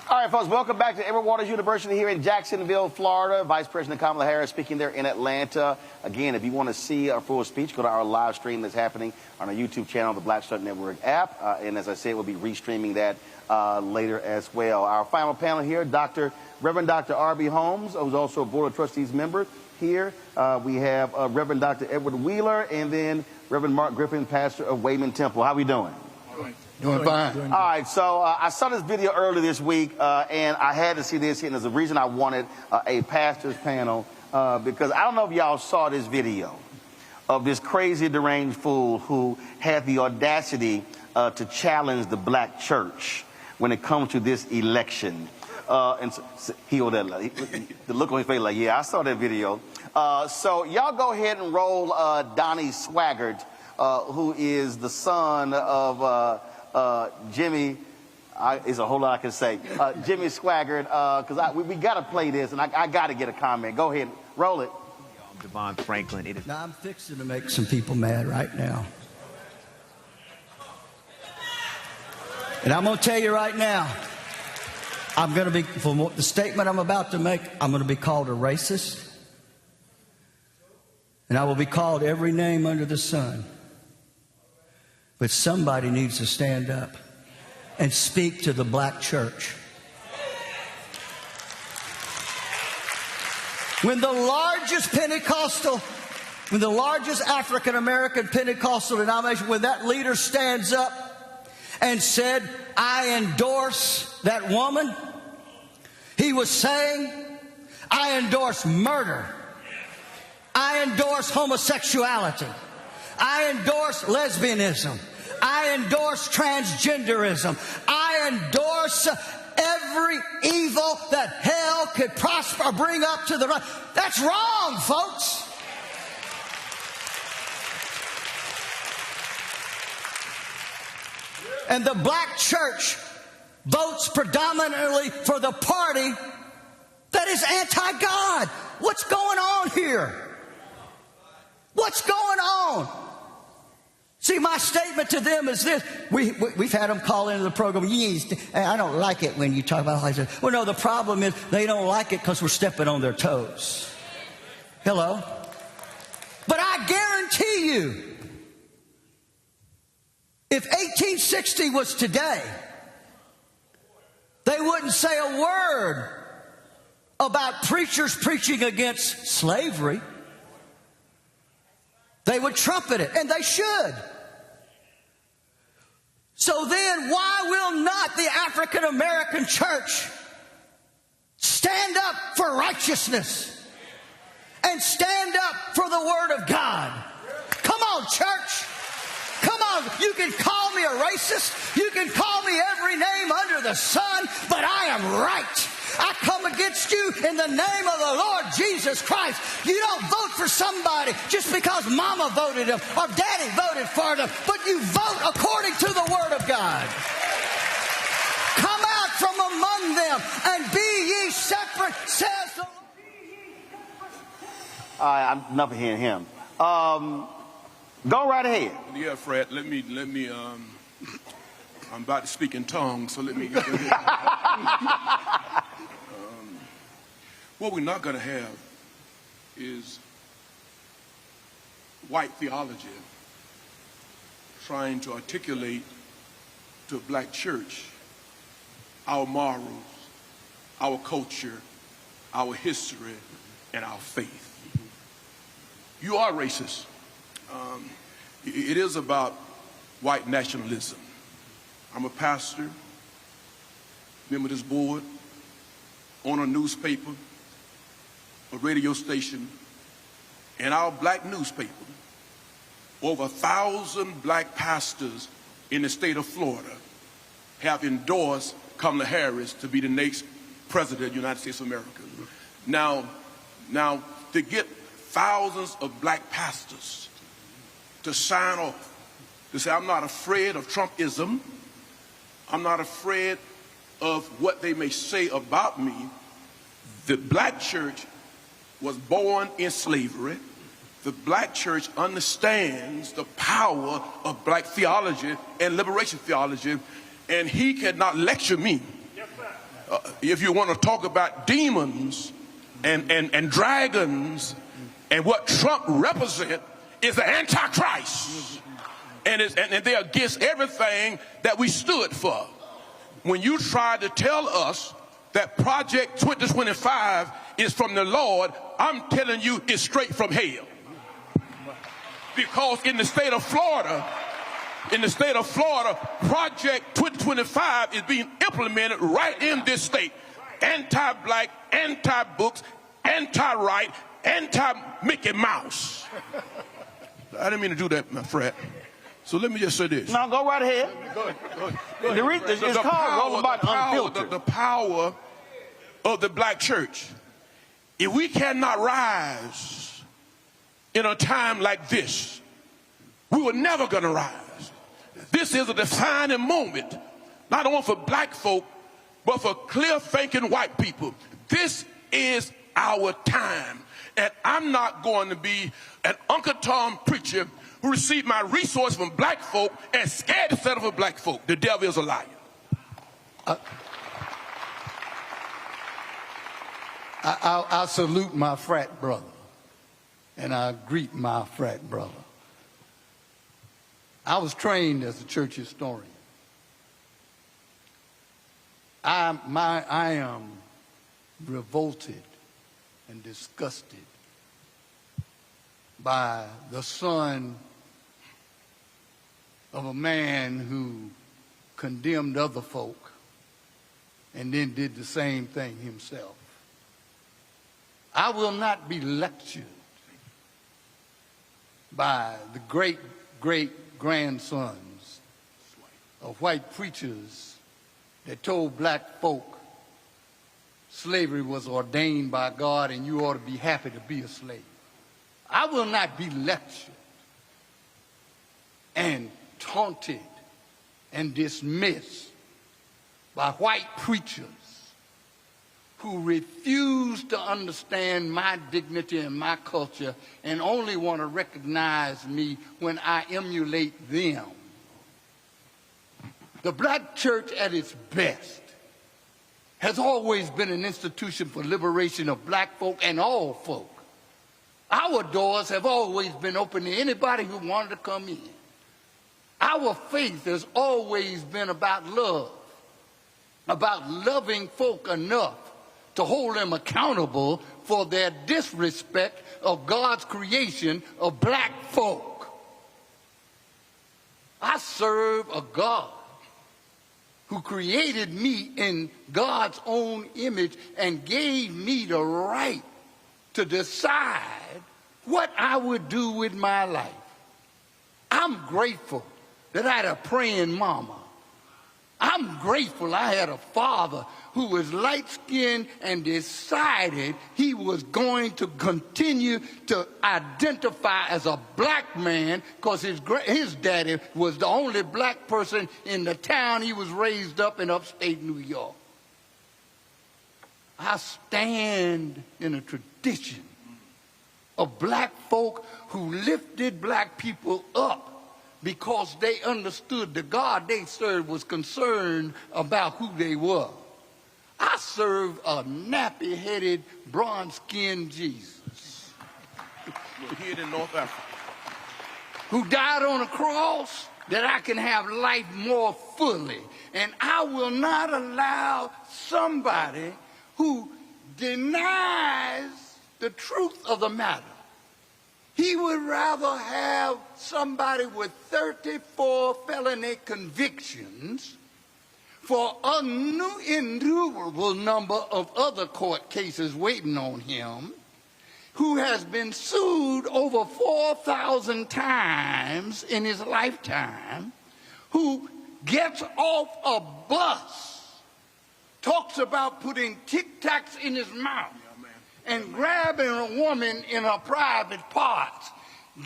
All right, folks, welcome back to Edward Waters University here in Jacksonville, Florida. Vice President Kamala Harris speaking there in Atlanta. Again, if you want to see our full speech, go to our live stream that's happening on our YouTube channel, the Black Star Network app. And as I said, we'll be restreaming that later as well. Our final panel here, Reverend Dr. R.B. Holmes, who's also a Board of Trustees member here. We have Reverend Dr. Edward Wheeler, and then Reverend Mark Griffin, pastor of Wayman Temple. How we doing? Doing fine. All right, so I saw this video earlier this week, and I had to see this, and there's a reason I wanted a pastor's panel, because I don't know if y'all saw this video of this crazy, deranged fool who had the audacity to challenge the black church when it comes to this election. And so, the look on his face like, yeah, I saw that video. So y'all go ahead and roll Donnie Swaggart, who is the son of Jimmy, is a whole lot I can say. Jimmy Swaggart, because we got to play this, and I got to get a comment. Go ahead, roll it. I'm Devon Franklin. Now, I'm fixing to make some people mad right now. And I'm going to tell you right now, I'm going to be, for the statement I'm about to make, I'm going to be called a racist. And I will be called every name under the sun. But somebody needs to stand up and speak to the black church. When the largest African-American Pentecostal denomination, when that leader stands up and said, I endorse that woman, he was saying, I endorse murder. I endorse homosexuality. I endorse lesbianism. I endorse transgenderism. I endorse every evil that hell could prosper or bring up to the right. That's wrong, folks. And the black church votes predominantly for the party that is anti-God. What's going on here? What's going on? See, my statement to them is this. We've had them call into the program. I don't like it when you talk about like, well, no, the problem is they don't like it because we're stepping on their toes. Hello? But I guarantee you, if 1860 was today, they wouldn't say a word about preachers preaching against slavery. They would trumpet it, and they should. So then, why will not the African American church stand up for righteousness and stand up for the Word of God? Come on, church. Come on. You can call me a racist. You can call me every name under the sun, but I am right. I come against you in the name of the Lord Jesus Christ. You don't vote for somebody just because mama voted them or daddy voted for them, but you vote according to the Word of God. Come out from among them and be ye separate, says the Lord. I'm enough of hearing him. Go right ahead. Yeah, Fred, let me, I'm about to speak in tongues, so let me get in here. What we're not going to have is white theology trying to articulate to a black church our morals, our culture, our history, and our faith. You are racist. It is about white nationalism. I'm a pastor, member of this board, own a newspaper, a radio station, and our black newspaper. Over 1,000 black pastors in the state of Florida have endorsed Kamala Harris to be the next president of the United States of America. Now, to get thousands of black pastors to sign off, to say, I'm not afraid of Trumpism, I'm not afraid of what they may say about me. The black church was born in slavery. The black church understands the power of black theology and liberation theology, and he cannot lecture me. If you want to talk about demons and dragons and what Trump represents is the Antichrist. And they're against everything that we stood for. When you try to tell us that Project 2025 is from the Lord, I'm telling you it's straight from hell. Because in the state of Florida, Project 2025 is being implemented right in this state. Anti-black, anti-books, anti-right, anti-Mickey Mouse. I didn't mean to do that, my friend. So let me just say this. No, go right ahead. Go ahead. It's called Roland Martin Unfiltered. The power of the black church. If we cannot rise in a time like this, we were never going to rise. This is a defining moment, not only for black folk, but for clear-thinking white people. This is our time. And I'm not going to be an Uncle Tom preacher who received my resource from black folk and scared to settle for black folk. The devil is a liar. I salute my frat brother, and I greet my frat brother. I was trained as a church historian. I am revolted and disgusted by the son of a man who condemned other folk and then did the same thing himself. I will not be lectured by the great-great-grandsons of white preachers that told black folk slavery was ordained by God and you ought to be happy to be a slave. I will not be lectured and taunted and dismissed by white preachers who refuse to understand my dignity and my culture and only want to recognize me when I emulate them. The black church at its best has always been an institution for liberation of black folk and all folk. Our doors have always been open to anybody who wanted to come in. Our faith has always been about love, about loving folk enough to hold them accountable for their disrespect of God's creation of black folk. I serve a God who created me in God's own image and gave me the right to decide what I would do with my life. I'm grateful that I had a praying mama. I'm grateful I had a father who was light-skinned and decided he was going to continue to identify as a black man because his daddy was the only black person in the town he was raised up in upstate New York. I stand in a tradition of black folk who lifted black people up because they understood the God they served was concerned about who they were. I serve a nappy-headed, bronze-skinned Jesus. We're here in North Africa. Who died on a cross that I can have life more fully. And I will not allow somebody who denies the truth of the matter. He would rather have somebody with 34 felony convictions for an innumerable number of other court cases waiting on him, who has been sued over 4,000 times in his lifetime, who gets off a bus, talks about putting Tic Tacs in his mouth and grabbing a woman in her private parts.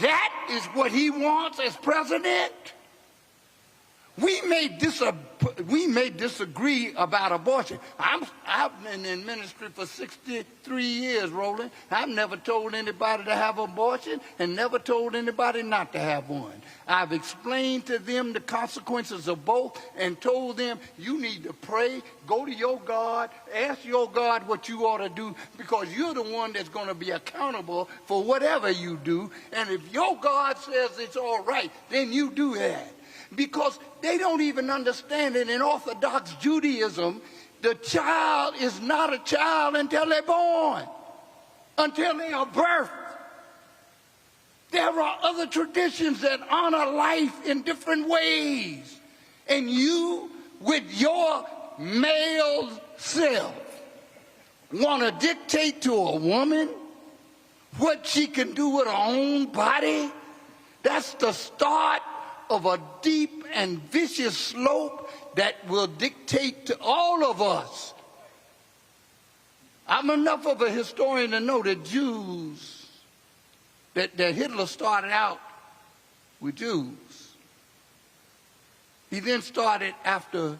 That is what he wants as president? We may disagree about abortion. I've been in ministry for 63 years, Roland. I've never told anybody to have an abortion and never told anybody not to have one. I've explained to them the consequences of both and told them, you need to pray, go to your God, ask your God what you ought to do, because you're the one that's going to be accountable for whatever you do. And if your God says it's all right, then you do that. Because they don't even understand it. In Orthodox Judaism, the child is not a child until they're born, until they are birthed. There are other traditions that honor life in different ways. And you, with your male self, want to dictate to a woman what she can do with her own body? That's the start of a deep and vicious slope that will dictate to all of us. I'm enough of a historian to know that Jews, that Hitler started out with Jews. He then started after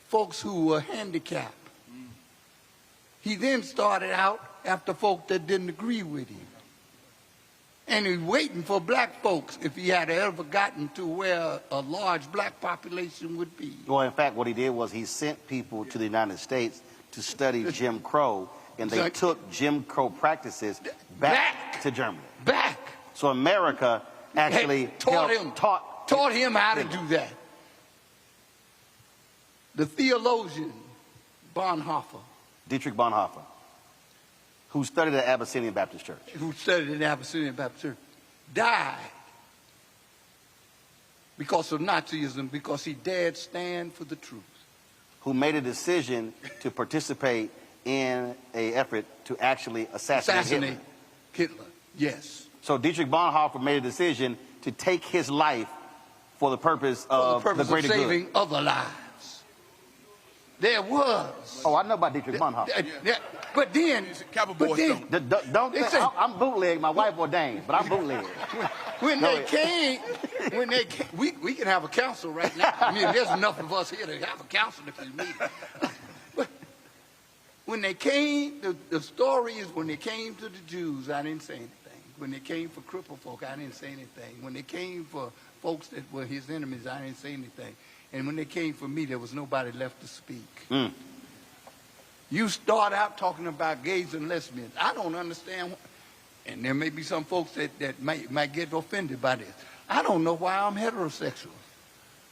folks who were handicapped. He then started out after folks that didn't agree with him. And he's waiting for black folks if he had ever gotten to where a large black population would be. Well, in fact, what he did was he sent people to the United States to study Jim Crow, and they took Jim Crow practices back to Germany. Back. So America actually taught him how to do that. The theologian Bonhoeffer, Dietrich Bonhoeffer, who studied at Abyssinian Baptist Church. Died because of Nazism, because he dared stand for the truth. Who made a decision to participate in an effort to actually assassinate Hitler. Yes. So Dietrich Bonhoeffer made a decision to take his life for the purpose of the greater good. Saving other lives. There was. Oh, I know about Dietrich Bonhoeffer. But then, don't think I'm bootleg. My wife ordained, but I'm bootleg. When they came, we can have a council right now. I mean, there's enough of us here to have a council if you need it. But when they came, the story is when they came to the Jews, I didn't say anything. When they came for crippled folk, I didn't say anything. When they came for folks that were his enemies, I didn't say anything. And when they came for me, there was nobody left to speak. You start out talking about gays and lesbians. I don't understand, and there may be some folks that might get offended by this. I don't know why I'm heterosexual.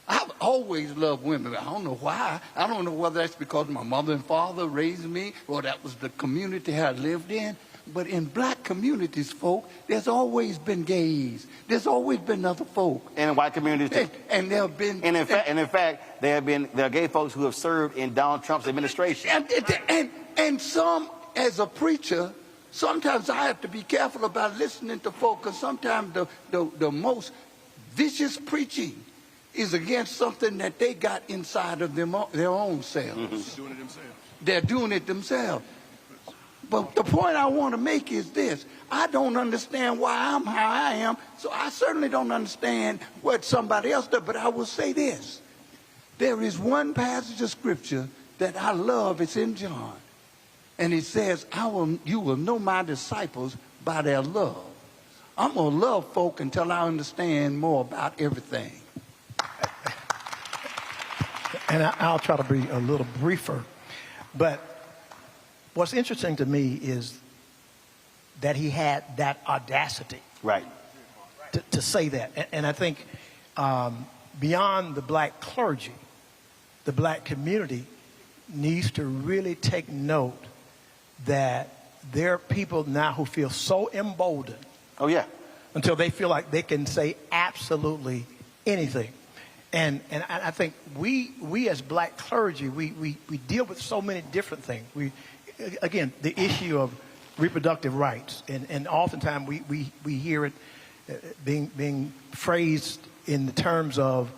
I've always loved women. I don't know why. I don't know whether that's because my mother and father raised me or that was the community I lived in. But in black communities, folk, there's always been gays. There's always been other folk. And in white communities too. And there have been. And in fact, there are gay folks who have served in Donald Trump's administration. And some, as a preacher, sometimes I have to be careful about listening to folk, because sometimes the most vicious preaching is against something that they got inside of their own selves. They're doing it themselves. But the point I want to make is this. I don't understand why I'm how I am, so I certainly don't understand what somebody else does, but I will say this. There is one passage of scripture that I love. It's in John. And it says, you will know my disciples by their love. I'm going to love folk until I understand more about everything. And I'll try to be a little briefer. But what's interesting to me is that he had that audacity. Right. To say that. And I think beyond the black clergy, the black community needs to really take note that there are people now who feel so emboldened. Oh, yeah. Until they feel like they can say absolutely anything. And I think we as black clergy, we deal with so many different things. Again, the issue of reproductive rights, and oftentimes we hear it being phrased in the terms of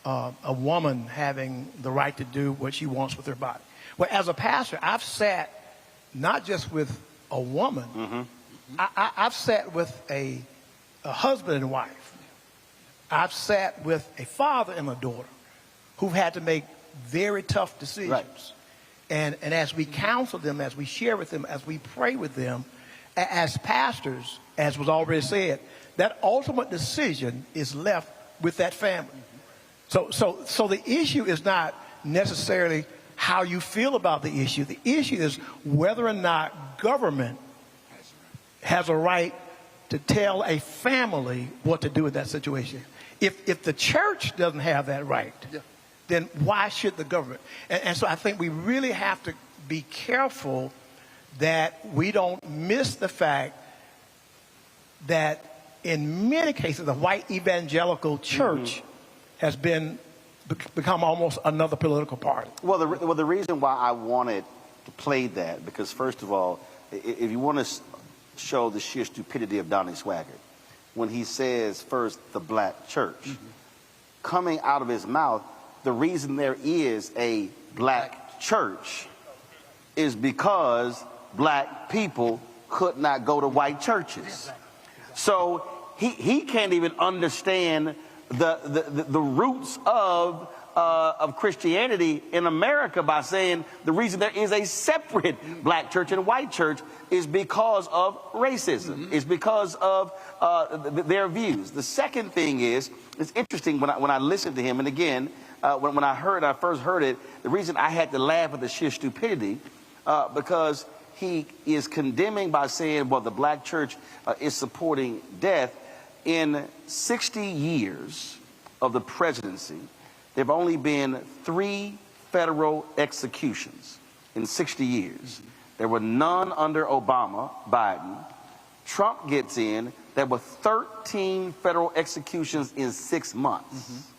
a woman having the right to do what she wants with her body. Well, as a pastor, I've sat not just with a woman, I've sat with a husband and wife. I've sat with a father and a daughter who've had to make very tough decisions. Right. And as we counsel them, as we share with them, as we pray with them, as pastors, as was already said, that ultimate decision is left with that family. So the issue is not necessarily how you feel about the issue. The issue is whether or not government has a right to tell a family what to do with that situation. If the church doesn't have that right, then why should the government? And so I think we really have to be careful that we don't miss the fact that in many cases the white evangelical church has become almost another political party. Well, the reason why I wanted to play that, because first of all, if you want to show the sheer stupidity of Donnie Swaggart, when he says first the black church, coming out of his mouth, the reason there is a black church is because black people could not go to white churches. So he can't even understand the roots of Christianity in America by saying the reason there is a separate black church and white church is because of racism. It's because of their views. The second thing is, it's interesting when I listened to him, and again, when I first heard it, the reason I had to laugh at the sheer stupidity, because he is condemning by saying, well, the black church is supporting death. In 60 years of the presidency, there have only been 3 federal executions in 60 years. There were none under Obama, Biden. Trump gets in. There were 13 federal executions in 6 months.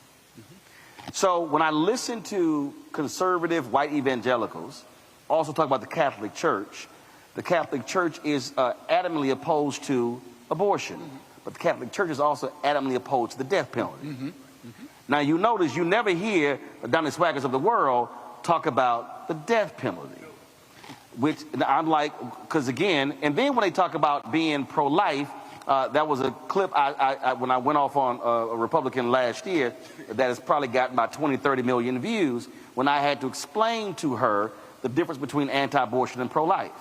So when I listen to conservative white evangelicals also talk about the Catholic Church is adamantly opposed to abortion. But the Catholic Church is also adamantly opposed to the death penalty. Now, you notice you never hear the Donnie Swaggarts of the world talk about the death penalty, which I'm like, because again, and then when they talk about being pro-life, that was a clip when I went off on a Republican last year that has probably gotten about 20, 30 million views, when I had to explain to her the difference between anti-abortion and pro-life.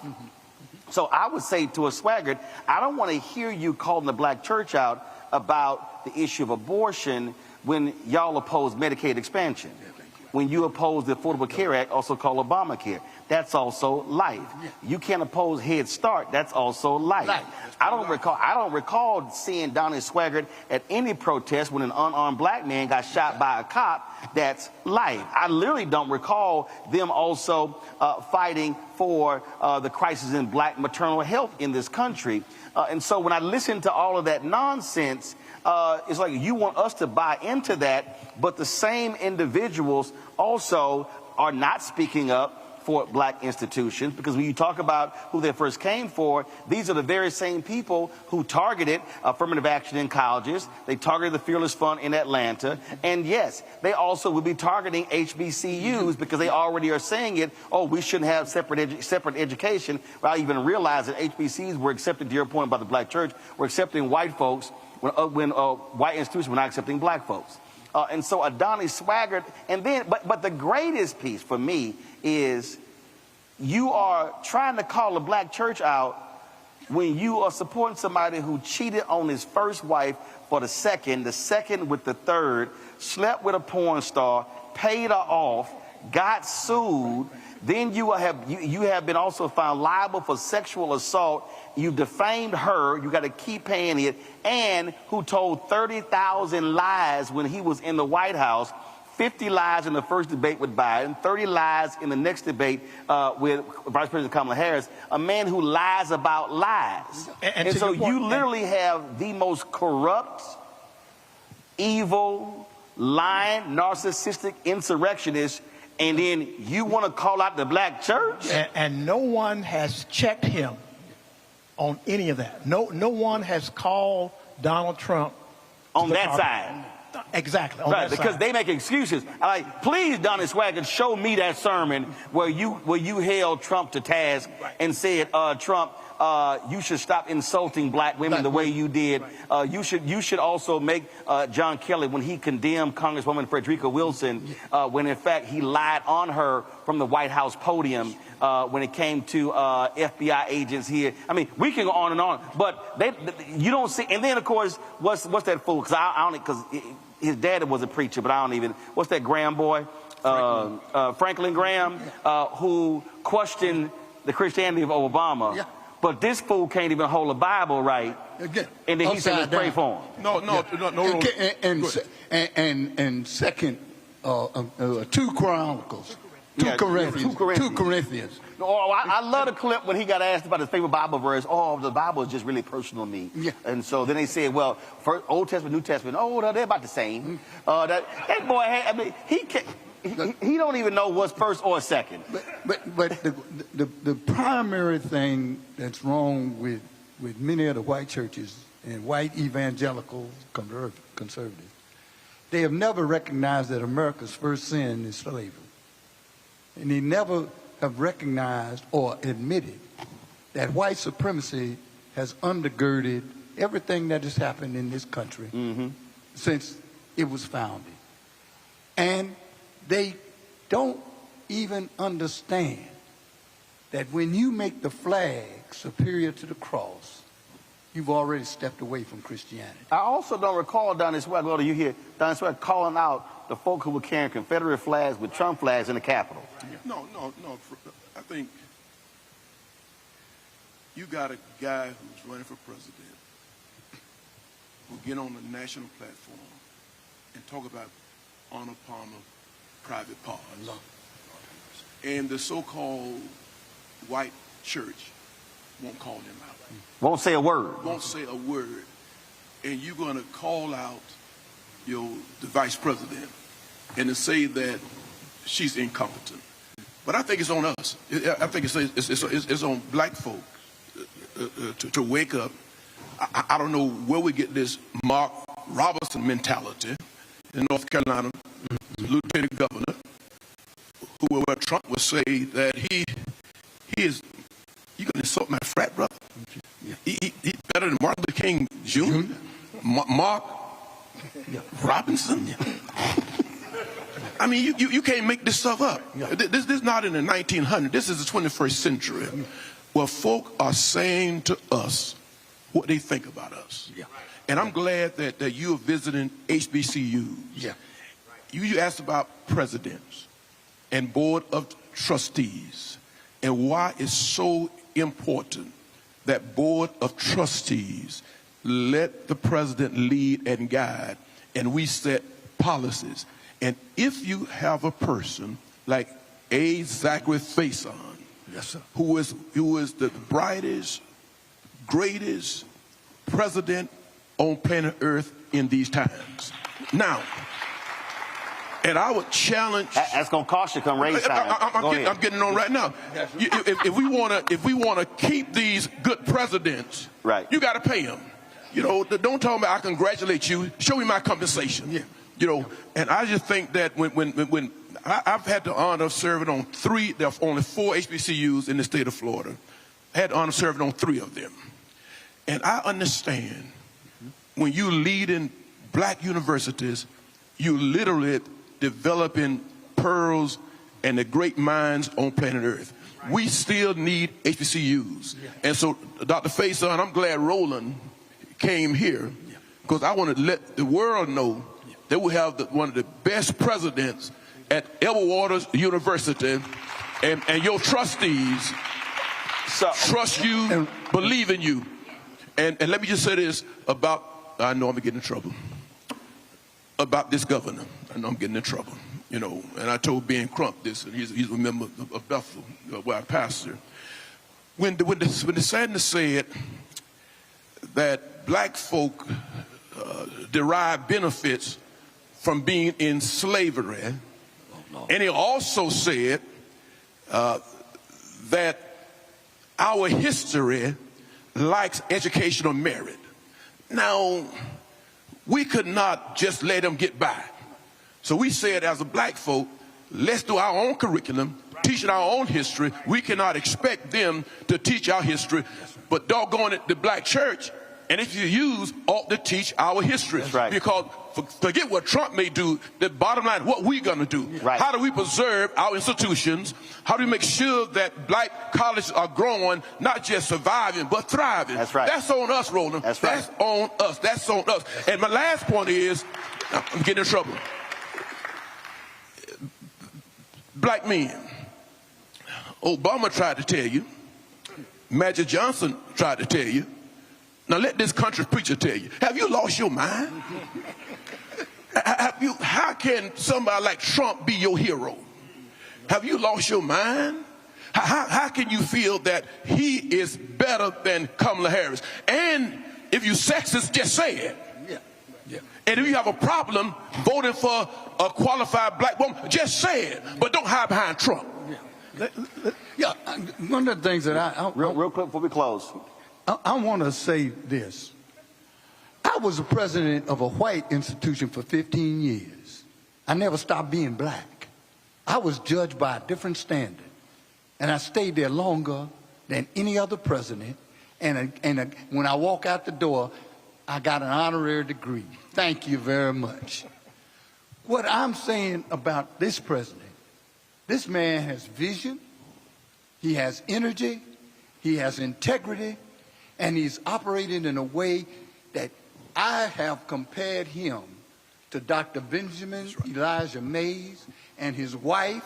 So I would say to a Swaggart, I don't want to hear you calling the black church out about the issue of abortion when y'all oppose Medicaid expansion. When you oppose the Affordable Care Act, also called Obamacare. That's also life. You can't oppose Head Start. That's also life. I don't recall seeing Donnie Swaggart at any protest when an unarmed black man got shot by a cop. That's life. I literally don't recall them also fighting for the crisis in black maternal health in this country. And so when I listen to all of that nonsense, it's like you want us to buy into that, but the same individuals also are not speaking up for black institutions, because when you talk about who they first came for, these are the very same people who targeted affirmative action in colleges. They targeted the Fearless Fund in Atlanta. And yes, they also will be targeting HBCUs because they already are saying it, oh, we shouldn't have separate education. Without even realize that HBCUs were accepted, to your point about the black church, were accepting white folks when white institutions were not accepting black folks. And so Donnie Swaggart, and then, but the greatest piece for me is you are trying to call the black church out when you are supporting somebody who cheated on his first wife for the second with the third, slept with a porn star, paid her off, got sued, then you have been also found liable for sexual assault. You defamed her, you got to keep paying it, and who told 30,000 lies when he was in the White House, 50 lies in the first debate with Biden, 30 lies in the next debate with Vice President Kamala Harris, a man who lies about lies. And so you literally have the most corrupt, evil, lying, narcissistic insurrectionist, and then you want to call out the black church? And no one has checked him on any of that. No one has called Donald Trump on that side. Exactly. On right, that because side. they make excuses. Like, please, Donnie Swaggart, show me that sermon where you held Trump to task and said, Trump, you should stop insulting black women the way you did. You should also make John Kelly, when he condemned Congresswoman Frederica Wilson, when in fact he lied on her from the White House podium when it came to FBI agents here. I mean, we can go on and on, but you don't see. And then of course, what's that fool? Because his dad was a preacher, but I don't even. What's that Graham boy? Franklin Graham, who questioned the Christianity of Obama. Yeah. But this fool can't even hold a Bible right. Again, and then he said, let's pray for him. No. And second, 2 Chronicles, 2 Corinthians. Oh, I love the clip when he got asked about his favorite Bible verse. Oh, the Bible is just really personal to me. Yeah. And so then they said, well, for Old Testament, New Testament, oh, they're about the same. That boy, he don't even know what's first or second. But the primary thing that's wrong with many of the white churches and white evangelical conservatives, they have never recognized that America's first sin is slavery. And they never have recognized or admitted that white supremacy has undergirded everything that has happened in this country since it was founded. And they don't even understand that when you make the flag superior to the cross, you've already stepped away from Christianity. I also don't recall Donnie Swaggart, you hear Donnie Swaggart calling out the folk who were carrying Confederate flags with Trump flags in the Capitol. No. I think you got a guy who's running for president who get on the national platform and talk about honor Palmer private parts. And the so-called white church won't call them out. Won't say a word. Won't say a word. And you're going to call out the vice president and to say that she's incompetent. But I think it's on us. I think it's on black folk to wake up. I don't know where we get this Mark Robertson mentality in North Carolina, lieutenant governor, where Trump would say that he is, you going to insult my frat brother? He's better than Martin Luther King Jr., Mark Robinson. I mean, you can't make this stuff up. This is not in the 1900s. This is the 21st century, where folk are saying to us what they think about us. And I'm glad that you're visiting HBCUs. You asked about presidents and board of trustees and why it's so important that board of trustees let the president lead and guide, and we set policies. And if you have a person like A. Zachary Faison, who is the brightest, greatest president on planet Earth in these times. Now, and I would challenge. That's gonna cost you come raise time. I'm getting on right now. If we wanna keep these good presidents, right, you got to pay them. Don't tell me I congratulate you. Show me my compensation. And I just think that when I've had the honor of serving on 3, there are only 4 HBCUs in the state of Florida. I had the honor of serving on 3 of them, and I understand when you lead in black universities, you literally developing pearls and the great minds on planet Earth. We still need HBCUs. And so, Dr. Faison, I'm glad Roland came here because I want to let the world know that we have one of the best presidents at Edward Waters University, and your trustees trust you and believe in you. And let me just say this about, I know I'm going to get in trouble, about this governor. I know I'm getting in trouble, you know. And I told Ben Crump this, and he's a member of Bethel, where I pastor. When the Sanders said that black folk derive benefits from being in slavery, and he also said that our history lacks educational merit. Now, we could not just let them get by. So we said, as a black folk, let's do our own curriculum, teaching our own history. We cannot expect them to teach our history, but doggone it, the black church and HBCUs ought to teach our history. That's right. Because forget what Trump may do, the bottom line, what we gonna do. Right. How do we preserve our institutions? How do we make sure that black colleges are growing, not just surviving, but thriving? That's right. That's on us, Roland. That's right. That's on us. That's on us. And my last point is, I'm getting in trouble. Black men. Obama tried to tell you. Magic Johnson tried to tell you. Now let this country preacher tell you. Have you lost your mind? How can somebody like Trump be your hero? Have you lost your mind? How can you feel that he is better than Kamala Harris? And if you sexist, just say it. Yeah. And if you have a problem voting for a qualified black woman, just say it. But don't hide behind Trump. Yeah, one of the things that I real quick before we close, I want to say this. I was the president of a white institution for 15 years. I never stopped being black. I was judged by a different standard. And I stayed there longer than any other president. And when I walk out the door, I got an honorary degree. Thank you very much. What I'm saying about this president, this man has vision, he has energy, he has integrity, and he's operating in a way that I have compared him to Dr. Benjamin Elijah Mays and his wife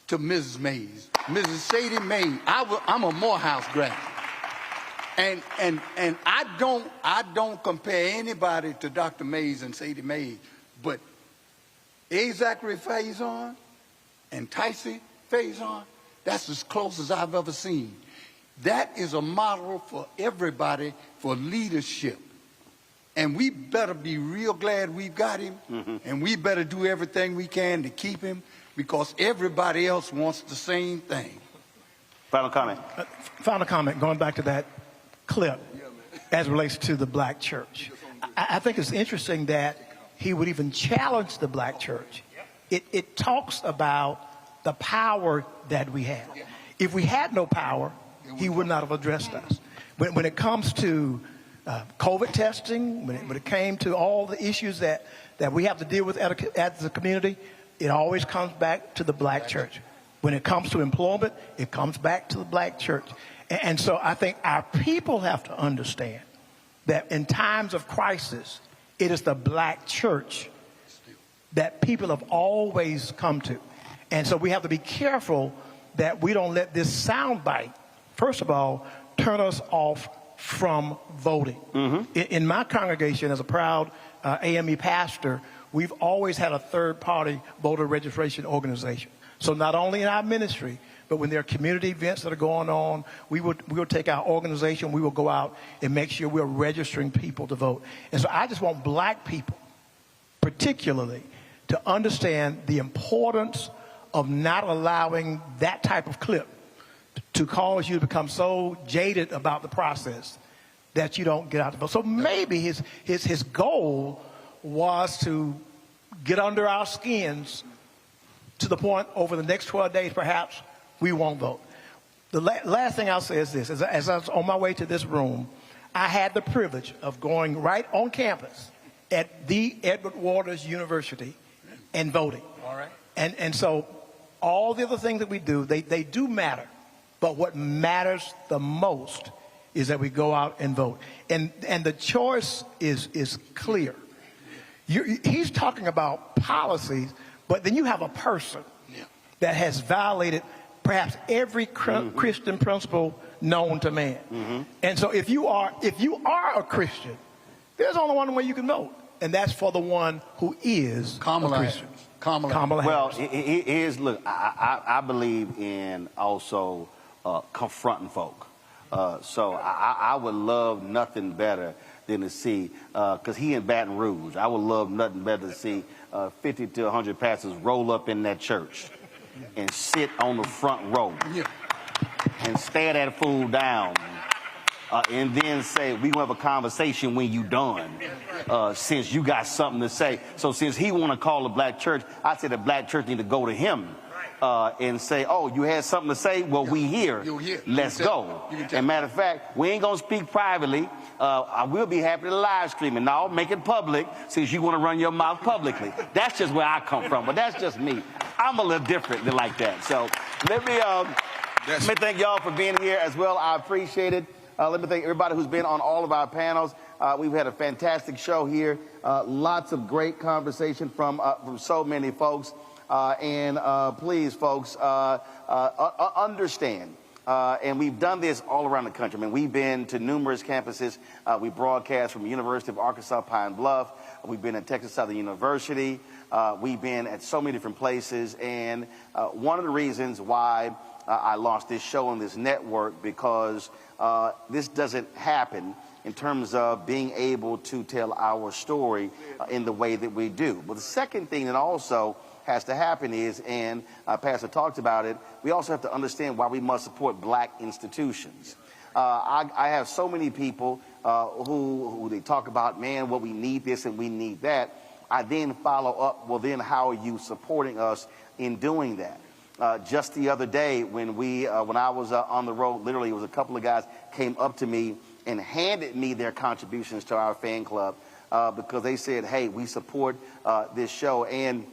to Mrs. Mays, Mrs. Sadie Mays. I'm a Morehouse graduate. And I don't compare anybody to Dr. Mays and Sadie Mays, but A. Zachary Faison and Tyson Faison, that's as close as I've ever seen. That is a model for everybody for leadership. And we better be real glad we've got him, and we better do everything we can to keep him, because everybody else wants the same thing. Final comment. Final comment, going back to that clip as it relates to the black church. I think it's interesting that he would even challenge the black church. It talks about the power that we have. If we had no power, he would not have addressed us. When it comes to COVID testing, when it came to all the issues that we have to deal with as a community, it always comes back to the black church. When it comes to employment, it comes back to the black church. And so I think our people have to understand that in times of crisis, it is the black church that people have always come to. And so we have to be careful that we don't let this soundbite, first of all, turn us off from voting. In my congregation, as a proud AME pastor, we've always had a third-party voter registration organization. So not only in our ministry, but when there are community events that are going on, we will take our organization, we will go out and make sure we're registering people to vote. And so I just want black people, particularly, to understand the importance of not allowing that type of clip to cause you to become so jaded about the process that you don't get out the vote. So maybe his goal was to get under our skins to the point over the next 12 days, perhaps, we won't vote. The last thing I'll say is this. As I was on my way to this room, I had the privilege of going right on campus at the Edward Waters University and voting. All right. And so All the other things that we do, they do matter. But what matters the most is that we go out and vote. And the choice is clear. He's talking about policies, but then you have a person that has violated perhaps every Christian principle known to man. And so if you are a Christian, there's only one way you can vote, and that's for the one who is a Christian. Kamala Well, Harris. look, I believe in also confronting folk. So I would love nothing better than to see, because he in Baton Rouge, I would love nothing better to see 50 to 100 pastors roll up in that church and sit on the front row and stare that fool down and then say, we gonna have a conversation when you done, since you got something to say. So since he want to call the black church, I say the black church need to go to him and say, oh, you had something to say? Well, we here. Let's go. And matter of fact, we ain't going to speak privately. I will be happy to live stream it. No, make it public since you want to run your mouth publicly. That's just where I come from, but that's just me. I'm a little different than like that. So let me thank y'all for being here as well. I appreciate it. Let me thank everybody who's been on all of our panels. We've had a fantastic show here. Lots of great conversation from so many folks. Please, folks, understand. And we've done this all around the country. I mean, we've been to numerous campuses. We broadcast from the University of Arkansas Pine Bluff. We've been at Texas Southern University. We've been at so many different places. And one of the reasons why I launched this show on this network, because this doesn't happen in terms of being able to tell our story in the way that we do. But the second thing that also has to happen is, and Pastor talked about it, we also have to understand why we must support black institutions. I have so many people who they talk about, man, well, we need this and we need that. I then follow up, well, then how are you supporting us in doing that? Just the other day when I was on the road, literally it was a couple of guys came up to me and handed me their contributions to our fan club because they said, hey, we support this show. And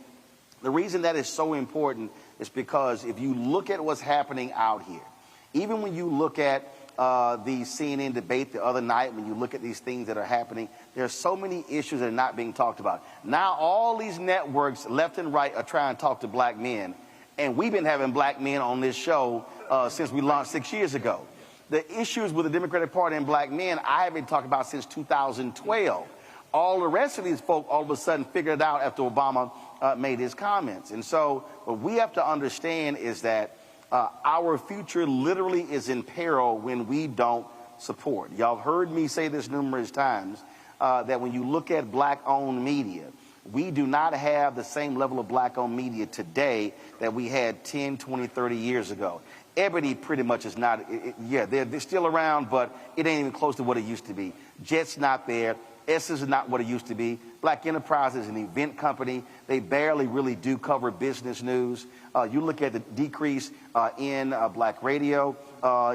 the reason that is so important is because if you look at what's happening out here, even when you look at the CNN debate the other night, when you look at these things that are happening, there are so many issues that are not being talked about. Now all these networks left and right are trying to talk to black men. And we've been having black men on this show since we launched 6 years ago. The issues with the Democratic Party and black men, I have been talking about since 2012. All the rest of these folk all of a sudden figured it out after Obama made his comments. And so what we have to understand is that our future literally is in peril when we don't support. Y'all heard me say this numerous times, that when you look at black-owned media, we do not have the same level of black-owned media today that we had 10, 20, 30 years ago. Ebony pretty much is not, they're still around, but it ain't even close to what it used to be. Jet's not there. Essence is not what it used to be. Black Enterprise is an event company. They barely really do cover business news. You look at the decrease in black radio.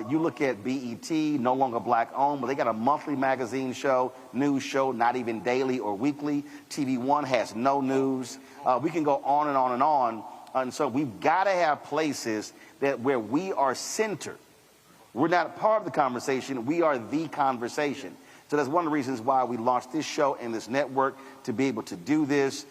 You look at BET, no longer black-owned, but they got a monthly magazine show, news show, not even daily or weekly. TV One has no news. We can go on and on and on. And so we've got to have places where we are centered. We're not part of the conversation. We are the conversation. So that's one of the reasons why we launched this show and this network, to be able to do this,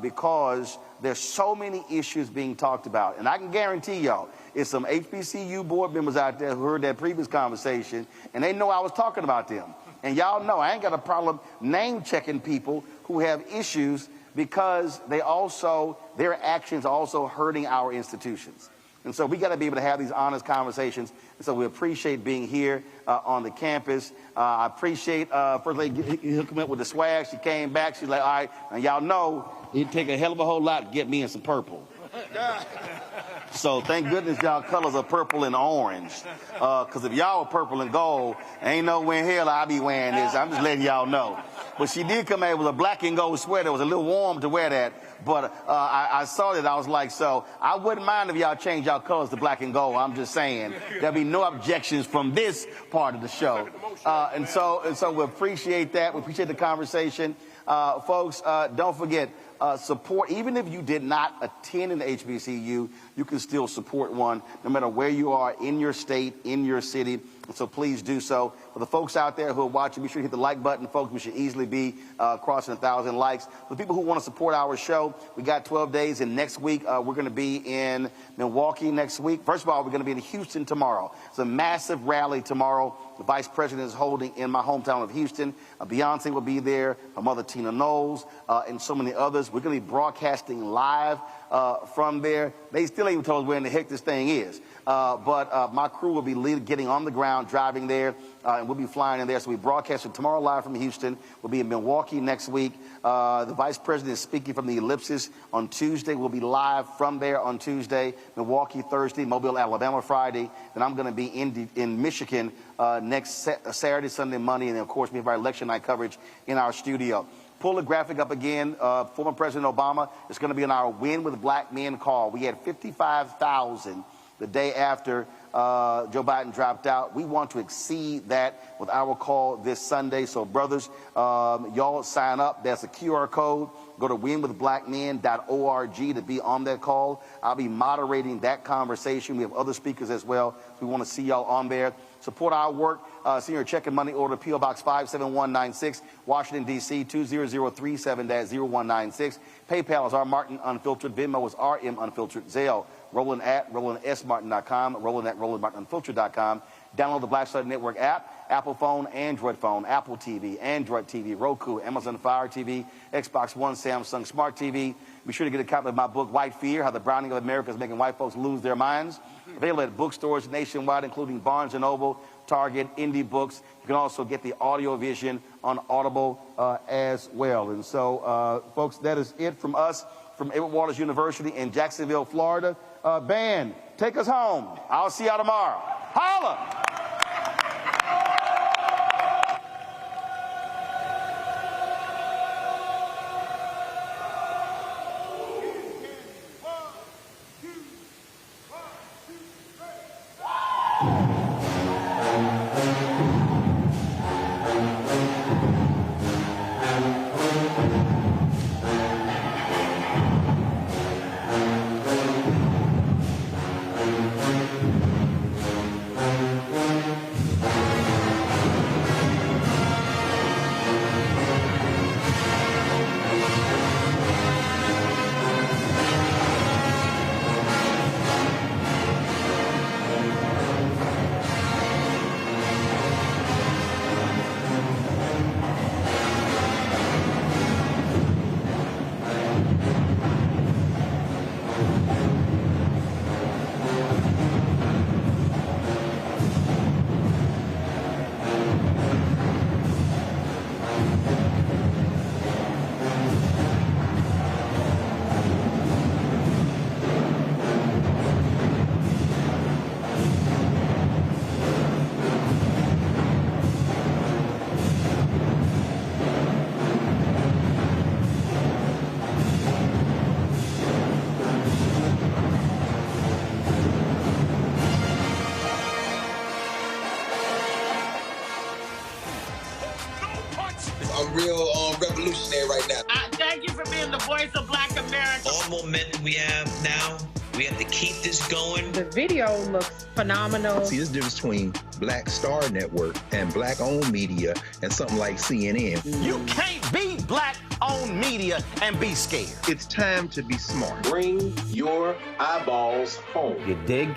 because there's so many issues being talked about. And I can guarantee y'all, it's some HBCU board members out there who heard that previous conversation, and they know I was talking about them. And y'all know I ain't got a problem name-checking people who have issues, because their actions are also hurting our institutions. And so we got to be able to have these honest conversations. And so we appreciate being here on the campus. I appreciate First Lady hooking up with the swag. She came back. She's like, all right, and y'all know it'd take a hell of a whole lot to get me in some purple. So thank goodness y'all colors are purple and orange. Because if y'all were purple and gold, ain't nowhere in hell I'll be wearing this. I'm just letting y'all know. But she did come out with a black and gold sweater. It was a little warm to wear that. But I saw it. I was like, so I wouldn't mind if y'all change y'all colors to black and gold. I'm just saying there'll be no objections from this part of the show. And so we appreciate that. We appreciate the conversation. Folks, don't forget, support, even if you did not attend an HBCU, you can still support one no matter where you are in your state, in your city. And so please do so. For the folks out there who are watching, be sure to hit the like button. Folks, we should easily be crossing 1,000 likes. For the people who want to support our show, we got 12 days, and next week we're going to be in Milwaukee next week. First of all, we're going to be in Houston tomorrow. It's a massive rally tomorrow. The Vice President is holding in my hometown of Houston. Beyonce will be there, my mother Tina Knowles, and so many others. We're going to be broadcasting live from there. They still ain't even told us where in the heck this thing is. But my crew will be getting on the ground, driving there, and we'll be flying in there. So we broadcasting tomorrow live from Houston. We'll be in Milwaukee next week. The Vice President is speaking from the Ellipsis on Tuesday. We'll be live from there on Tuesday. Milwaukee Thursday, Mobile, Alabama Friday. Then I'm going to be in Michigan next Saturday, Sunday, Monday, and then, of course, we have our election night coverage in our studio. Pull the graphic up again. Former President Obama is going to be on our Win with Black Men call. We had 55,000 the day after Joe Biden dropped out. We want to exceed that with our call this Sunday. So, brothers, y'all sign up. There's a QR code. Go to winwithblackmen.org to be on that call. I'll be moderating that conversation. We have other speakers as well. We want to see y'all on there. Support our work. Senior check and money order, P.O. Box 57196, Washington, D.C. 20037-0196. PayPal is R Martin Unfiltered. Venmo is RM Unfiltered. Zelle, Roland at RolandSMartin.com, Roland at RolandMartinUnfiltered.com. Download the Black Star Network app, Apple phone, Android phone, Apple TV, Android TV, Roku, Amazon Fire TV, Xbox One, Samsung Smart TV. Be sure to get a copy of my book, White Fear, How the Browning of America is Making White Folks Lose Their Minds. Available at bookstores nationwide, including Barnes & Noble, Target, Indie Books. You can also get the audio vision on Audible as well. And so, folks, that is it from us, from Edward Waters University in Jacksonville, Florida. Band, take us home. I'll see y'all tomorrow. Holla! I'm real revolutionary right now. Thank you for being the voice of Black America. All the momentum we have now, we have to keep this going. The video looks phenomenal. See, there's a difference between Black Star Network and Black-owned media and something like CNN. You can't be Black-owned media and be scared. It's time to be smart. Bring your eyeballs home. You dig?